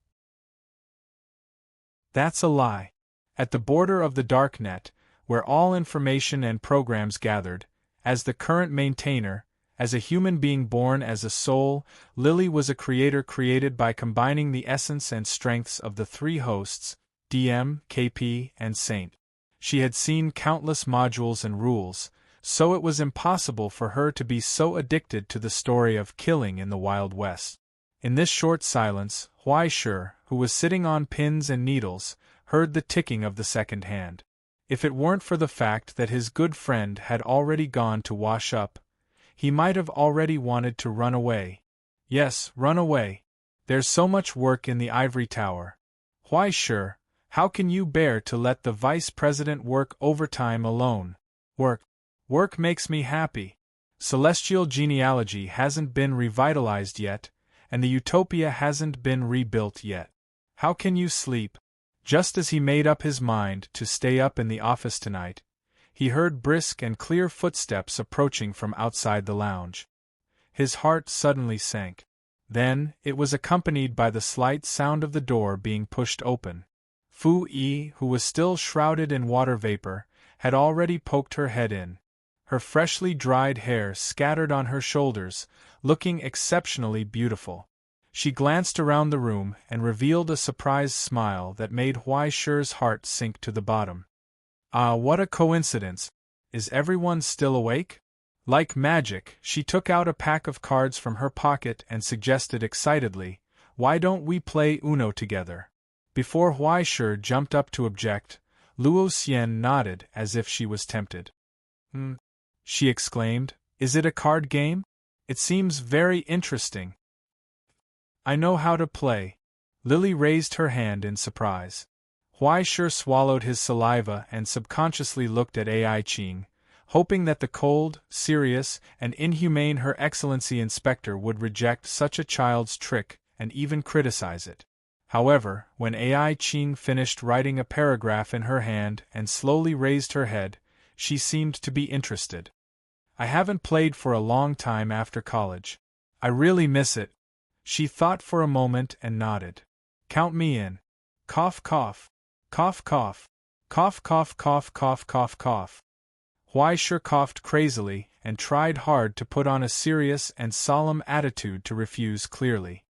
That's a lie. At the border of the darknet, where all information and programs gathered, as the current maintainer, as a human being born as a soul, Lily was a creator created by combining the essence and strengths of the three hosts, DM, KP, and Saint. She had seen countless modules and rules, so it was impossible for her to be so addicted to the story of killing in the Wild West. In this short silence, Huaishe, who was sitting on pins and needles, heard the ticking of the second hand. If it weren't for the fact that his good friend had already gone to wash up, he might have already wanted to run away. Yes, run away. There's so much work in the ivory tower. Huaishe, how can you bear to let the vice president work overtime alone? Work makes me happy. Celestial genealogy hasn't been revitalized yet, and the utopia hasn't been rebuilt yet. How can you sleep? Just as he made up his mind to stay up in the office tonight, he heard brisk and clear footsteps approaching from outside the lounge. His heart suddenly sank. Then, it was accompanied by the slight sound of the door being pushed open. Fu Yi, who was still shrouded in water vapor, had already poked her head in. Her freshly dried hair scattered on her shoulders, looking exceptionally beautiful. She glanced around the room and revealed a surprised smile that made Huaishe's heart sink to the bottom. Ah, what a coincidence! Is everyone still awake? Like magic, she took out a pack of cards from her pocket and suggested excitedly, "Why don't we play Uno together?" Before Huaishe jumped up to object, Luo Xian nodded as if she was tempted. She exclaimed, "Is it a card game? It seems very interesting." "I know how to play." Lily raised her hand in surprise. Huaishe swallowed his saliva and subconsciously looked at Ai Qing, hoping that the cold, serious, and inhumane Her Excellency Inspector would reject such a child's trick and even criticize it. However, when Ai Qing finished writing a paragraph in her hand and slowly raised her head, she seemed to be interested. "I haven't played for a long time after college. I really miss it." She thought for a moment and nodded. "Count me in." Cough cough. Cough cough. Cough cough cough cough cough cough. Huaishe coughed crazily and tried hard to put on a serious and solemn attitude to refuse clearly.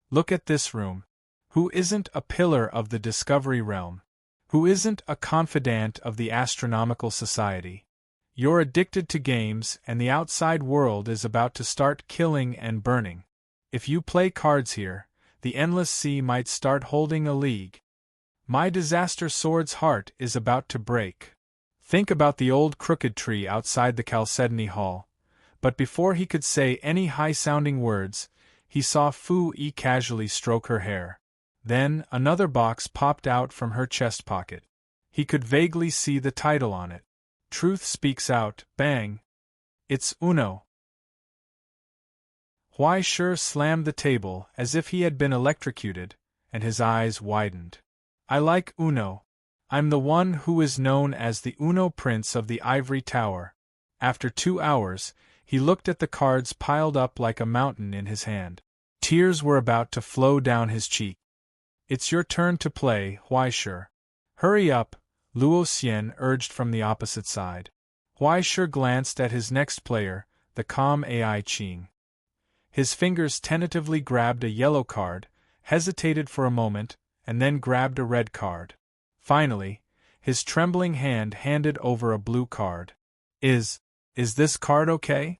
"Look at this room. Who isn't a pillar of the Discovery realm? Who isn't a confidant of the Astronomical Society? You're addicted to games and the outside world is about to start killing and burning. If you play cards here, the Endless Sea might start holding a league. My disaster sword's heart is about to break." Think about the old crooked tree outside the Chalcedony Hall. But before he could say any high-sounding words, he saw Fu Yi casually stroke her hair. Then, another box popped out from her chest pocket. He could vaguely see the title on it. Truth Speaks Out, bang! It's Uno. Huaishe slammed the table as if he had been electrocuted, and his eyes widened. "I like Uno. I'm the one who is known as the Uno Prince of the Ivory Tower. After 2 hours, he looked at the cards piled up like a mountain in his hand. Tears were about to flow down his cheek. It's your turn to play, Huaishe. Hurry up, Luo Xian urged from the opposite side. Huaishe glanced at his next player, the calm AI Qing. His fingers tentatively grabbed a yellow card, hesitated for a moment, and then grabbed a red card. Finally, his trembling hand handed over a blue card. Is this card okay?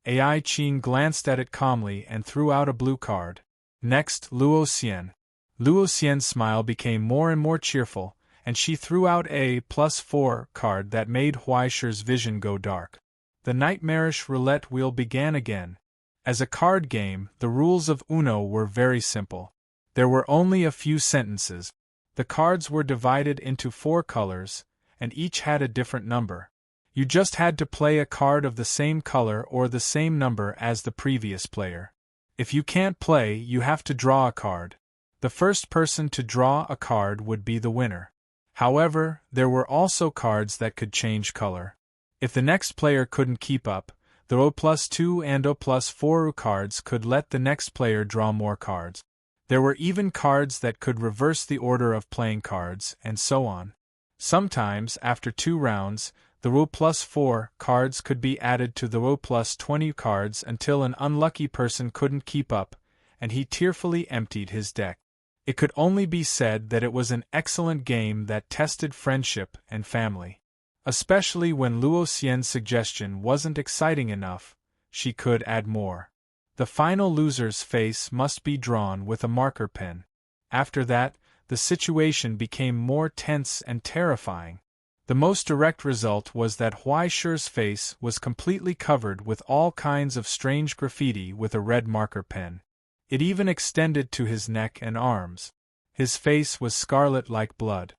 AI Qing glanced at it calmly and threw out a blue card. Next, Luo Xian. Luo Xian's smile became more and more cheerful, and she threw out a +4 card that made Huaishe's vision go dark. The nightmarish roulette wheel began again. As a card game, the rules of Uno were very simple. There were only a few sentences. The cards were divided into 4 colors, and each had a different number. You just had to play a card of the same color or the same number as the previous player. If you can't play, you have to draw a card. The first person to draw a card would be the winner. However, there were also cards that could change color. If the next player couldn't keep up, the O+2 and O+4 cards could let the next player draw more cards. There were even cards that could reverse the order of playing cards, and so on. Sometimes, after 2 rounds, the O+4 cards could be added to the O+20 cards until an unlucky person couldn't keep up, and he tearfully emptied his deck. It could only be said that it was an excellent game that tested friendship and family. Especially when Luo Xian's suggestion wasn't exciting enough, she could add more. The final loser's face must be drawn with a marker pen. After that, the situation became more tense and terrifying. The most direct result was that Huaishe's face was completely covered with all kinds of strange graffiti with a red marker pen. It even extended to his neck and arms. His face was scarlet like blood.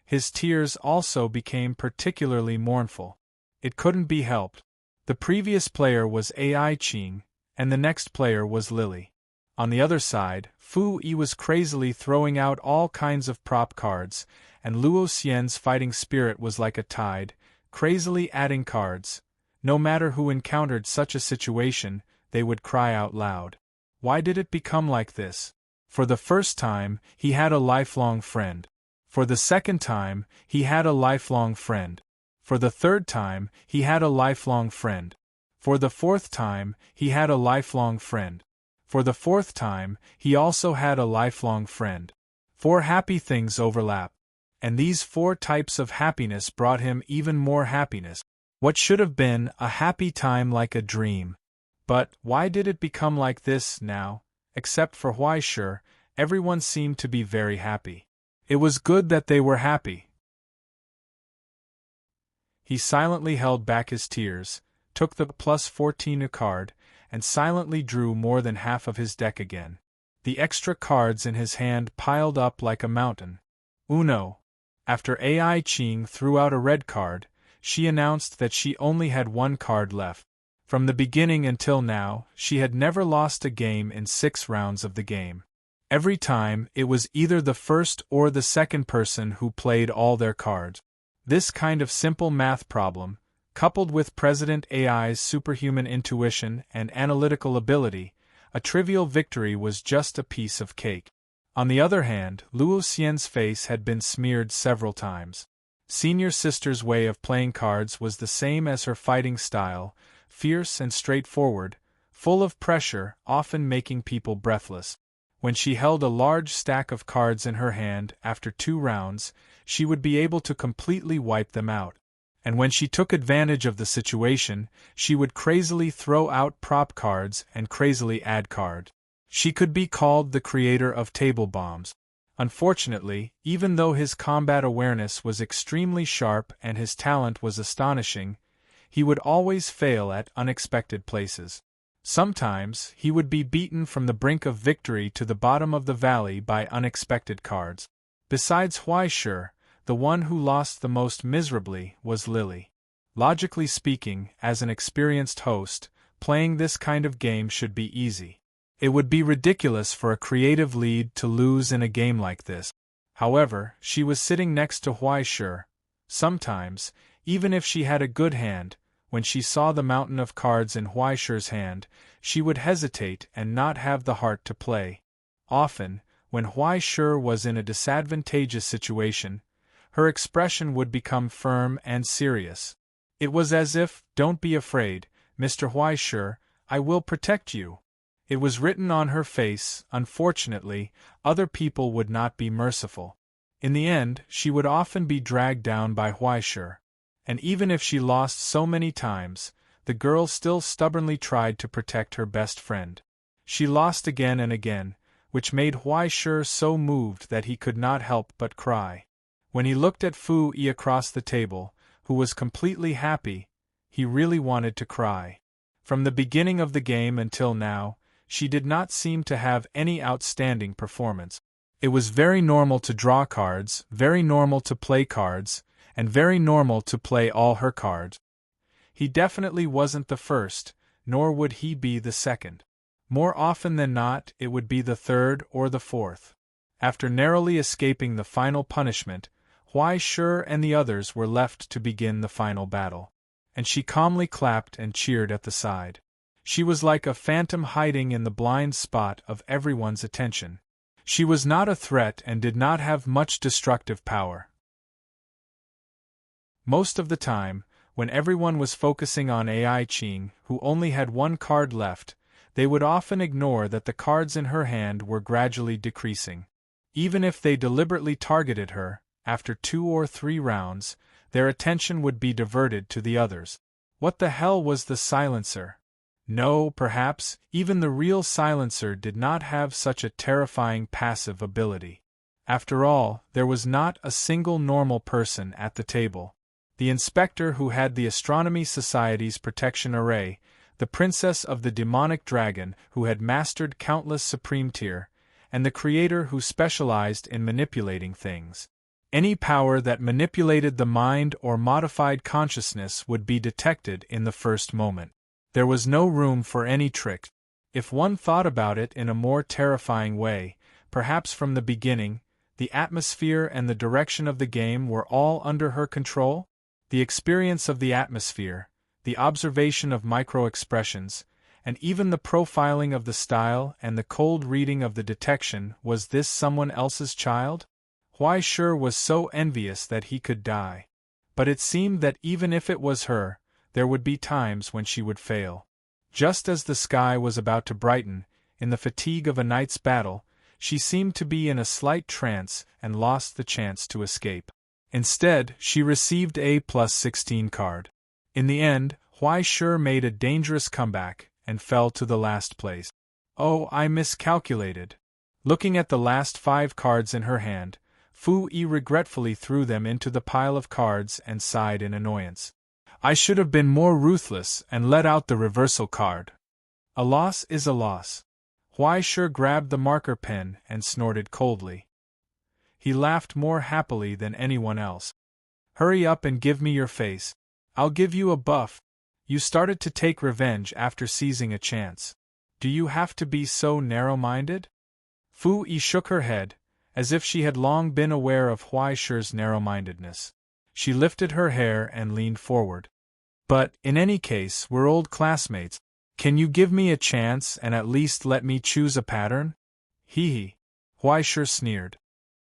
His tears also became particularly mournful. It couldn't be helped. The previous player was AI Qing, and the next player was Lily. On the other side, Fu Yi was crazily throwing out all kinds of prop cards, and Luo Xian's fighting spirit was like a tide, crazily adding cards. No matter who encountered such a situation, they would cry out loud. Why did it become like this? For the first time, he had a lifelong friend. For the second time, he had a lifelong friend. For the third time, he had a lifelong friend. For the fourth time, he had a lifelong friend. For the fourth time, he also had a lifelong friend. 4 happy things overlap. And these 4 types of happiness brought him even more happiness. What should have been a happy time like a dream. But why did it become like this now? Except for Huaishe, everyone seemed to be very happy. It was good that they were happy. He silently held back his tears, took the +14 card, and silently drew more than half of his deck again. The extra cards in his hand piled up like a mountain. Uno. After AI Qing threw out a red card, she announced that she only had 1 card left. From the beginning until now, she had never lost a game in 6 rounds of the game. Every time, it was either the first or the second person who played all their cards. This kind of simple math problem, coupled with President AI's superhuman intuition and analytical ability, a trivial victory was just a piece of cake. On the other hand, Luo Xian's face had been smeared several times. Senior sister's way of playing cards was the same as her fighting style, fierce and straightforward, full of pressure, often making people breathless. When she held a large stack of cards in her hand after 2 rounds, she would be able to completely wipe them out. And when she took advantage of the situation, she would crazily throw out prop cards and crazily add cards. She could be called the creator of table bombs. Unfortunately, even though his combat awareness was extremely sharp and his talent was astonishing, he would always fail at unexpected places. Sometimes, he would be beaten from the brink of victory to the bottom of the valley by unexpected cards. Besides Huaishe, the one who lost the most miserably was Lily. Logically speaking, as an experienced host, playing this kind of game should be easy. It would be ridiculous for a creative lead to lose in a game like this. However, she was sitting next to Huai Shi. Sometimes, even if she had a good hand, when she saw the mountain of cards in Huai Shi's hand, she would hesitate and not have the heart to play. Often, when Huai Shi was in a disadvantageous situation, her expression would become firm and serious. It was as if, "Don't be afraid, Mr. Huai Shi, I will protect you." It was written on her face. Unfortunately, other people would not be merciful. In the end, she would often be dragged down by Huai Shi. And even if she lost so many times, the girl still stubbornly tried to protect her best friend. She lost again and again, which made Huai Shi so moved that he could not help but cry. When he looked at Fu Yi across the table, who was completely happy, he really wanted to cry. From the beginning of the game until now, she did not seem to have any outstanding performance. It was very normal to draw cards, very normal to play cards, and very normal to play all her cards. He definitely wasn't the first, nor would he be the second. More often than not, it would be the third or the fourth. After narrowly escaping the final punishment, Huai Shi and the others were left to begin the final battle. And she calmly clapped and cheered at the side. She was like a phantom hiding in the blind spot of everyone's attention. She was not a threat and did not have much destructive power. Most of the time, when everyone was focusing on Ai Qing, who only had one card left, they would often ignore that the cards in her hand were gradually decreasing. Even if they deliberately targeted her, after 2 or 3 rounds, their attention would be diverted to the others. What the hell was the silencer? No, perhaps, even the real silencer did not have such a terrifying passive ability. After all, there was not a single normal person at the table. The inspector who had the Astronomy Society's protection array, the princess of the demonic dragon who had mastered countless supreme tier, and the creator who specialized in manipulating things. Any power that manipulated the mind or modified consciousness would be detected in the first moment. There was no room for any trick. If one thought about it in a more terrifying way, perhaps from the beginning, the atmosphere and the direction of the game were all under her control? The experience of the atmosphere, the observation of micro-expressions, and even the profiling of the style and the cold reading of the detection, was this someone else's child? Huai Shi was so envious that he could die. But it seemed that even if it was her, there would be times when she would fail. Just as the sky was about to brighten, in the fatigue of a night's battle, she seemed to be in a slight trance and lost the chance to escape. Instead, she received a +16 card. In the end, Huai Shi made a dangerous comeback and fell to the last place. Oh, I miscalculated. Looking at the last 5 cards in her hand, Fu Yi regretfully threw them into the pile of cards and sighed in annoyance. I should have been more ruthless and let out the reversal card. A loss is a loss. Huai Shi grabbed the marker pen and snorted coldly. He laughed more happily than anyone else. Hurry up and give me your face. I'll give you a buff. You started to take revenge after seizing a chance. Do you have to be so narrow-minded? Fu Yi shook her head, as if she had long been aware of Huai Shi's narrow-mindedness. She lifted her hair and leaned forward. But, in any case, we're old classmates. Can you give me a chance and at least let me choose a pattern? Hee. Huai Shi sneered.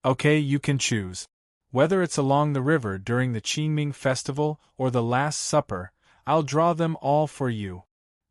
Okay, you can choose. Whether it's along the river during the Qingming festival or the Last Supper, I'll draw them all for you.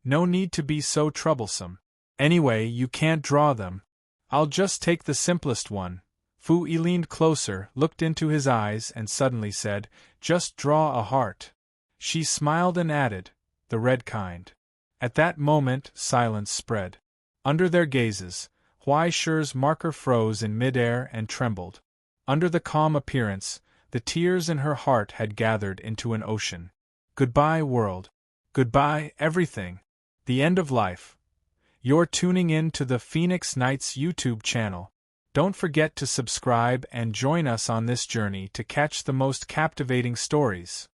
No need to be so troublesome. Anyway, you can't draw them. I'll just take the simplest one. Fu Yi leaned closer, looked into his eyes, and suddenly said, Just draw a heart. She smiled and added, The red kind. At that moment, silence spread. Under their gazes, Huai Shi's marker froze in midair and trembled. Under the calm appearance, the tears in her heart had gathered into an ocean. Goodbye, world. Goodbye, everything. The end of life. You're tuning in to the Phoenix Nights YouTube channel. Don't forget to subscribe and join us on this journey to catch the most captivating stories.